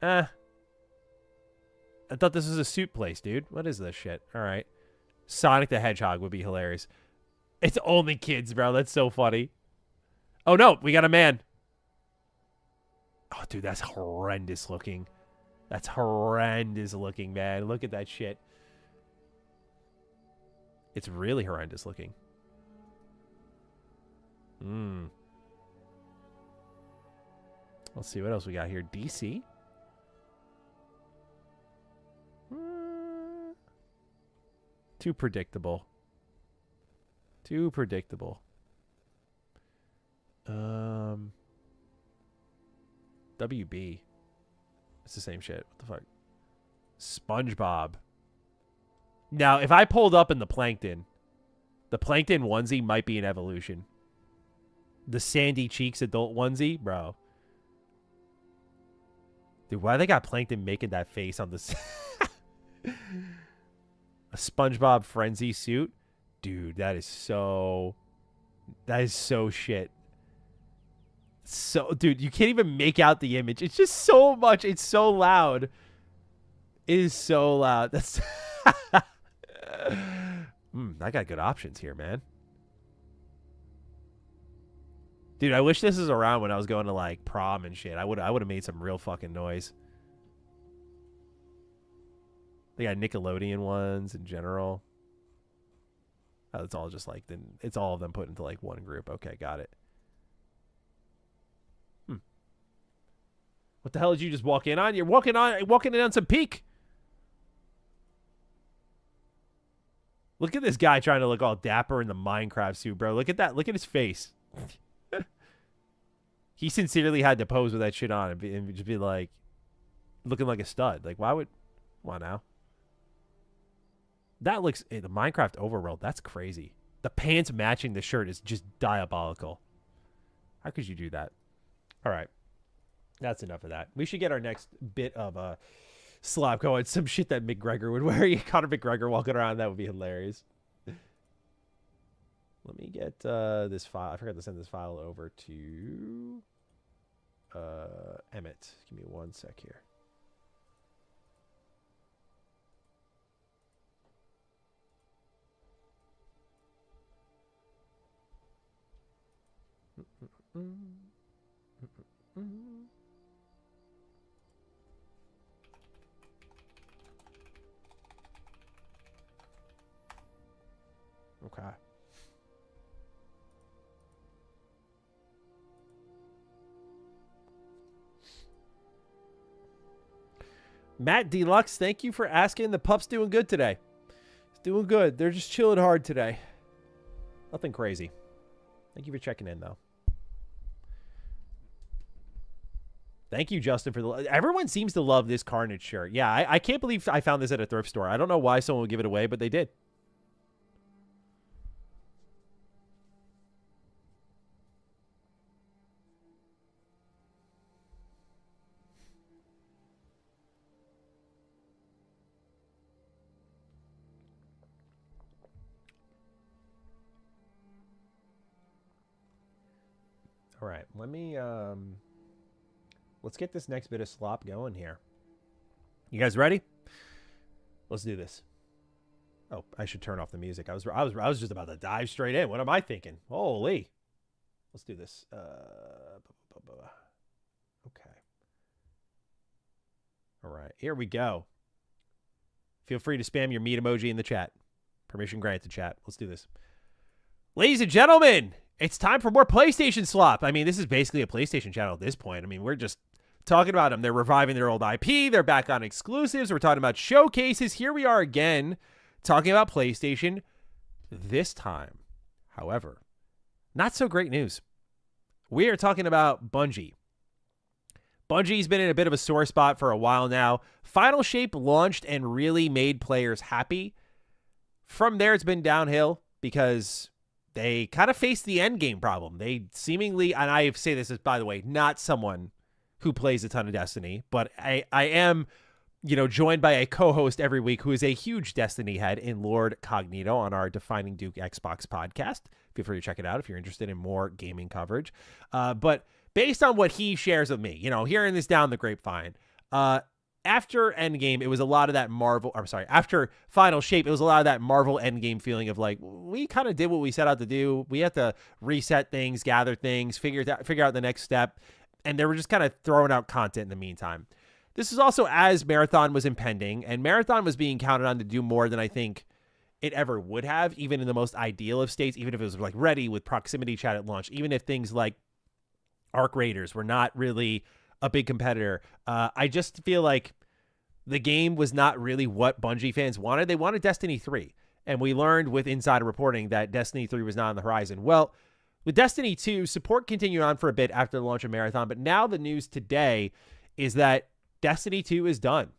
I thought this was a suit place, dude. What is this shit? All right. Sonic the Hedgehog would be hilarious. It's only kids, bro. That's so funny. Oh, no. We got a man. Oh, dude, that's horrendous looking. That's horrendous looking, man. Look at that shit. It's really horrendous looking. Let's see what else we got here. DC? Too predictable. Too predictable. WB. It's the same shit. What the fuck? SpongeBob. Now, if I pulled up in the Plankton onesie might be an evolution. The Sandy Cheeks adult onesie, bro. Dude, why they got Plankton making that face on this? A SpongeBob Frenzy suit? Dude, that is so shit. So, dude, you can't even make out the image. It's just so much. It's so loud. It is so loud. That's... I got good options here, man. Dude, I wish this was around when I was going to, like, prom and shit. I would have made some real fucking noise. They got Nickelodeon ones in general. Oh, it's all just like... It's all of them put into, like, one group. Okay, got it. What the hell did you just walk in on? You're walking in on some Peak. Look at this guy trying to look all dapper in the Minecraft suit, bro. Look at that. Look at his face. He sincerely had to pose with that shit on and just be like, looking like a stud. Like, why would... Come on now. That looks... the Minecraft overworld, that's crazy. The pants matching the shirt is just diabolical. How could you do that? All right. That's enough of that. We should get our next bit of slop going. Some shit that McGregor would wear. Conor McGregor walking around. That would be hilarious. Let me get this file. I forgot to send this file over to Emmett. Give me 1 sec here. Okay. Matt Deluxe, thank you for asking. The pup's doing good today. He's doing good. They're just chilling hard today. Nothing crazy. Thank you for checking in, though. Thank you, Justin, for the... Everyone seems to love this Carnage shirt. Yeah, I can't believe I found this at a thrift store. I don't know why someone would give it away, but they did. All right, let me... Let's get this next bit of slop going here. You guys ready? Let's do this. Oh, I should turn off the music. I was just about to dive straight in. What am I thinking? Holy. Let's do this. Okay. All right, here we go. Feel free to spam your meat emoji in the chat. Permission granted, chat. Let's do this. Ladies and gentlemen, it's time for more PlayStation slop. I mean, this is basically a PlayStation channel at this point. I mean, we're just talking about them. They're reviving their old IP. They're back on exclusives. We're talking about showcases. Here we are again talking about PlayStation. This time, however, not so great news. We are talking about Bungie. Bungie's been in a bit of a sore spot for a while now. Final Shape launched and really made players happy. From there, it's been downhill because they kind of faced the end game problem. They seemingly, and I say this as, by the way, not someone who plays a ton of Destiny, but I am, joined by a co-host every week who is a huge Destiny head in Lord Cognito on our Defining Duke Xbox podcast. Feel free to check it out if you're interested in more gaming coverage. But based on what he shares with me, hearing this down the grapevine, after Endgame, it was a lot of that after Final Shape, it was a lot of that Marvel Endgame feeling of like, we kind of did what we set out to do. We had to reset things, gather things, figure out the next step. And they were just kind of throwing out content in the meantime. This is also as Marathon was impending, and Marathon was being counted on to do more than I think it ever would have, even in the most ideal of states, even if it was like ready with proximity chat at launch, even if things like Arc Raiders were not really a big competitor. I just feel like the game was not really what Bungie fans wanted. They wanted Destiny 3. And we learned with insider reporting that Destiny 3 was not on the horizon. Well, with Destiny 2, support continued on for a bit after the launch of Marathon, but now the news today is that Destiny 2 is done.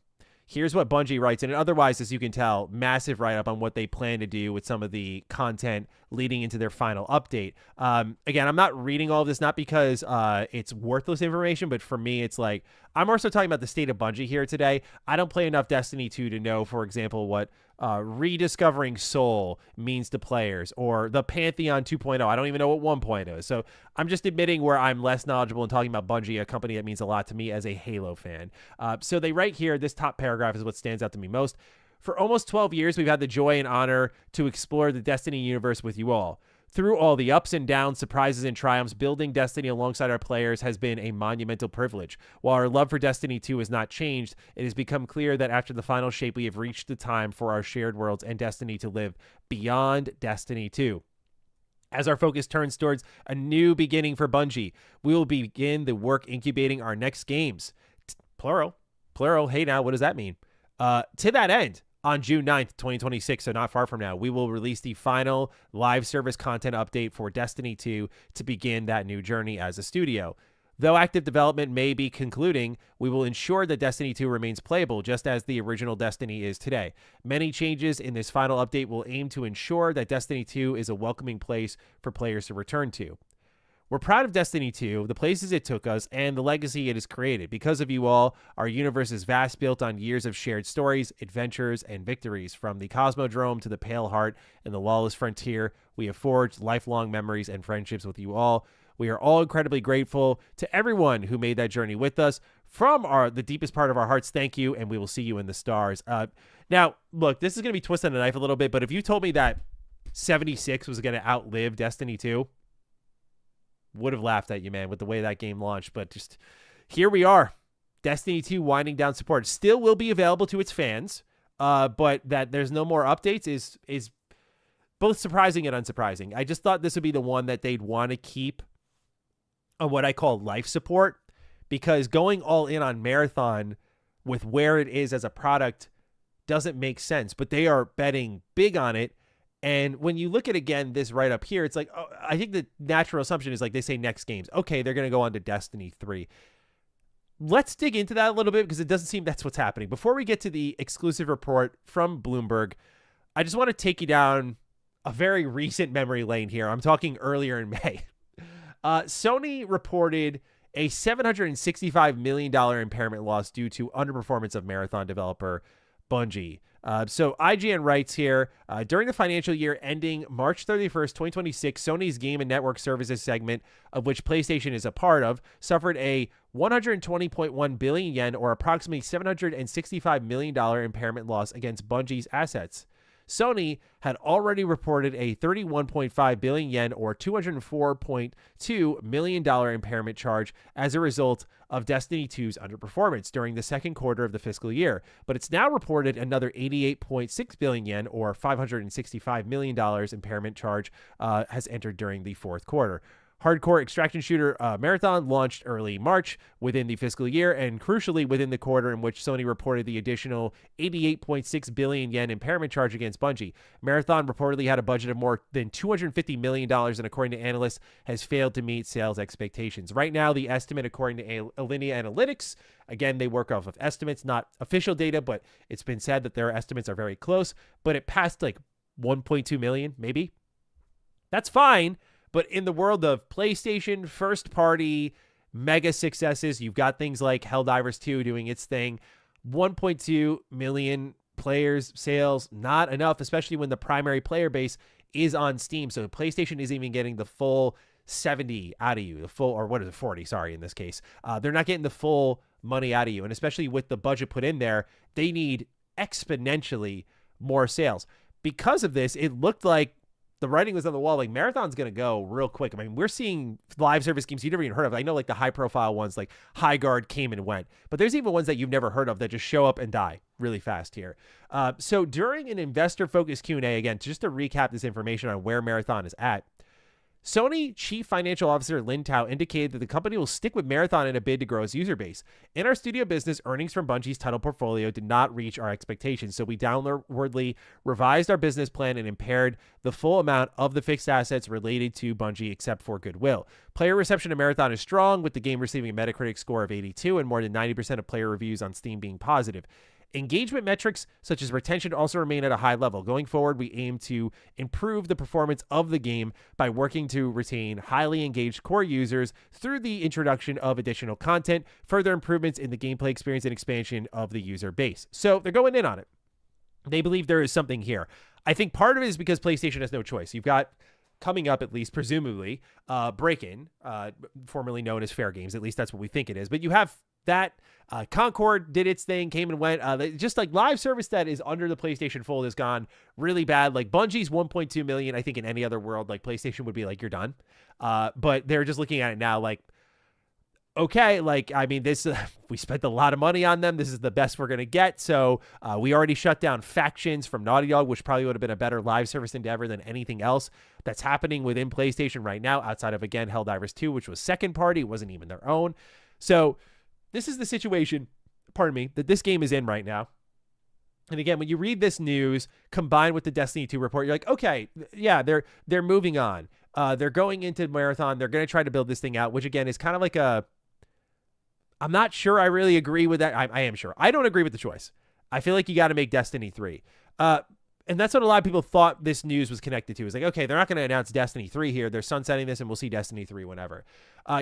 Here's what Bungie writes, and otherwise, as you can tell, massive write-up on what they plan to do with some of the content leading into their final update. Again, I'm not reading all of this, not because it's worthless information, but for me, it's like, I'm also talking about the state of Bungie here today. I don't play enough Destiny 2 to know, for example, what rediscovering Soul means to players, or the Pantheon 2.0. I don't even know what 1.0 is. So I'm just admitting where I'm less knowledgeable and talking about Bungie, a company that means a lot to me as a Halo fan. So they write here, this top paragraph is what stands out to me most. For almost 12 years, we've had the joy and honor to explore the Destiny universe with you all. Through all the ups and downs, surprises and triumphs, building Destiny alongside our players has been a monumental privilege. While our love for Destiny 2 has not changed, it has become clear that after the final shape, we have reached the time for our shared worlds and Destiny to live beyond Destiny 2. As our focus turns towards a new beginning for Bungie, we will begin the work incubating our next games. Plural. Hey, now, what does that mean? To that end, on June 9th, 2026, so not far from now, we will release the final live service content update for Destiny 2 to begin that new journey as a studio. Though active development may be concluding, we will ensure that Destiny 2 remains playable just as the original Destiny is today. Many changes in this final update will aim to ensure that Destiny 2 is a welcoming place for players to return to. We're proud of Destiny 2, the places it took us, and the legacy it has created. Because of you all, our universe is vast, built on years of shared stories, adventures, and victories. From the Cosmodrome to the Pale Heart and the Lawless Frontier, we have forged lifelong memories and friendships with you all. We are all incredibly grateful to everyone who made that journey with us. From the deepest part of our hearts, thank you, and we will see you in the stars. Now, look, this is going to be twisting the knife a little bit, but if you told me that 76 was going to outlive Destiny 2, would have laughed at you, man, with the way that game launched. But just here we are. Destiny 2 winding down support. Still will be available to its fans, but that there's no more updates is both surprising and unsurprising. I just thought this would be the one that they'd want to keep on what I call life support, because going all in on Marathon with where it is as a product doesn't make sense, but they are betting big on it. And when you look at, again, this right up here, it's like, oh, I think the natural assumption is like they say next games. Okay, they're going to go on to Destiny 3. Let's dig into that a little bit because it doesn't seem that's what's happening. Before we get to the exclusive report from Bloomberg, I just want to take you down a very recent memory lane here. I'm talking earlier in May. Sony reported a $765 million impairment loss due to underperformance of Marathon developer Bungie. So IGN writes here, during the financial year ending March 31st, 2026, Sony's Game and Network Services segment, of which PlayStation is a part of, suffered a 120.1 billion yen, or approximately $765 million impairment loss against Bungie's assets. Sony had already reported a 31.5 billion yen, or $204.2 million impairment charge as a result of Destiny 2's underperformance during the second quarter of the fiscal year, but it's now reported another 88.6 billion yen, or $565 million impairment charge has entered during the fourth quarter. Hardcore extraction shooter Marathon launched early March within the fiscal year, and crucially within the quarter in which Sony reported the additional 88.6 billion yen impairment charge against Bungie. Marathon reportedly had a budget of more than $250 million and, according to analysts, has failed to meet sales expectations. Right now, the estimate, according to Alinea Analytics, again, they work off of estimates, not official data, but it's been said that their estimates are very close, but it passed like 1.2 million, maybe. That's fine. But in the world of PlayStation, first-party mega successes. You've got things like Helldivers 2 doing its thing. 1.2 million players sales, not enough, especially when the primary player base is on Steam. So PlayStation isn't even getting the full 70 out of you, the full, or what is it, 40, sorry, in this case. They're not getting the full money out of you. And especially with the budget put in there, they need exponentially more sales. Because of this, it looked like the writing was on the wall. Like, Marathon's going to go real quick. I mean, we're seeing live service games you never even heard of. I know, like, the high-profile ones, like High Guard came and went. But there's even ones that you've never heard of that just show up and die really fast here. So during an investor-focused Q&A, again, just to recap this information on where Marathon is at, Sony Chief Financial Officer Lin Tao indicated that the company will stick with Marathon in a bid to grow its user base. In our studio business, earnings from Bungie's title portfolio did not reach our expectations, so we downwardly revised our business plan and impaired the full amount of the fixed assets related to Bungie except for goodwill. Player reception to Marathon is strong, with the game receiving a Metacritic score of 82 and more than 90% of player reviews on Steam being positive. Engagement metrics such as retention also remain at a high level. Going forward, we aim to improve the performance of the game by working to retain highly engaged core users through the introduction of additional content, further improvements in the gameplay experience, and expansion of the user base. So they're going in on it. They believe there is something here. I think part of it is because PlayStation has no choice. You've got coming up, at least presumably, Break-In, formerly known as Fair Games. At least that's what we think it is. But you have that. Concord did its thing, came and went. Just like live service that is under the PlayStation fold has gone really bad. Like Bungie's 1.2 million, I think in any other world, like PlayStation would be like, you're done. But they're just looking at it now like, okay, like, I mean, this, we spent a lot of money on them. This is the best we're going to get. So we already shut down Factions from Naughty Dog, which probably would have been a better live service endeavor than anything else that's happening within PlayStation right now, outside of, again, Helldivers 2, which was second party. It wasn't even their own. So this is the situation, pardon me, that this game is in right now. And again, when you read this news combined with the Destiny 2 report, you're like, okay, yeah, they're moving on. They're going into Marathon. They're going to try to build this thing out, which again is kind of like I'm not sure I really agree with that. I am sure. I don't agree with the choice. I feel like you got to make Destiny 3. And that's what a lot of people thought this news was connected to. It's like, okay, they're not going to announce Destiny 3 here. They're sunsetting this and we'll see Destiny 3 whenever.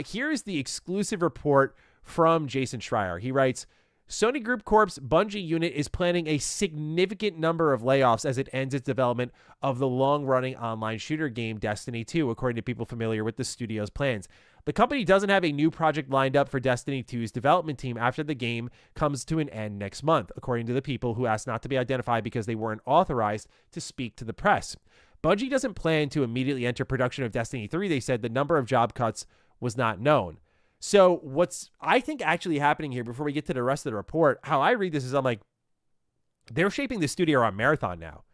Here's the exclusive report from Jason Schreier. He writes, Sony Group Corp's Bungie unit is planning a significant number of layoffs as it ends its development of the long-running online shooter game Destiny 2, according to people familiar with the studio's plans. The company doesn't have a new project lined up for Destiny 2's development team after the game comes to an end next month, according to the people who asked not to be identified because they weren't authorized to speak to the press. Bungie doesn't plan to immediately enter production of Destiny 3. They said the number of job cuts was not known. So what's, I think, actually happening here before we get to the rest of the report, how I read this is I'm like, they're shaping the studio around Marathon now.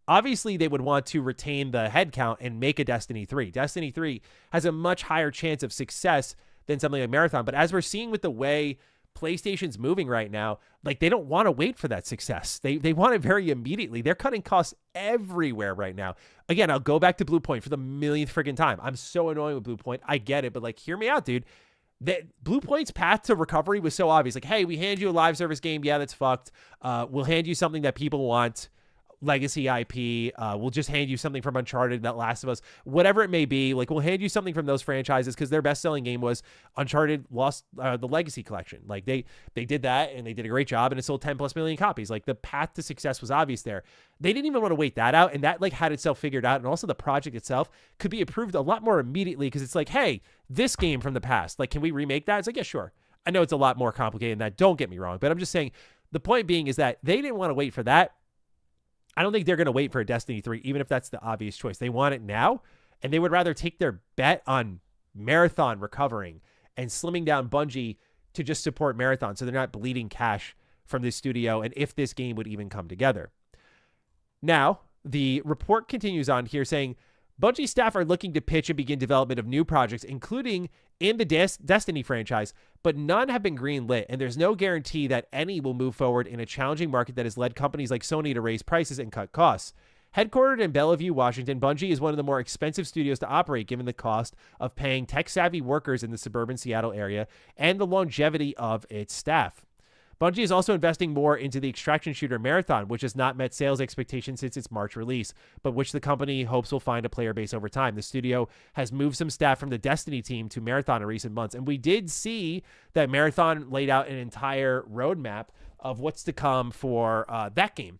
Obviously, they would want to retain the headcount and make a Destiny 3. Destiny 3 has a much higher chance of success than something like Marathon. But as we're seeing with the way PlayStation's moving right now, like, they don't want to wait for that success. They want it very immediately. They're cutting costs everywhere right now. Again, I'll go back to Blue Point for the millionth friggin' time. I'm so annoying with Blue Point. I get it, but like, hear me out, dude. That Blue Point's path to recovery was so obvious. Like, hey, we hand you a live service game. Yeah, that's fucked. We'll hand you something that people want. Legacy IP. We'll just hand you something from Uncharted, that Last of Us, whatever it may be. Like, we'll hand you something from those franchises because their best-selling game was Uncharted Lost, the Legacy Collection. Like, they did that and they did a great job and it sold 10+ million copies. Like, the path to success was obvious there. They didn't even want to wait that out, and that like had itself figured out. And also the project itself could be approved a lot more immediately because it's like, hey, this game from the past, like, can we remake that? It's like, yeah, sure. I know it's a lot more complicated than that. Don't get me wrong, but I'm just saying the point being is that they didn't want to wait for that. I don't think they're going to wait for a Destiny 3, even if that's the obvious choice. They want it now, and they would rather take their bet on Marathon recovering and slimming down Bungie to just support Marathon so they're not bleeding cash from this studio, and if this game would even come together. Now, the report continues on here saying, Bungie staff are looking to pitch and begin development of new projects, including in the Destiny franchise, but none have been greenlit, and there's no guarantee that any will move forward in a challenging market that has led companies like Sony to raise prices and cut costs. Headquartered in Bellevue, Washington, Bungie is one of the more expensive studios to operate given the cost of paying tech-savvy workers in the suburban Seattle area and the longevity of its staff. Bungie is also investing more into the extraction shooter Marathon, which has not met sales expectations since its March release, but which the company hopes will find a player base over time. The studio has moved some staff from the Destiny team to Marathon in recent months, and we did see that Marathon laid out an entire roadmap of what's to come for that game.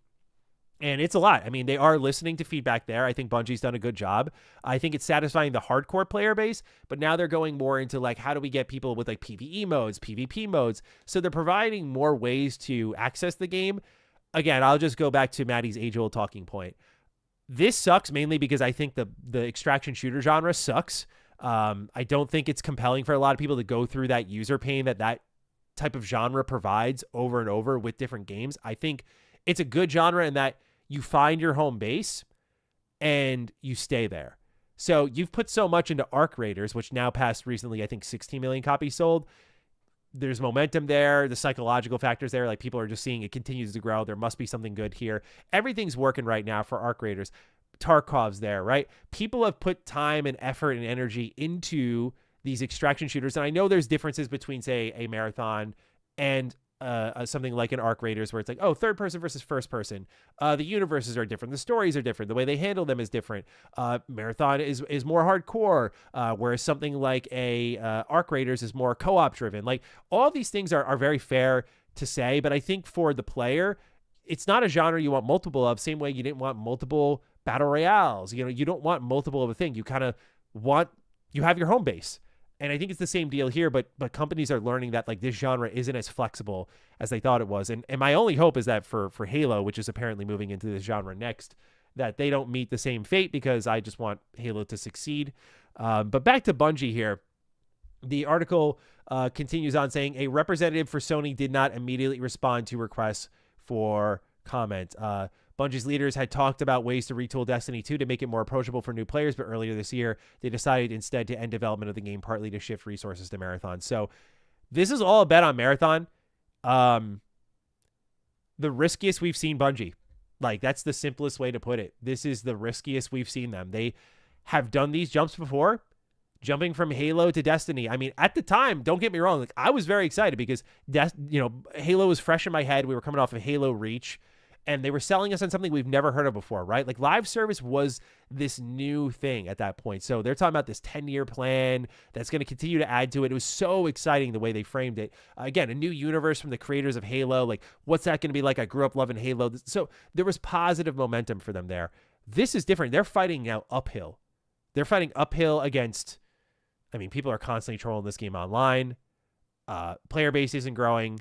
And it's a lot. I mean, they are listening to feedback there. I think Bungie's done a good job. I think it's satisfying the hardcore player base, but now they're going more into like, how do we get people with like PvE modes, PvP modes? So they're providing more ways to access the game. Again, I'll just go back to Maddie's age-old talking point. This sucks mainly because I think the extraction shooter genre sucks. I don't think it's compelling for a lot of people to go through that user pain that type of genre provides over and over with different games. I think it's a good genre in that you find your home base and you stay there. So you've put so much into Arc Raiders, which now passed recently, I think 16 million copies sold. There's momentum there. The psychological factors there, like people are just seeing it continues to grow. There must be something good here. Everything's working right now for Arc Raiders. Tarkov's there, right? People have put time and effort and energy into these extraction shooters. And I know there's differences between, say, a Marathon and something like an Arc Raiders, where it's like, oh, third person versus first person. The universes are different. The stories are different. The way they handle them is different. Marathon is more hardcore, whereas something like a Arc Raiders is more co-op driven. Like, all these things are very fair to say, but I think for the player, it's not a genre you want multiple of, same way you didn't want multiple battle royales. You know, you don't want multiple of a thing. You kind of want, you have your home base. And I think it's the same deal here, but companies are learning that like this genre isn't as flexible as they thought it was. And my only hope is that for Halo, which is apparently moving into this genre next, that they don't meet the same fate, because I just want Halo to succeed. But back to Bungie here. The article continues on saying a representative for Sony did not immediately respond to requests for comment. Bungie's leaders had talked about ways to retool Destiny 2 to make it more approachable for new players, but earlier this year, they decided instead to end development of the game, partly to shift resources to Marathon. So this is all a bet on Marathon. The riskiest we've seen Bungie. Like, that's the simplest way to put it. This is the riskiest we've seen them. They have done these jumps before, jumping from Halo to Destiny. I mean, at the time, don't get me wrong, like, I was very excited because Halo was fresh in my head. We were coming off of Halo Reach, and they were selling us on something we've never heard of before, right? Like, live service was this new thing at that point. So they're talking about this 10-year plan that's going to continue to add to it. It was so exciting the way they framed it. Again, a new universe from the creators of Halo. Like, what's that going to be like? I grew up loving Halo. So there was positive momentum for them there. This is different. They're fighting now uphill. They're fighting uphill against, I mean, people are constantly trolling this game online. Player base isn't growing.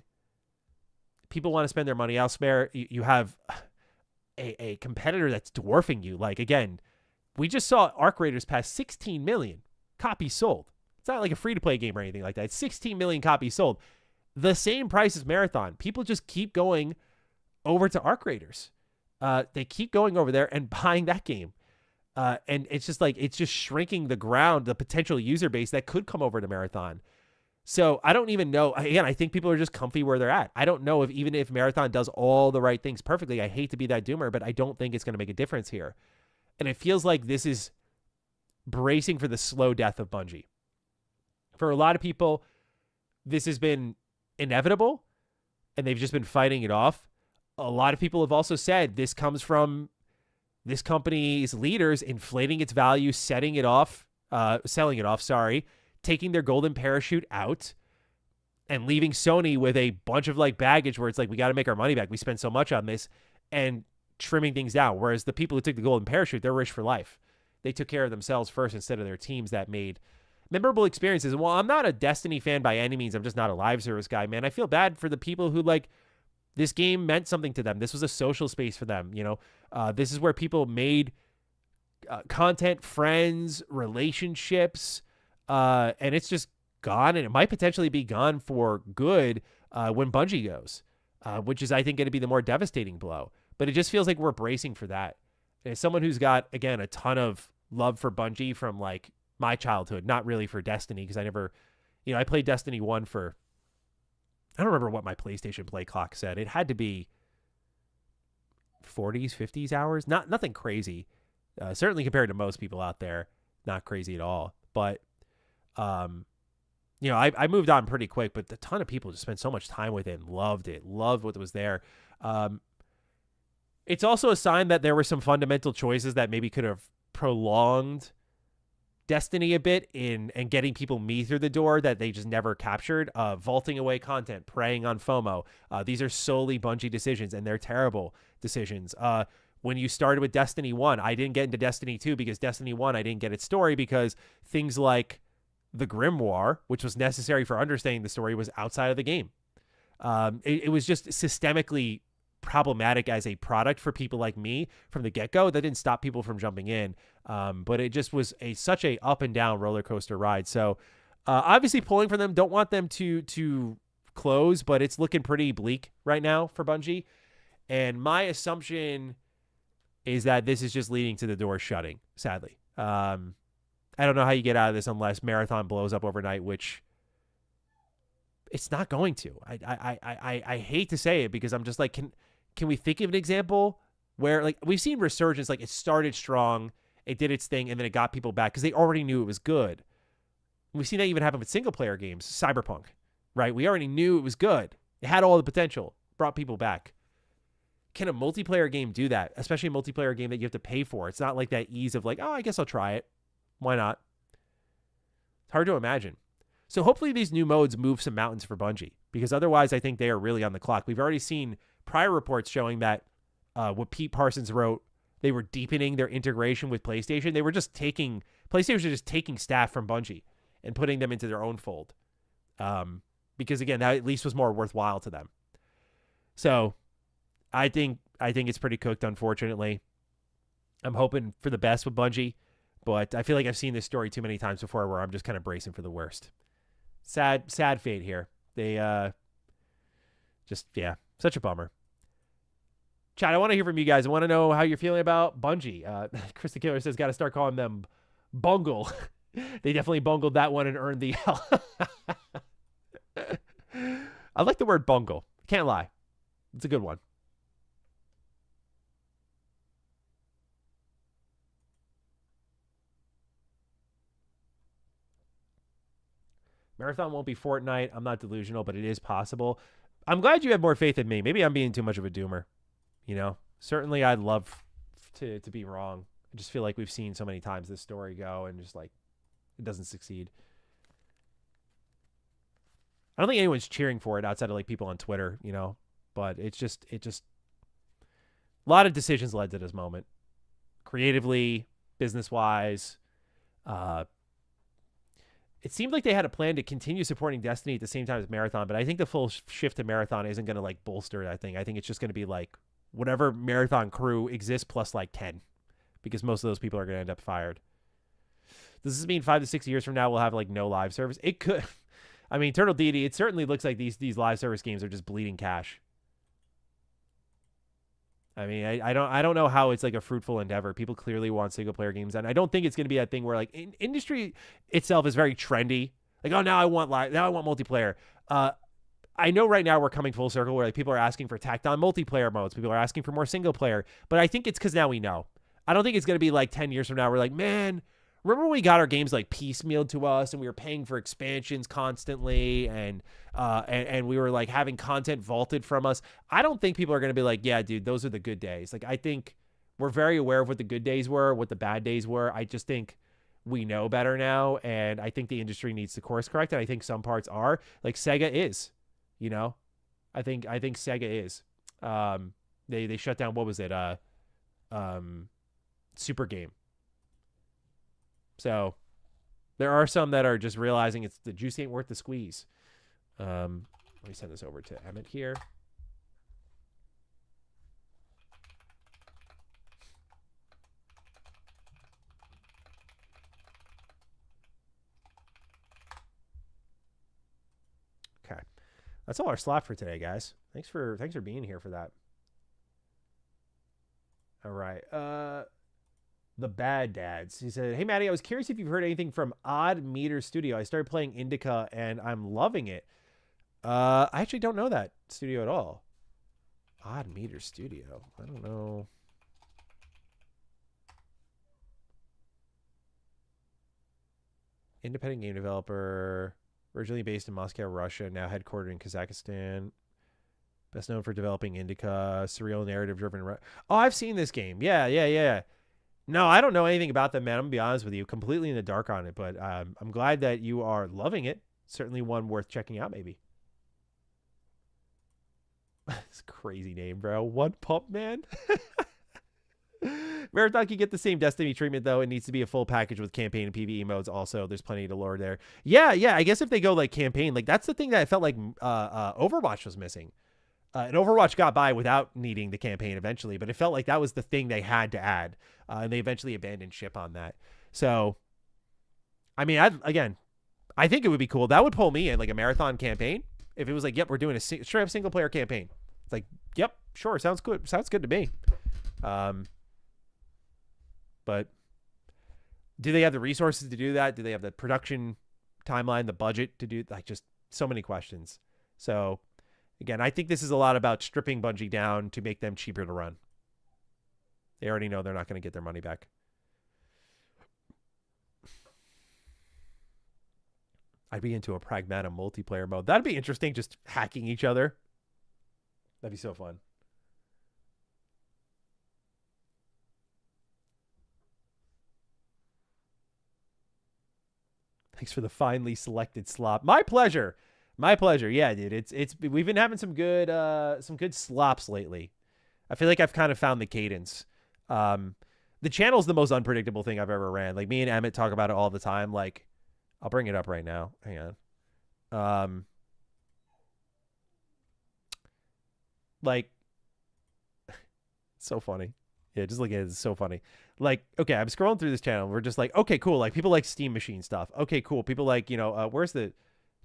People want to spend their money elsewhere. You have a competitor that's dwarfing you. Like, again, we just saw Arc Raiders pass 16 million copies sold. It's not like a free-to-play game or anything like that. It's 16 million copies sold. The same price as Marathon. People just keep going over to Arc Raiders. They keep going over there and buying that game. And it's just like, it's just shrinking the ground, the potential user base that could come over to Marathon. So I don't even know. Again, I think people are just comfy where they're at. I don't know if even if Marathon does all the right things perfectly, I hate to be that doomer, but I don't think it's going to make a difference here. And it feels like this is bracing for the slow death of Bungie. For a lot of people, this has been inevitable, and they've just been fighting it off. A lot of people have also said this comes from this company's leaders inflating its value, selling it off, taking their golden parachute out and leaving Sony with a bunch of like baggage where it's like, we got to make our money back. We spent so much on this, and trimming things down. Whereas the people who took the golden parachute, they're rich for life. They took care of themselves first instead of their teams that made memorable experiences. And while I'm not a Destiny fan by any means, I'm just not a live service guy, man. I feel bad for the people who like this game meant something to them. This was a social space for them. This is where people made content, friends, relationships, and it's just gone, and it might potentially be gone for good when Bungie goes, which is, I think, going to be the more devastating blow. But it just feels like we're bracing for that. And as someone who's got, again, a ton of love for Bungie from like my childhood, not really for Destiny, because I never, I played Destiny 1 for, I don't remember what my PlayStation play clock said. It had to be 40s, 50s hours. Nothing crazy. Certainly compared to most people out there, not crazy at all. But, you know, I moved on pretty quick, but a ton of people just spent so much time with it and loved it, loved what was there. It's also a sign that there were some fundamental choices that maybe could have prolonged Destiny a bit and getting people me through the door that they just never captured. Vaulting away content, preying on FOMO. These are solely Bungie decisions, and they're terrible decisions. When you started with Destiny 1, I didn't get into Destiny 2 because Destiny 1, I didn't get its story because things like the Grimoire, which was necessary for understanding the story, was outside of the game. It was just systemically problematic as a product for people like me from the get-go. That didn't stop people from jumping in, but it just was such a up and down roller coaster ride. So obviously pulling for them, don't want them to close, but it's looking pretty bleak right now for Bungie. And my assumption is that this is just leading to the door shutting, sadly. I don't know how you get out of this unless Marathon blows up overnight, which it's not going to. I hate to say it because I'm just like, can we think of an example where, like, we've seen Resurgence, like, it started strong, it did its thing, and then it got people back because they already knew it was good. We've seen that even happen with single-player games, Cyberpunk, right? We already knew it was good. It had all the potential, brought people back. Can a multiplayer game do that? Especially a multiplayer game that you have to pay for. It's not like that ease of like, oh, I guess I'll try it. Why not? It's hard to imagine. So hopefully these new modes move some mountains for Bungie, because otherwise I think they are really on the clock. We've already seen prior reports showing that what Pete Parsons wrote, they were deepening their integration with PlayStation. They were just PlayStation was just taking staff from Bungie and putting them into their own fold. Because again, that at least was more worthwhile to them. So I think it's pretty cooked, unfortunately. I'm hoping for the best with Bungie, but I feel like I've seen this story too many times before where I'm just kind of bracing for the worst. Sad fate here. They such a bummer. Chat, I want to hear from you guys. I want to know how you're feeling about Bungie. Chris the Killer says, got to start calling them Bungle. They definitely bungled that one and earned the L. I like the word bungle. Can't lie. It's a good one. Marathon won't be Fortnite. I'm not delusional, but it is possible. I'm glad you have more faith in me. Maybe I'm being too much of a doomer. You know, certainly I'd love to be wrong. I just feel like we've seen so many times this story go and just like it doesn't succeed. I don't think anyone's cheering for it outside of like people on Twitter, you know, but it just a lot of decisions led to this moment. Creatively, business-wise, it seemed like they had a plan to continue supporting Destiny at the same time as Marathon, but I think the full shift to Marathon isn't going to like bolster that thing. I think it's just going to be like whatever Marathon crew exists plus like 10, because most of those people are going to end up fired. Does this mean 5 to 6 years from now we'll have like no live service? It could. I mean, Turtle Deity, it certainly looks like these live service games are just bleeding cash. I mean, I don't know how it's like a fruitful endeavor. People clearly want single player games, and I don't think it's going to be that thing where like industry itself is very trendy. Like, oh, now I want live, now I want multiplayer. I know right now we're coming full circle where like people are asking for tacked on multiplayer modes. People are asking for more single player, but I think it's because now we know. I don't think it's going to be like 10 years from now. We're like, man, remember when we got our games like piecemealed to us and we were paying for expansions constantly and we were like having content vaulted from us? I don't think people are going to be like, yeah, dude, those are the good days. Like, I think we're very aware of what the good days were, what the bad days were. I just think we know better now. And I think the industry needs to course correct. And I think some parts are like Sega is, you know, I think Sega is, they shut down, what was it? Super Game. So there are some that are just realizing the juice ain't worth the squeeze. Let me send this over to Emmett here. Okay. That's all our slot for today, guys. Thanks for being here for that. All right. The Bad Dads. He said, hey, Maddie, I was curious if you've heard anything from Odd Meter Studio. I started playing Indica, and I'm loving it. I actually don't know that studio at all. Odd Meter Studio. I don't know. Independent game developer. Originally based in Moscow, Russia, now headquartered in Kazakhstan. Best known for developing Indica, surreal narrative-driven. Oh, I've seen this game. Yeah. No, I don't know anything about them, man. I'm going to be honest with you. Completely in the dark on it, but I'm glad that you are loving it. Certainly one worth checking out, maybe. It's a crazy name, bro. One Pump Man. Marathon can get the same Destiny treatment, though. It needs to be a full package with campaign and PvE modes also. There's plenty to lore there. Yeah. I guess if they go, like, campaign, like, that's the thing that I felt like Overwatch was missing. And Overwatch got by without needing the campaign eventually, but it felt like that was the thing they had to add. And they eventually abandoned ship on that. So, I mean, I think it would be cool. That would pull me in, like, a marathon campaign. If it was like, yep, we're doing a straight up single player campaign. It's like, yep, sure, sounds good. Sounds good to me. But do they have the resources to do that? Do they have the production timeline, the budget to do, like, just so many questions. So again, I think this is a lot about stripping Bungie down to make them cheaper to run. They already know they're not going to get their money back. I'd be into a pragmatic multiplayer mode. That'd be interesting, just hacking each other. That'd be so fun. Thanks for the finely selected slop. My pleasure. My pleasure. Yeah, dude. We've been having some good slops lately. I feel like I've kind of found the cadence. The channel's the most unpredictable thing I've ever ran. Like, me and Emmett talk about it all the time. Like, I'll bring it up right now. Hang on. Like, so funny. Yeah, just look at it. It's so funny. Like, okay, I'm scrolling through this channel. We're just like, okay, cool. Like, people like Steam Machine stuff. Okay, cool. People like, where's the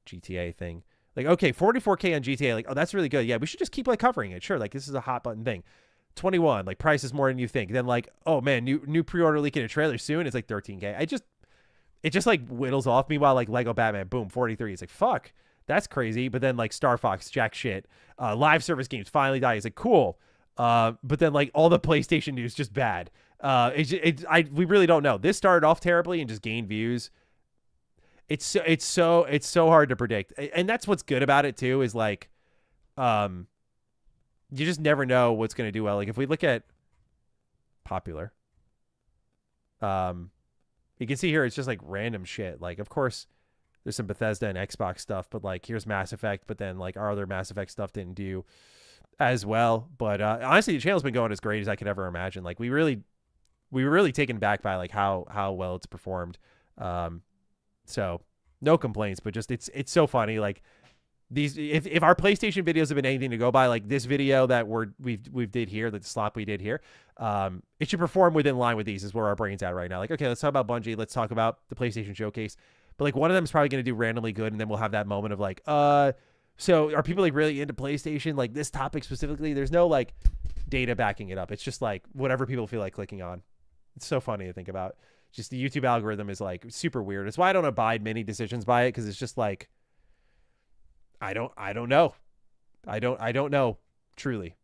GTA thing? Like, okay, 44K on GTA. Like, oh, that's really good. Yeah, we should just keep, like, covering it. Sure, like, this is a hot button thing. 21, like, price is more than you think. Then, like, oh, man, new pre-order leaking a trailer soon. It's like 13K. It just, like, whittles off. Meanwhile, like, Lego Batman, boom, 43. It's like, fuck, that's crazy. But then, like, Star Fox, jack shit. Live service games finally die. It's like, cool. But then, like, all the PlayStation news just bad. We really don't know. This started off terribly and just gained views. It's so hard to predict, and that's what's good about it too. Is like, you just never know what's going to do well. Like, if we look at popular, you can see here it's just like random shit. Like, of course, there's some Bethesda and Xbox stuff, but like, here's Mass Effect. But then, like, our other Mass Effect stuff didn't do as well. But honestly, the channel's been going as great as I could ever imagine. Like, we were really taken back by like how well it's performed. So no complaints, but just it's so funny. Like, these, if our PlayStation videos have been anything to go by, like this video that we did here, the slop we did here, it should perform within line with these. Is where our brain's at right now. Like, okay, let's talk about Bungie. Let's talk about the PlayStation Showcase. But like, one of them is probably going to do randomly good, and then we'll have that moment of like, so are people like really into PlayStation? Like, this topic specifically? There's no like data backing it up. It's just like whatever people feel like clicking on. It's so funny to think about. Just the YouTube algorithm is like super weird. It's why I don't abide many decisions by it, because it's just like, I don't know. I don't know, truly.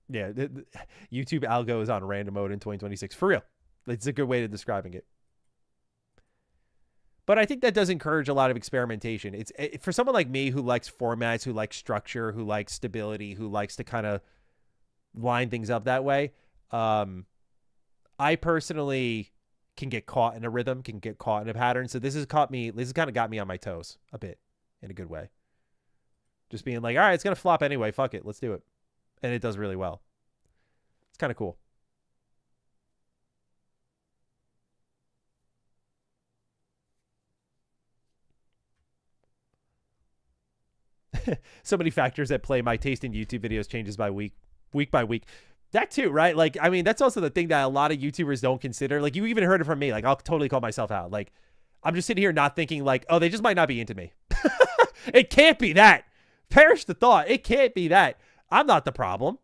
Yeah, the YouTube algo is on random mode in 2026. For real. It's a good way of describing it. But I think that does encourage a lot of experimentation. It's for someone like me who likes formats, who likes structure, who likes stability, who likes to kind of line things up that way. I personally can get caught in a rhythm, can get caught in a pattern. So this has kind of got me on my toes a bit in a good way. Just being like, all right, it's going to flop anyway. Fuck it. Let's do it. And it does really well. It's kind of cool. So many factors at play. My taste in YouTube videos changes by week by week. That too, right? Like, I mean, that's also the thing that a lot of YouTubers don't consider. Like, you even heard it from me. Like, I'll totally call myself out. Like, I'm just sitting here not thinking like, oh, they just might not be into me. It can't be that. Perish the thought. It can't be that. I'm not the problem.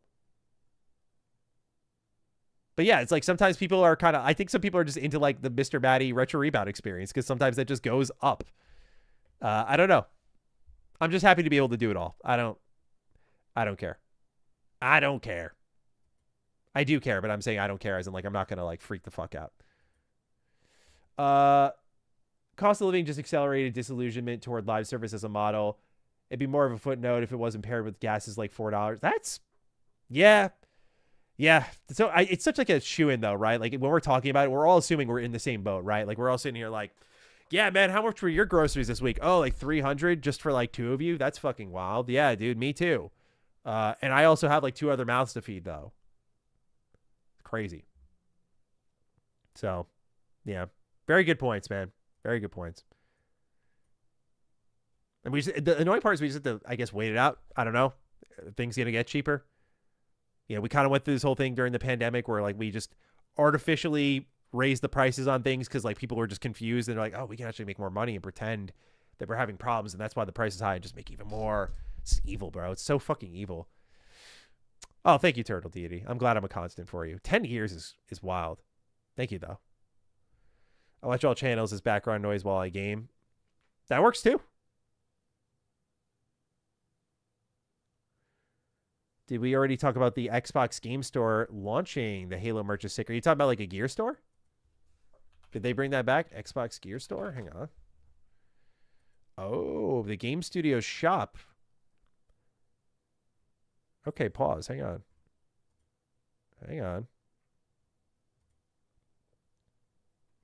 But yeah, it's like sometimes people are kind of, I think some people are just into like the Mr. Matty retro rebound experience, because sometimes that just goes up. I don't know. I'm just happy to be able to do it all. I don't care. I don't care. I do care, but I'm saying I don't care as in like, I'm not going to like freak the fuck out. Cost of living just accelerated disillusionment toward live service as a model. It'd be more of a footnote if it wasn't paired with gases like $4. That's, yeah. So it's such like a shoe-in though, right? Like when we're talking about it, we're all assuming we're in the same boat, right? Like we're all sitting here like, yeah, man, how much were your groceries this week? Oh, like 300 just for like 2 of you? That's fucking wild. Yeah, dude, me too. And I also have like 2 other mouths to feed though. Crazy. So, yeah. Very good points, man. Very good points. And the annoying part is we just have to, I guess, wait it out. I don't know. Things going to get cheaper. Yeah, we kind of went through this whole thing during the pandemic where like we just artificially raised the prices on things because like people were just confused and they're like, oh, we can actually make more money and pretend that we're having problems and that's why the price is high and just make even more. It's evil, bro. It's so fucking evil. Oh, thank you, Turtle Deity. I'm glad I'm a constant for you. 10 years is wild. Thank you, though. I watch all channels as background noise while I game. That works too. Did we already talk about the Xbox Game Store launching the Halo merch is sick? Are you talking about like a gear store? Did they bring that back? Xbox Gear Store? Hang on. Oh, the Game Studio shop. Okay, pause. Hang on.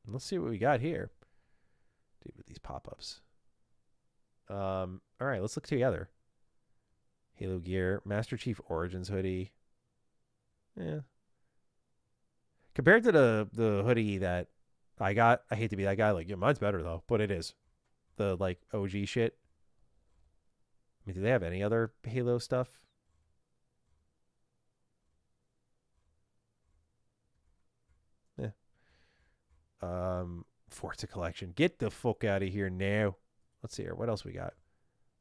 Let's see what we got here. Dude, with these pop-ups. All right, let's look together. Halo gear, Master Chief Origins hoodie. Yeah. Compared to the hoodie that I got, I hate to be that guy. Like, yeah, mine's better though, but it is. The like OG shit. I mean, do they have any other Halo stuff? Yeah. Forza Collection. Get the fuck out of here now. Let's see here. What else we got?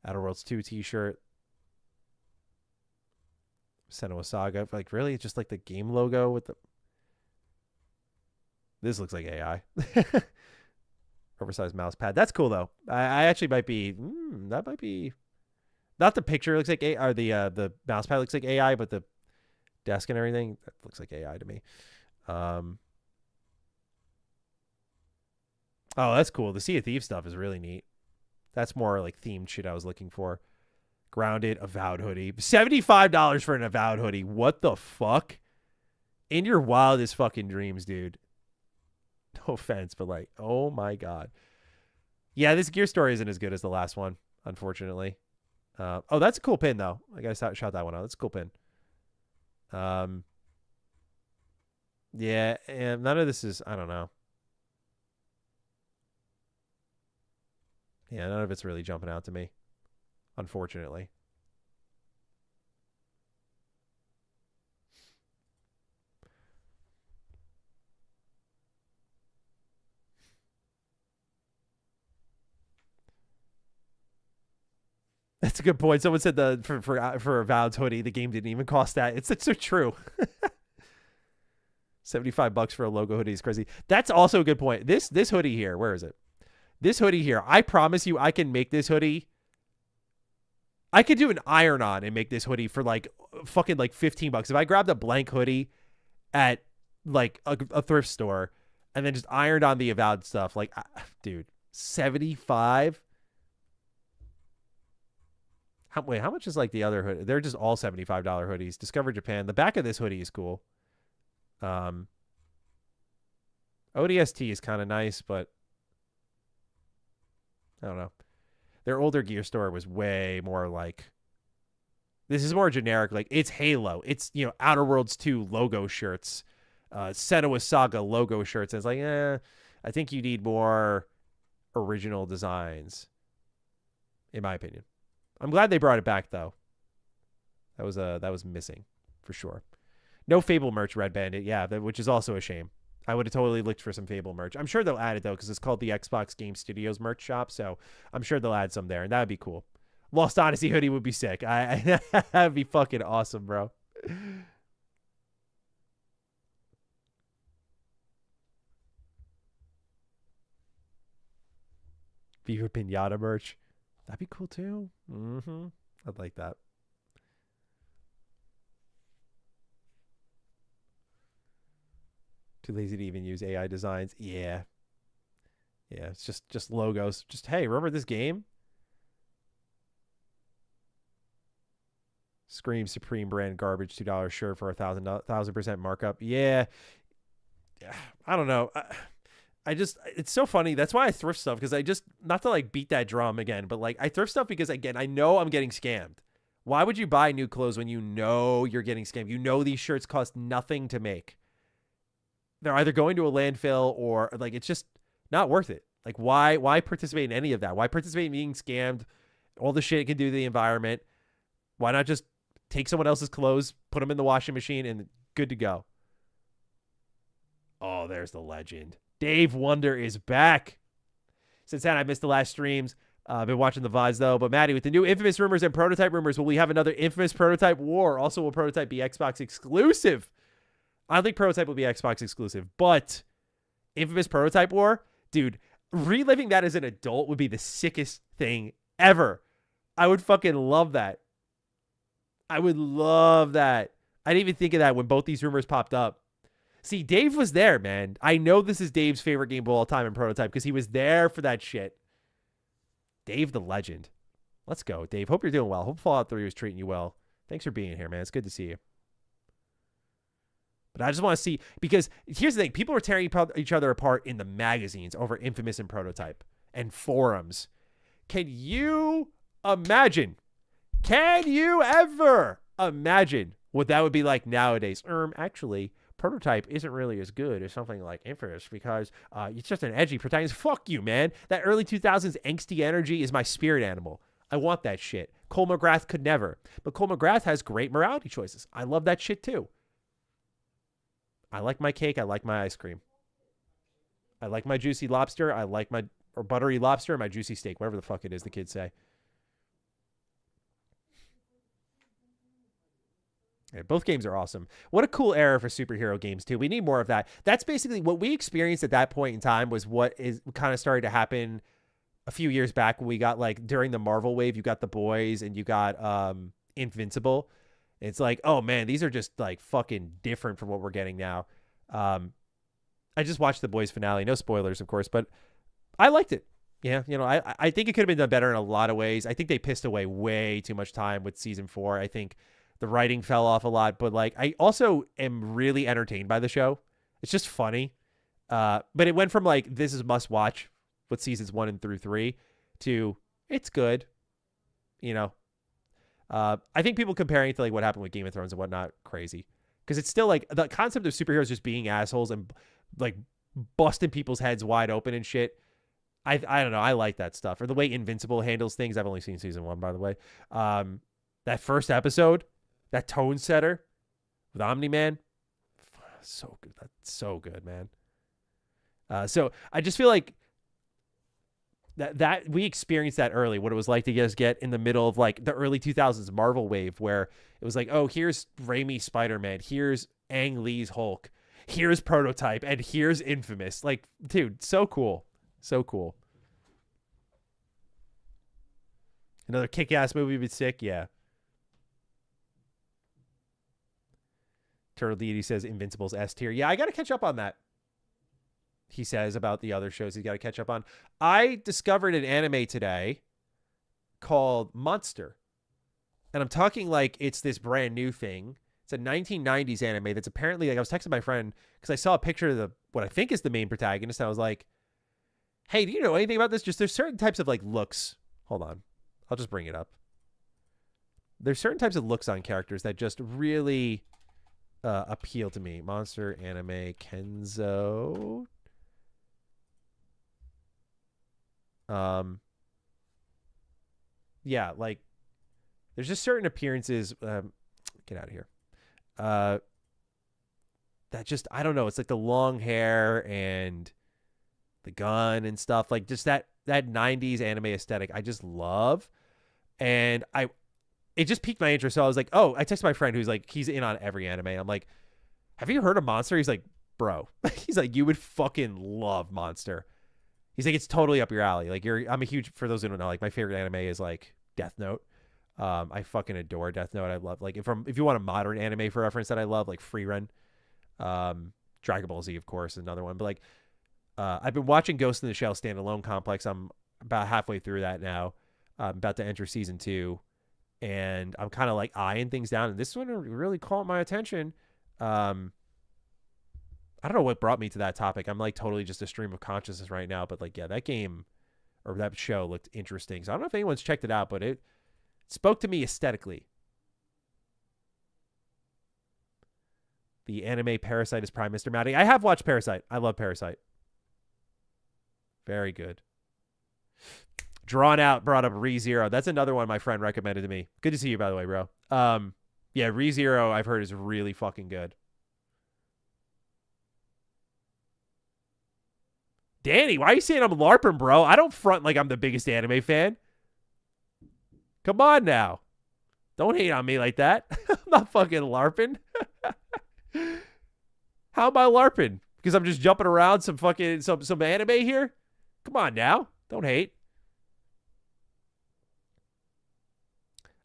Outer Worlds 2 t-shirt. Senua Saga. Like, really? It's just like the game logo with the... This looks like AI. Oversized mouse pad. That's cool, though. I actually might be... that might be... Not the picture looks like AI, or the mouse pad looks like AI, but the desk and everything, that looks like AI to me. Oh, that's cool. The Sea of Thieves stuff is really neat. That's more like themed shit I was looking for. Grounded Avowed hoodie. $75 for an Avowed hoodie. What the fuck? In your wildest fucking dreams, dude. No offense, but like, oh my God. Yeah, this gear story isn't as good as the last one, unfortunately. Oh, that's a cool pin, though. I gotta shout that one out. That's a cool pin. Yeah, and none of this is, I don't know. Yeah, none of it's really jumping out to me, unfortunately. That's a good point. Someone said for Avowed's hoodie, the game didn't even cost that. It's so true. $75 for a logo hoodie is crazy. That's also a good point. This hoodie here, where is it? This hoodie here, I promise you I can make this hoodie. I could do an iron-on and make this hoodie for like fucking like $15. If I grabbed a blank hoodie at like a thrift store and then just ironed on the Avowed stuff, like, dude, 75. Wait, how much is like the other hoodie? They're just all $75 hoodies. Discover Japan. The back of this hoodie is cool. ODST is kind of nice, but I don't know. Their older gear store was way more like, this is more generic. Like, it's Halo. It's, you know, Outer Worlds 2 logo shirts, Senua Saga logo shirts. And it's like, I think you need more original designs, in my opinion. I'm glad they brought it back, though. That was missing, for sure. No Fable merch, Red Bandit. Yeah, which is also a shame. I would have totally looked for some Fable merch. I'm sure they'll add it, though, because it's called the Xbox Game Studios merch shop, so I'm sure they'll add some there, and that would be cool. Lost Odyssey hoodie would be sick. That'd be fucking awesome, bro. Beaver Pinata merch. That'd be cool, too. I'd like that. Too lazy to even use AI designs. Yeah. Yeah, it's just logos. Just, hey, remember this game? Scream Supreme brand garbage, $2 shirt for 1,000% markup. Yeah, I don't know. I just, it's so funny. That's why I thrift stuff, because I just, not to like beat that drum again, but like I thrift stuff because, again, I know I'm getting scammed. Why would you buy new clothes when you know you're getting scammed? You know these shirts cost nothing to make. They're either going to a landfill or like it's just not worth it. Like why participate in any of that? Why participate in being scammed? All the shit it can do to the environment. Why not just take someone else's clothes, put them in the washing machine, and good to go? Oh, there's the legend. Dave Wonder is back. Since then, I missed the last streams. I've been watching the VODs, though. But, Maddie, with the new Infamous rumors and prototype rumors, will we have another Infamous prototype war? Also, will prototype be Xbox exclusive? I don't think prototype will be Xbox exclusive. But Infamous prototype war? Dude, reliving that as an adult would be the sickest thing ever. I would fucking love that. I would love that. I didn't even think of that when both these rumors popped up. See, Dave was there, man. I know this is Dave's favorite game of all time in prototype because he was there for that shit. Dave the legend. Let's go, Dave. Hope you're doing well. Hope Fallout 3 was treating you well. Thanks for being here, man. It's good to see you. But I just want to see, because here's the thing. People are tearing each other apart in the magazines over Infamous and prototype and forums. Can you imagine? Can you ever imagine what that would be like nowadays? Actually, prototype isn't really as good as something like Infamous because it's just an edgy protagonist. Fuck you, man. That early 2000s angsty energy is my spirit animal. I want that shit. Cole McGrath could never. But Cole McGrath has great morality choices. I love that shit too. I like my cake. I like my ice cream. I like my juicy lobster. I like my buttery lobster and my juicy steak, whatever the fuck it is the kids say. Yeah, both games are awesome. What a cool era for superhero games too. We need more of that. That's basically what we experienced at that point in time, was what is kind of started to happen a few years back when we got, like, during the Marvel wave, you got The Boys and you got Invincible. It's like, oh man, these are just like fucking different from what we're getting now. I just watched The Boys finale. No spoilers, of course, but I liked it. Yeah, you know, I think it could have been done better in a lot of ways. I think they pissed away way too much time with season 4. I think the writing fell off a lot, but like I also am really entertained by the show. It's just funny. But it went from like this is must watch with seasons 1 and through 3 to it's good. You know, I think people comparing it to like what happened with Game of Thrones and whatnot, crazy. Because it's still like the concept of superheroes just being assholes and like busting people's heads wide open and shit. I don't know. I like that stuff. Or the way Invincible handles things. I've only seen season 1, by the way. That first episode, that tone setter with Omni-Man, so good. That's so good, man. So I just feel like that we experienced that early, what it was like to just get in the middle of like the early 2000s Marvel wave, where it was like, oh, here's Raimi's Spider-Man, here's Ang Lee's Hulk, here's Prototype, and here's Infamous. Like, dude, so cool. So cool. Another kick-ass movie would be sick, yeah. Turtle Deity says Invincible's S tier. Yeah, I got to catch up on that. He says about the other shows he's got to catch up on. I discovered an anime today called Monster. And I'm talking like it's this brand new thing. It's a 1990s anime that's apparently, like, I was texting my friend because I saw a picture of what I think is the main protagonist. And I was like, hey, do you know anything about this? Just there's certain types of like looks. Hold on. I'll just bring it up. There's certain types of looks on characters that just really appeal to me. Monster anime Kenzo. Yeah, like there's just certain appearances. Get out of here. That just, I don't know. It's like the long hair and the gun and stuff, like just that 90s anime aesthetic I just love. And it just piqued my interest. So I was like, oh, I texted my friend who's like, he's in on every anime. I'm like, have you heard of Monster? He's like, bro, he's like, you would fucking love Monster. He's like, it's totally up your alley. Like I'm a huge, for those who don't know, like my favorite anime is like Death Note. I fucking adore Death Note. I love, like, if you want a modern anime for reference that I love, like Free Run, Dragon Ball Z, of course, is another one. But like, I've been watching Ghost in the Shell Standalone Complex. I'm about halfway through that now. I'm about to enter season 2, and I'm kind of like eyeing things down. And this one really caught my attention. I don't know what brought me to that topic. I'm like totally just a stream of consciousness right now. But like, yeah, that game or that show looked interesting. So I don't know if anyone's checked it out, but it spoke to me aesthetically. The anime Parasite is Prime, Mr. Matty. I have watched Parasite. I love Parasite. Very good. Drawn Out brought up ReZero. That's another one my friend recommended to me. Good to see you, by the way, bro. Yeah, ReZero I've heard is really fucking good. Danny, why are you saying I'm LARPing, bro? I don't front like I'm the biggest anime fan. Come on now. Don't hate on me like that. I'm not fucking LARPing. How am I LARPing? Because I'm just jumping around some fucking some anime here? Come on now. Don't hate.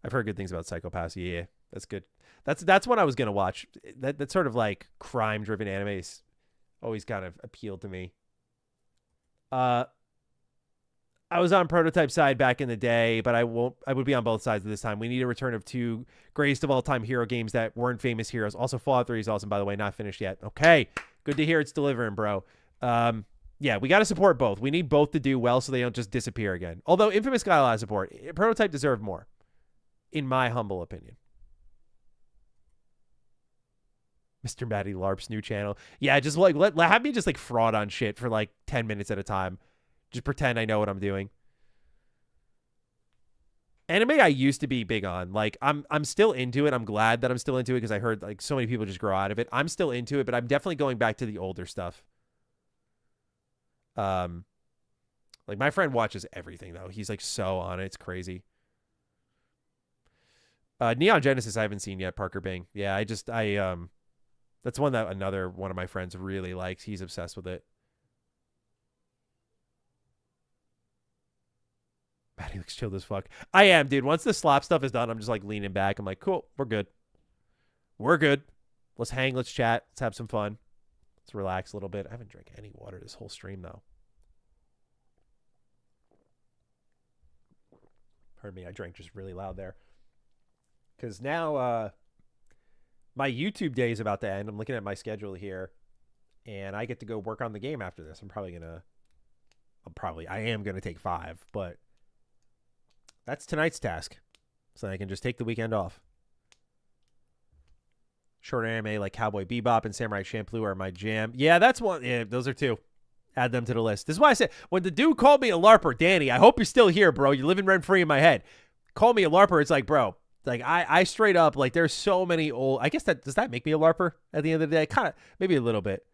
I've heard good things about Psycho-Pass. Yeah, that's good. That's what I was going to watch. That sort of like crime-driven animes always kind of appealed to me. I was on prototype side back in the day, but I would be on both sides this time. We need a return of 2 greatest of all time hero games that weren't famous heroes. Also, Fallout 3 is awesome, by the way, not finished yet. Okay. Good to hear it's delivering, bro. Yeah, we got to support both. We need both to do well so they don't just disappear again. Although Infamous got a lot of support. Prototype deserved more, in my humble opinion. Mr. Matty LARP's new channel. Yeah, just like have me just like fraud on shit for like 10 minutes at a time. Just pretend I know what I'm doing. Anime I used to be big on. Like I'm still into it. I'm glad that I'm still into it because I heard like so many people just grow out of it. I'm still into it, but I'm definitely going back to the older stuff. Like my friend watches everything though. He's like so on it. It's crazy. Neon Genesis I haven't seen yet, Parker Bing. Yeah, that's one that another one of my friends really likes. He's obsessed with it. Matty looks chilled as fuck. I am, dude. Once the slop stuff is done, I'm just like leaning back. I'm like, cool, we're good. We're good. Let's hang, let's chat, let's have some fun. Let's relax a little bit. I haven't drank any water this whole stream though. Pardon me, I drank just really loud there. Because now my YouTube day is about to end. I'm looking at my schedule here, and I get to go work on the game after this. I am gonna take 5, but that's tonight's task, so I can just take the weekend off. Short anime like Cowboy Bebop and Samurai Champloo are my jam. Yeah, that's one. Yeah, those are 2. Add them to the list. This is why I said, when the dude called me a LARPer, Danny, I hope you're still here, bro. You're living rent-free in my head. Call me a LARPer. It's like, bro, like I straight up, like there's so many old, I guess does that make me a LARPer at the end of the day? Kind of, maybe a little bit.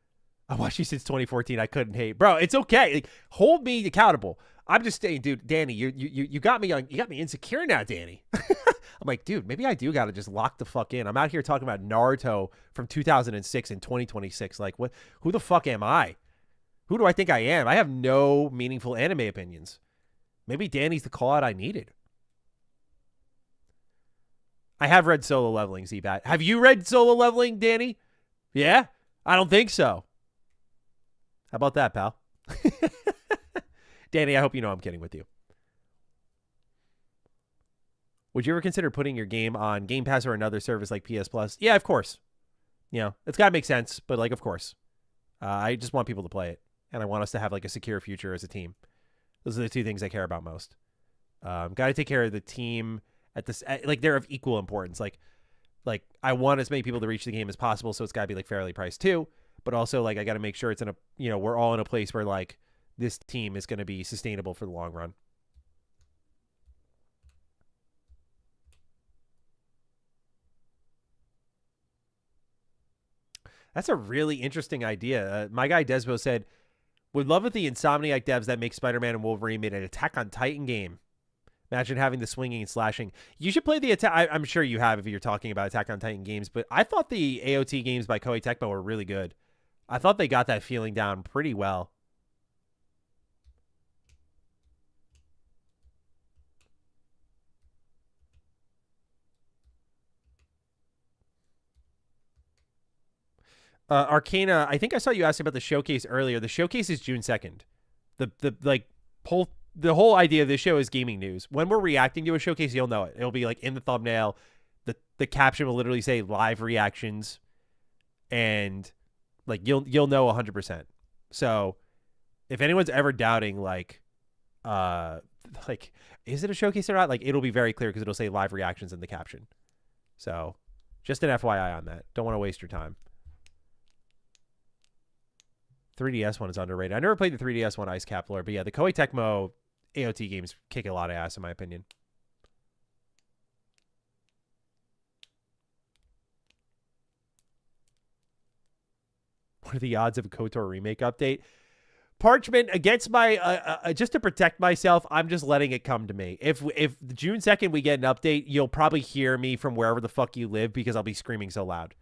I watched you since 2014. I couldn't hate. Bro, it's okay. Like, hold me accountable. I'm just saying, dude, Danny, you got me insecure now, Danny. I'm like, dude, maybe I do got to just lock the fuck in. I'm out here talking about Naruto from 2006 and 2026. Like, what? Who the fuck am I? Who do I think I am? I have no meaningful anime opinions. Maybe Danny's the call out I needed. I have read Solo Leveling, Z-Bat. Have you read Solo Leveling, Danny? Yeah? I don't think so. How about that, pal? Danny, I hope you know I'm kidding with you. Would you ever consider putting your game on Game Pass or another service like PS Plus? Yeah, of course. You know, it's got to make sense, but like, of course. I just want people to play it, and I want us to have like a secure future as a team. Those are the 2 things I care about most. Got to take care of the team at this, like they're of equal importance. Like I want as many people to reach the game as possible, so it's got to be like fairly priced too. But also like I got to make sure it's in a, you know, we're all in a place where like this team is going to be sustainable for the long run. That's a really interesting idea. My guy Desbo said, would love if the Insomniac devs that make Spider-Man and Wolverine made an Attack on Titan game. Imagine having the swinging and slashing. You should play the Attack. I'm sure you have if you're talking about Attack on Titan games, but I thought the AOT games by Koei Tecmo were really good. I thought they got that feeling down pretty well. Arcana, I think I saw you ask about the showcase earlier. The showcase is June 2nd. The whole idea of this show is gaming news. When we're reacting to a showcase, you'll know it. It'll be like in the thumbnail. The caption will literally say live reactions, and like you'll know 100%. So if anyone's ever doubting like is it a showcase or not, like it'll be very clear because it'll say live reactions in the caption. So just an FYI on that. Don't want to waste your time. 3DS one is underrated. I never played the 3DS one, Ice Cap Lord, but yeah, the Koei Tecmo AOT games kick a lot of ass in my opinion. What are the odds of a KotOR remake update? Parchment, against my just to protect myself, I'm just letting it come to me. If June 2nd we get an update, you'll probably hear me from wherever the fuck you live because I'll be screaming so loud.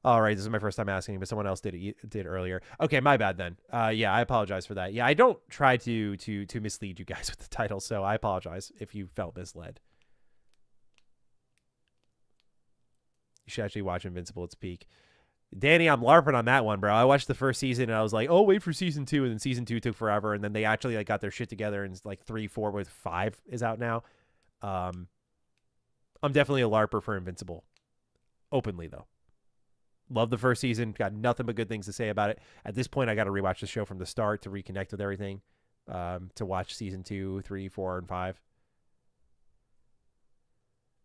All right, this is my first time asking, but someone else did earlier. Okay, my bad then. Yeah, I apologize for that. Yeah, I don't try to mislead you guys with the title, so I apologize if you felt misled. You should actually watch Invincible at its peak. Danny, I'm LARPing on that one, bro. I watched the first season and I was like, oh, wait for season 2. And then season 2 took forever. And then they actually like got their shit together and like 3, 4 with 5 is out now. I'm definitely a LARPer for Invincible. Openly, though. Love the first season. Got nothing but good things to say about it. At this point, I got to rewatch the show from the start to reconnect with everything. To watch season 2, 3, 4, and 5.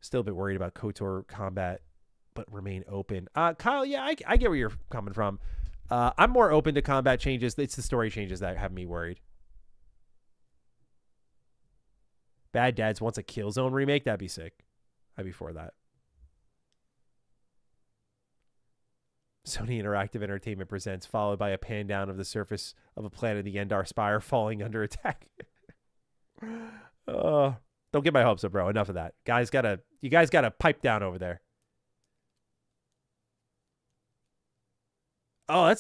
Still a bit worried about KotOR combat, but remain open. Kyle, yeah, I get where you're coming from. I'm more open to combat changes. It's the story changes that have me worried. Bad Dads wants a Killzone remake. That'd be sick. I'd be for that. Sony Interactive Entertainment presents, followed by a pan down of the surface of a planet, the Endar Spire falling under attack. Don't get my hopes up, bro. Enough of that. You guys gotta pipe down over there. Oh, I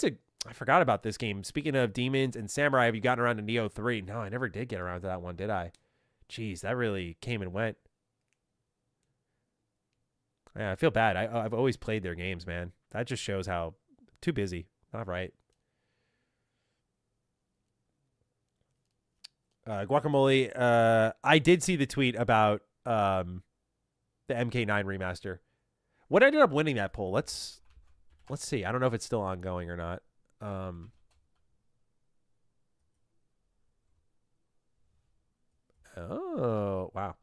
forgot about this game. Speaking of demons and samurai, have you gotten around to Neo 3? No, I never did get around to that one, did I? Jeez, that really came and went. Yeah, I feel bad. I've always played their games, man. That just shows how too busy. Not right. Guacamole, I did see the tweet about the MK9 remaster. What ended up winning that poll? Let's see. I don't know if it's still ongoing or not. Oh, wow.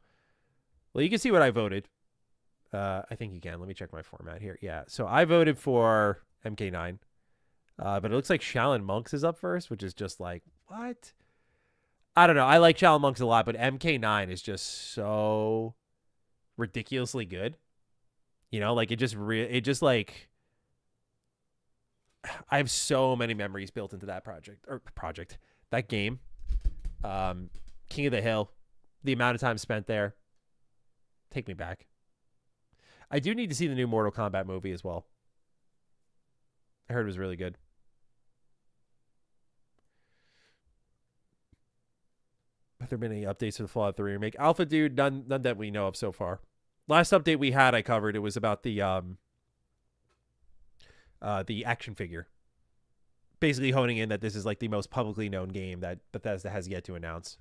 Well, you can see what I voted. I think you can. Let me check my format here. Yeah, so I voted for MK9. But it looks like Shaolin Monks is up first, which is just like, what? I don't know. I like Shaolin Monks a lot, but MK9 is just so ridiculously good. You know, like it just like, I have so many memories built into that that game. King of the Hill, the amount of time spent there. Take me back. I do need to see the new Mortal Kombat movie as well. I heard it was really good. Have there been any updates to the Fallout 3 remake? Alpha Dude, none that we know of so far. Last update we had, I covered. It was about the action figure. Basically honing in that this is like the most publicly known game that Bethesda has yet to announce.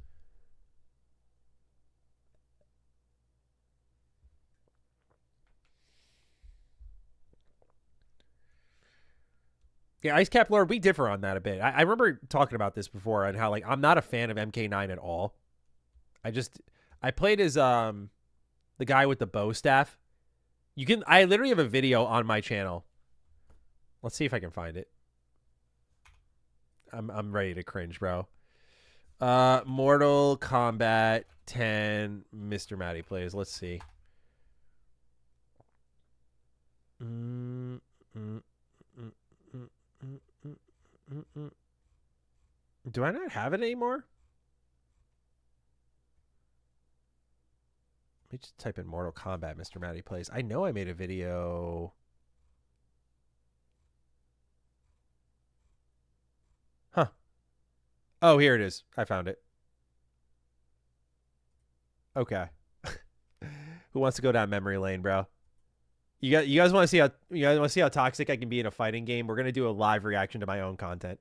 Yeah, Ice Cap Lord, we differ on that a bit. I remember talking about this before and how like I'm not a fan of MK9 at all. I played as the guy with the bow staff. I literally have a video on my channel. Let's see if I can find it. I'm ready to cringe, bro. Mortal Kombat 10 MrMattyPlays. Let's see. Do I not have it anymore? Let me just type in Mortal Kombat MrMattyPlays. I know I made a video. Huh. Oh, here it is. I found it. Okay. Who wants to go down memory lane, bro? You guys want to see how toxic I can be in a fighting game? We're gonna do a live reaction to my own content.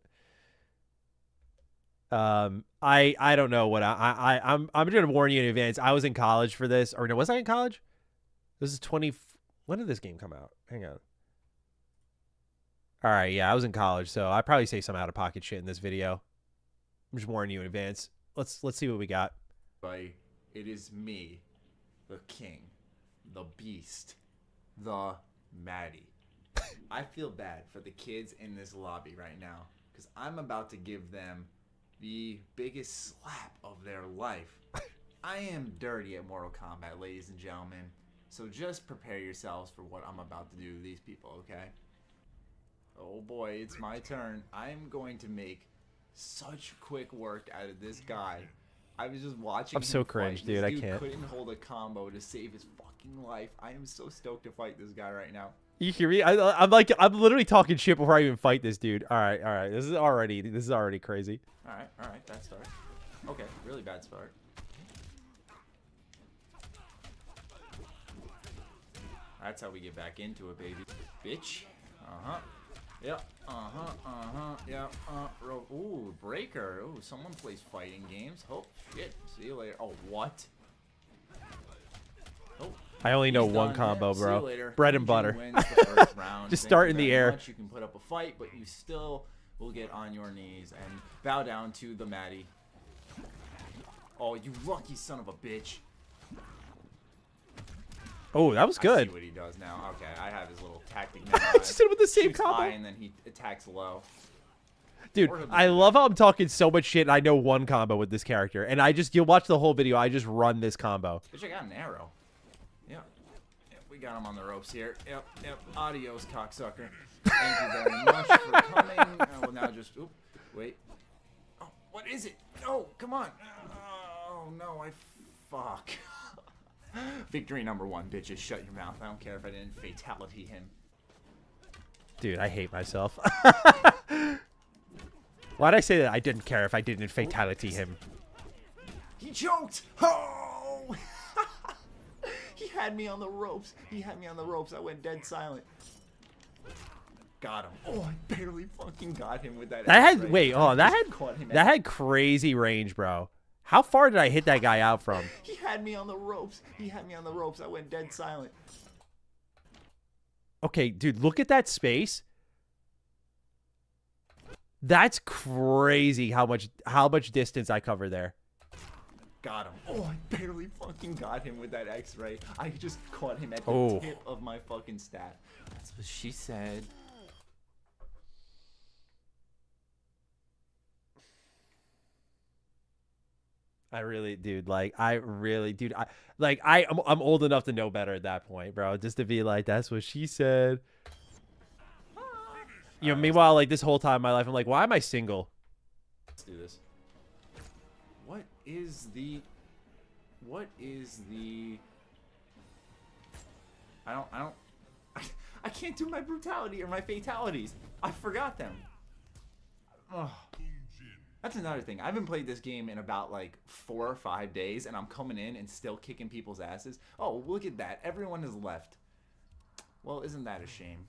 I don't know what I'm gonna warn you in advance. I was in college for this, or no, was I in college? This is 20. When did this game come out? Hang on. All right, yeah, I was in college, so I probably say some out of pocket shit in this video. I'm just warning you in advance. Let's see what we got. It is me, the king, the beast, the Matty. I feel bad for the kids in this lobby right now because I'm about to give them the biggest slap of their life. I am dirty at Mortal Kombat, ladies and gentlemen. So just prepare yourselves for what I'm about to do to these people, okay? Oh boy, it's my turn. I'm going to make such quick work out of this guy. I was just watching I'm so cringe, dude. I can't. This dude couldn't hold a combo to save his fucking life. I am so stoked to fight this guy right now. You hear me? I'm literally talking shit before I even fight this dude. All right. This is already crazy. All right. Bad start. Okay, really bad start. That's how we get back into it, baby. Bitch. Yep. Yep. Ooh, breaker. Ooh, someone plays fighting games. Oh, shit. See you later. Oh, what? Oh. I only know one combo, bro. Bread and butter. Just start in the air. You can put up a fight, but you still will get on your knees and bow down to the Matty. Oh, you lucky son of a bitch. Oh, that was good. I see what he does now. Okay, I have his little tactic. Just hit him with the same combo. High and then he attacks low. Dude, I love how I'm talking so much shit and I know one combo with this character. And you'll watch the whole video, I just run this combo. Bitch, I got an arrow. Yep, we got him on the ropes here. Yep. Adios, cocksucker. Thank you very much for coming. I will now just, oop, wait. Oh, what is it? No, come on. Oh, no, fuck. Victory number 1, bitches. Shut your mouth. I don't care if I didn't fatality him. Dude, I hate myself. Why'd I say that? I didn't care if I didn't fatality him. He choked. Oh! He had me on the ropes. I went dead silent. Got him. Oh, I barely fucking got him with that. That had crazy range, bro. How far did I hit that guy out from? He had me on the ropes. I went dead silent. Okay, dude, look at that space. That's crazy how much distance I cover there. Got him. Oh, I barely fucking got him with that X-ray. I just caught him at the tip of my fucking staff. That's what she said. I'm old enough to know better at that point, bro. Just to be like, that's what she said. You know, meanwhile, like this whole time in my life, I'm like, why am I single? Let's do this. What is the I can't do my brutality or my fatalities. I forgot them. Ugh. That's another thing. I haven't played this game in about like 4 or 5 days, and I'm coming in and still kicking people's asses. Oh, look at that. Everyone is left. Well, isn't that a shame?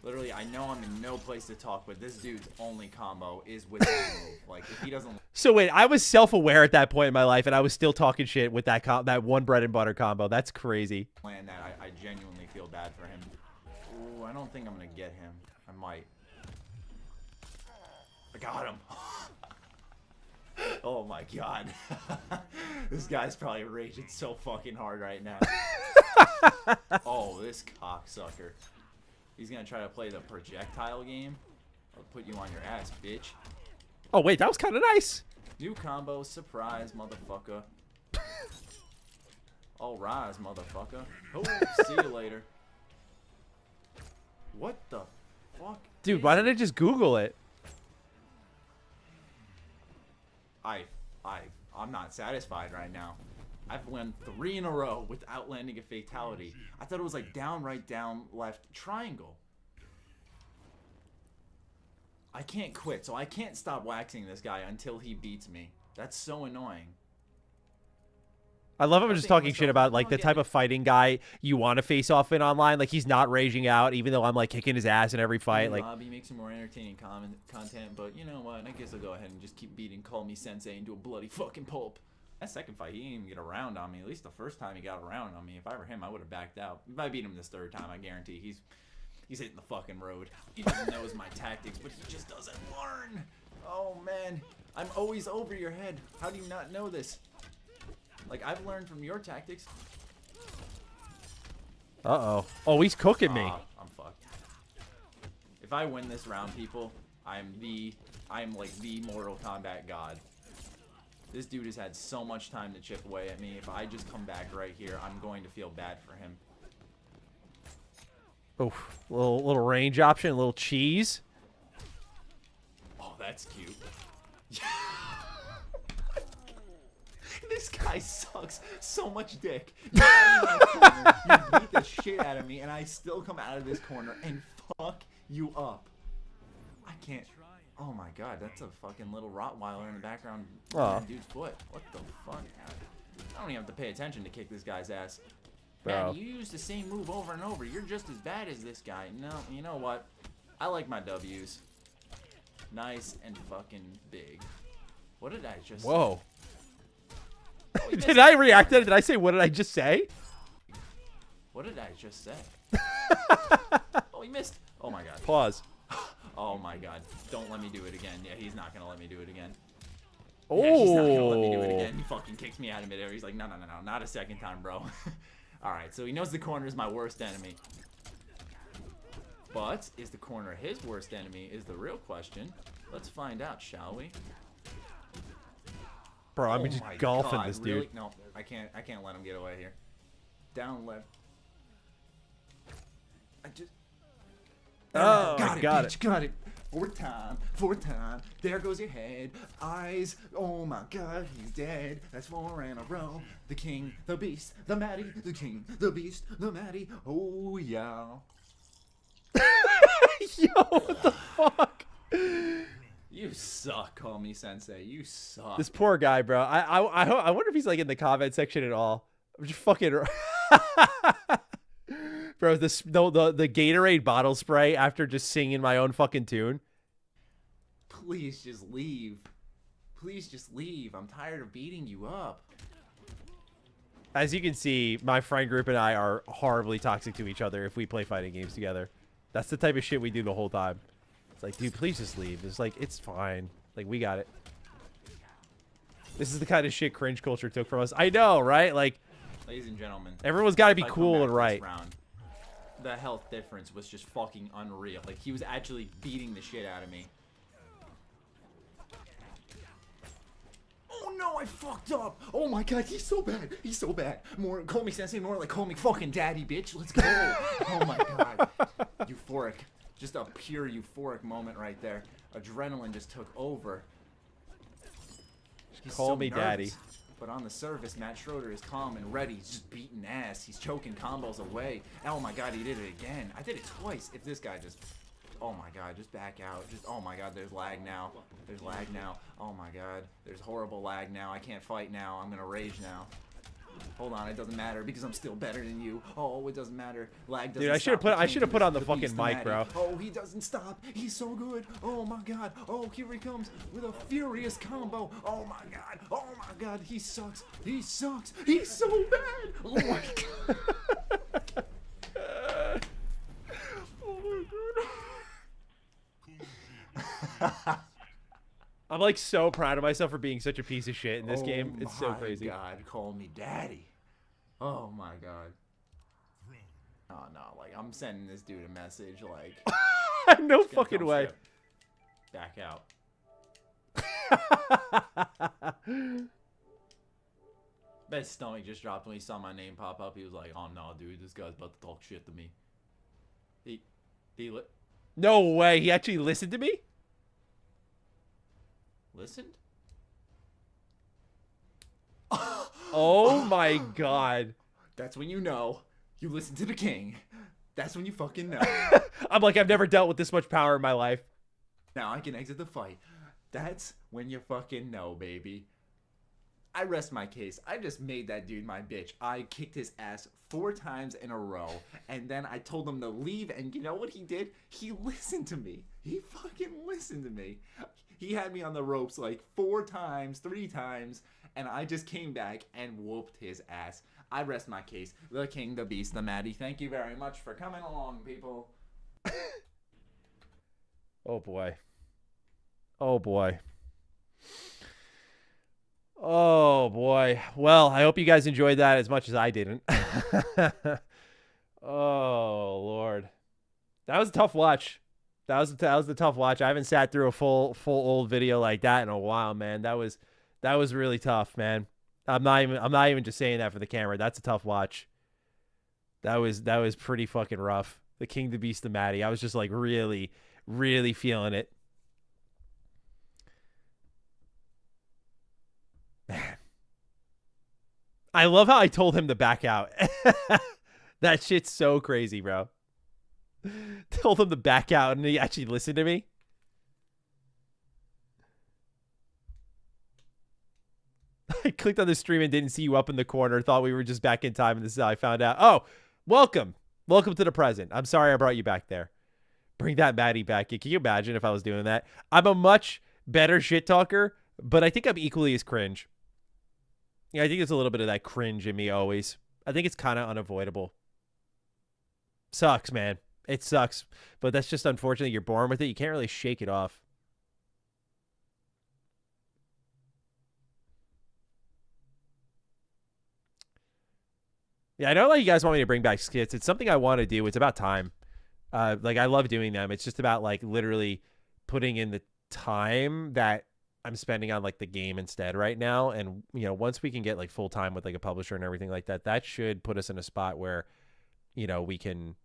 Literally, I know I'm in no place to talk, but this dude's only combo is with that move. Like, if he doesn't... So wait, I was self-aware at that point in my life, and I was still talking shit with that one bread and butter combo. That's crazy. Plan that. I genuinely feel bad for him. Ooh, I don't think I'm going to get him. I might. I got him. Oh my god. This guy's probably raging so fucking hard right now. Oh, this cocksucker. He's gonna try to play the projectile game. I'll put you on your ass, bitch. Oh wait, that was kind of nice. New combo, surprise, motherfucker. All rise, motherfucker. Oh, see you later. What the fuck? Dude, why didn't I just Google it? I'm not satisfied right now. I've won 3 in a row without landing a fatality. I thought it was like down, right, down, left, triangle. I can't quit, so I can't stop waxing this guy until he beats me. That's so annoying. I love him just talking shit about like the don't type get of fighting guy you want to face off in online. Like he's not raging out, even though I'm like kicking his ass in every fight. Like lobby makes some more entertaining content, but you know what? I guess I'll go ahead and just keep beating Call Me Sensei and do a bloody fucking pulp. That second fight, he didn't even get around on me. At least the first time he got around on me. If I were him, I would have backed out. If I beat him this third time, I guarantee he's hitting the fucking road. He just knows my tactics, but he just doesn't learn. Oh man, I'm always over your head. How do you not know this? Like, I've learned from your tactics. uh-oh. Oh, he's cooking me. I'm fucked. If I win this round, people, I'm like the Mortal Kombat god. This dude has had so much time to chip away at me. If I just come back right here, I'm going to feel bad for him. Oof. Little range option, a little cheese. Oh, that's cute. This guy sucks so much dick. You beat the shit out of me, and I still come out of this corner and fuck you up. I can't. Oh my god, that's a fucking little Rottweiler in the background. Dude's foot. What the fuck? I don't even have to pay attention to kick this guy's ass. Man, you use the same move over and over. You're just as bad as this guy. No, you know what? I like my W's. Nice and fucking big. What did I just Whoa. say? Oh, Did I react to that? Did I say, what did I just say? What did I just say? Oh, he missed. Oh my god. Pause. Oh my god. Don't let me do it again. Yeah, he's not gonna let me do it again. Oh. Yeah, he's not gonna let me do it again. He fucking kicks me out of midair. He's like, no, not a second time, bro. Alright, so he knows the corner is my worst enemy. But, is the corner his worst enemy is the real question. Let's find out, shall we? Bro, I'm Oh just my golfing God, this dude. really? No, I can't let him get away here. Down left. I just... Oh, got I got bitch, got it. Fourth time. There goes your head. Eyes. Oh my god, he's dead. That's 4 in a row. The king, the beast, the Matty. The king, the beast, the Matty. Oh yeah. Yo, what the fuck? You suck, Call Me Sensei. You suck. This poor guy, bro. I wonder if he's like in the comment section at all. I'm just fucking... Bro, the Gatorade bottle spray after just singing my own fucking tune. Please just leave. Please just leave. I'm tired of beating you up. As you can see, my friend group and I are horribly toxic to each other if we play fighting games together. That's the type of shit we do the whole time. It's like, dude, please just leave. It's like, it's fine. Like, we got it. This is the kind of shit cringe culture took from us. I know, right? Like, Ladies and gentlemen, everyone's got to be if I come cool back and this right. round, the health difference was just fucking unreal. Like, he was actually beating the shit out of me. Oh no, I fucked up. Oh my god, he's so bad. He's so bad. More, call me Sensei, more like call me fucking daddy, bitch. Let's go. Oh my god. Euphoric. Just a pure euphoric moment right there. Adrenaline just took over. He's Call so me nervous. daddy. But on the surface, Matt Schroeder is calm and ready. He's just beating ass. He's choking combos away. Oh my god, he did it again. I did it twice. If this guy just... Oh my god, just back out. Just, oh my god, there's lag now. There's lag now. Oh my god, there's horrible lag now. I can't fight now. I'm gonna rage now. Hold on, it doesn't matter because I'm still better than you. Oh, it doesn't matter. Lag doesn't Dude, I should have stop put the king, put on the beast, fucking mic, Matty. bro. Oh, he doesn't stop. He's so good. Oh my god. Oh, here he comes with a furious combo. Oh my god. Oh my god. He sucks. He sucks. He's so bad. Oh my god. Oh my god. I'm like so proud of myself for being such a piece of shit in this game. It's so crazy. Oh my god, call me daddy. Oh my god. Oh no, like I'm sending this dude a message like No "It's gonna fucking come way. strip. Back out. Bet his stomach just dropped when he saw my name pop up. He was like, oh no, dude, this guy's about to talk shit to me. He No way. He actually listened to me? listened? Oh my god. That's when you know you listen to the king. That's when you fucking know. I'm like, I've never dealt with this much power in my life. Now I can exit the fight. That's when you fucking know, baby. I rest my case. I just made that dude my bitch. I kicked his ass 4 times in a row, and then I told him to leave, and you know what he did? He listened to me. He fucking listened to me. He had me on the ropes like 4 times, 3 times, and I just came back and whooped his ass. I rest my case. The King, the Beast, the Maddie. Thank you very much for coming along, people. Oh, boy. Oh, boy. Oh, boy. Well, I hope you guys enjoyed that as much as I didn't. Oh, Lord. That was a tough watch. That was a tough watch. I haven't sat through a full old video like that in a while, man. That was really tough, man. I'm not even just saying that for the camera. That's a tough watch. That was pretty fucking rough. The King, the Beast, the Maddie. I was just like really, really feeling it. Man. I love how I told him to back out. That shit's so crazy, bro. Told him to back out and he actually listened to me. I clicked on the stream and didn't see you up in the corner. Thought we were just back in time, and this is how I found out. Oh, welcome. Welcome to the present. I'm sorry I brought you back there. Bring that Maddie back. Can you imagine if I was doing that? I'm a much better shit talker, but I think I'm equally as cringe. Yeah, I think there's a little bit of that cringe in me always. I think it's kind of unavoidable. Sucks, man. It sucks. But that's just unfortunate. You're born with it. You can't really shake it off. Yeah, I know you guys want me to bring back skits. It's something I want to do. It's about time. Like, I love doing them. It's just about, like, literally putting in the time that I'm spending on, like, the game instead right now. And, you know, once we can get, like, full time with, like, a publisher and everything like that, that should put us in a spot where, you know, we can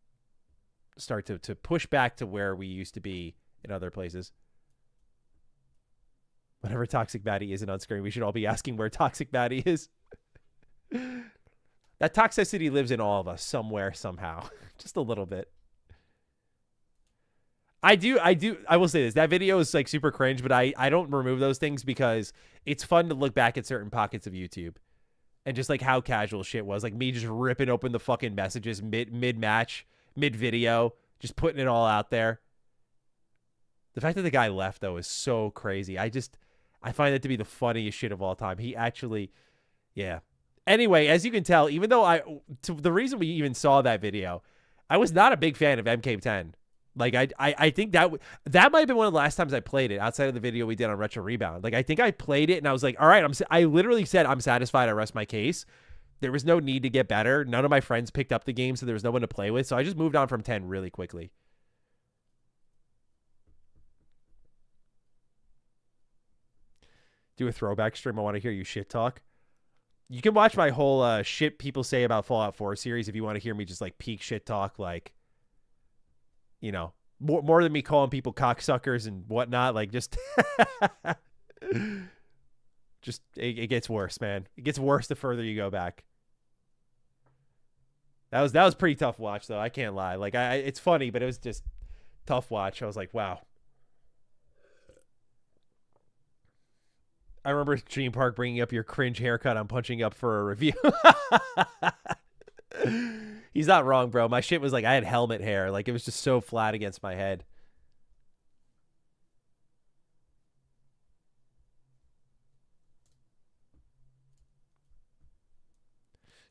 start to push back to where we used to be in other places. Whenever Toxic Maddie isn't on screen, we should all be asking where Toxic Maddie is. That toxicity lives in all of us somewhere, somehow. Just a little bit. I will say this. That video is like super cringe, but I don't remove those things because it's fun to look back at certain pockets of YouTube and just like how casual shit was. Like me just ripping open the fucking messages mid-match, mid-video, just putting it all out there. The fact that the guy left, though, is so crazy. I find it to be the funniest shit of all time. He actually, yeah. Anyway, as you can tell, even though the reason we even saw that video, I was not a big fan of MK10. Like, I think that might have been one of the last times I played it outside of the video we did on Retro Rebound. Like, I think I played it and I was like, all right, I literally said, I'm satisfied. I rest my case. There was no need to get better. None of my friends picked up the game, so there was no one to play with. So I just moved on from 10 really quickly. Do a throwback stream. I want to hear you shit talk. You can watch my whole shit people say about Fallout 4 series if you want to hear me just like peak shit talk, like, you know, more than me calling people cocksuckers and whatnot. Like, just it gets worse, man. It gets worse the further you go back. That was pretty tough watch, though. I can't lie. Like, it's funny, but it was just tough watch. I was like, wow. I remember Dream Park bringing up your cringe haircut on punching up for a review. He's not wrong, bro. My shit was like, I had helmet hair. Like, it was just so flat against my head.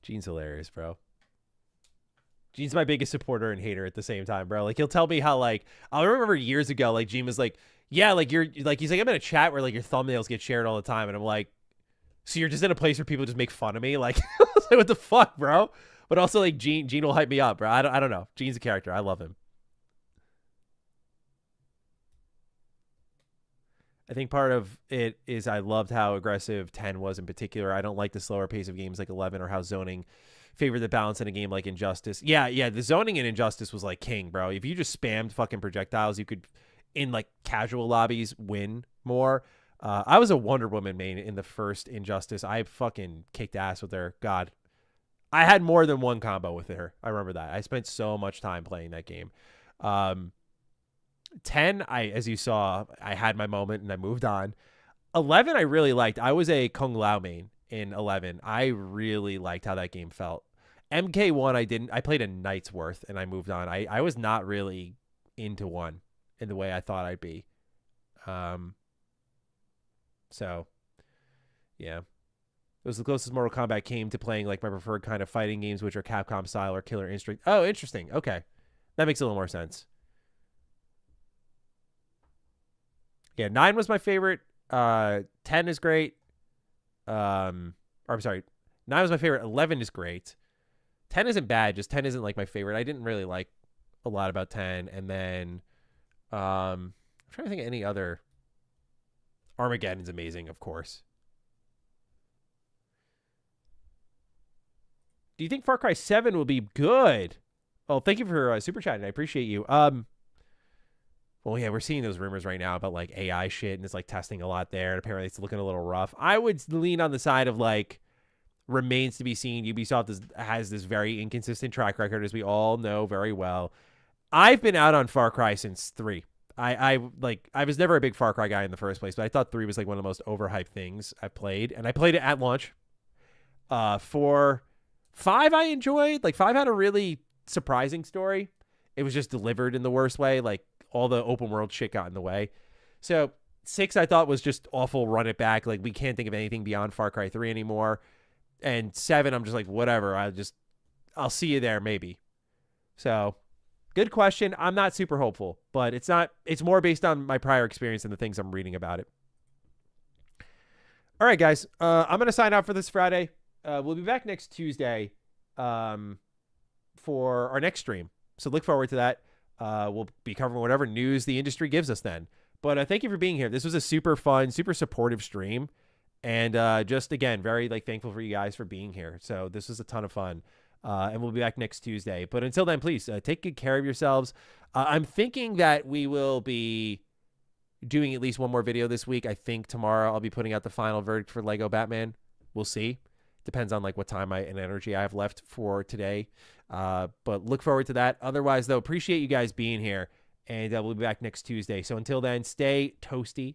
Gene's hilarious, bro. Gene's my biggest supporter and hater at the same time, bro. Like, he'll tell me how, like, I remember years ago, like, Gene was like, yeah, like, he's like, I'm in a chat where, like, your thumbnails get shared all the time. And I'm like, so you're just in a place where people just make fun of me? Like, like, what the fuck, bro? But also, like, Gene will hype me up, bro. I don't know. Gene's a character. I love him. I think part of it is I loved how aggressive 10 was in particular. I don't like the slower pace of games like 11 or how zoning favored the balance in a game like Injustice. Yeah, the zoning in Injustice was, like, king, bro. If you just spammed fucking projectiles, you could, in, like, casual lobbies, win more. I was a Wonder Woman main in the first Injustice. I fucking kicked ass with her. God. I had more than one combo with her. I remember that. I spent so much time playing that game. 10, as you saw, I had my moment and I moved on. 11, I really liked. I was a Kung Lao main in 11. I really liked how that game felt. MK1, I played a night's worth and I moved on. I was not really into 1 in the way I thought I'd be. So, yeah. It was the closest Mortal Kombat came to playing like my preferred kind of fighting games, which are Capcom style or Killer Instinct. Oh, interesting. Okay. That makes a little more sense. Yeah, 9 was my favorite. 10 is great. I'm sorry. 9 was my favorite. 11 is great. 10 isn't bad. Just 10 isn't like my favorite. I didn't really like a lot about 10. And then I'm trying to think of any other. Armageddon's amazing, of course. Do you think Far Cry 7 will be good? Oh, thank you for super chatting. I appreciate you. Well, yeah, we're seeing those rumors right now about like AI shit, and it's like testing a lot there. And apparently, it's looking a little rough. I would lean on the side of like remains to be seen. Ubisoft has this very inconsistent track record, as we all know very well. I've been out on Far Cry since 3. I was never a big Far Cry guy in the first place, but I thought 3 was like one of the most overhyped things I played, and I played it at launch. 4, 5 I enjoyed. Like 5 had a really surprising story. It was just delivered in the worst way. Like all the open world shit got in the way. So 6 I thought was just awful. Run it back. Like we can't think of anything beyond Far Cry 3 anymore. And 7 I'm just like, whatever. I'll see you there maybe. So good question. I'm not super hopeful, but it's more based on my prior experience and the things I'm reading about it. All right, guys. I'm going to sign out for this Friday. We'll be back next Tuesday for our next stream. So look forward to that. We'll be covering whatever news the industry gives us then. But thank you for being here. This was a super fun, super supportive stream. And just, again, very thankful for you guys for being here. So this was a ton of fun. And we'll be back next Tuesday. But until then, please take good care of yourselves. I'm thinking that we will be doing at least one more video this week. I think tomorrow I'll be putting out the final verdict for Lego Batman. We'll see. Depends on what time and energy I have left for today. But look forward to that. Otherwise, though, appreciate you guys being here. And we'll be back next Tuesday. So until then, stay toasty,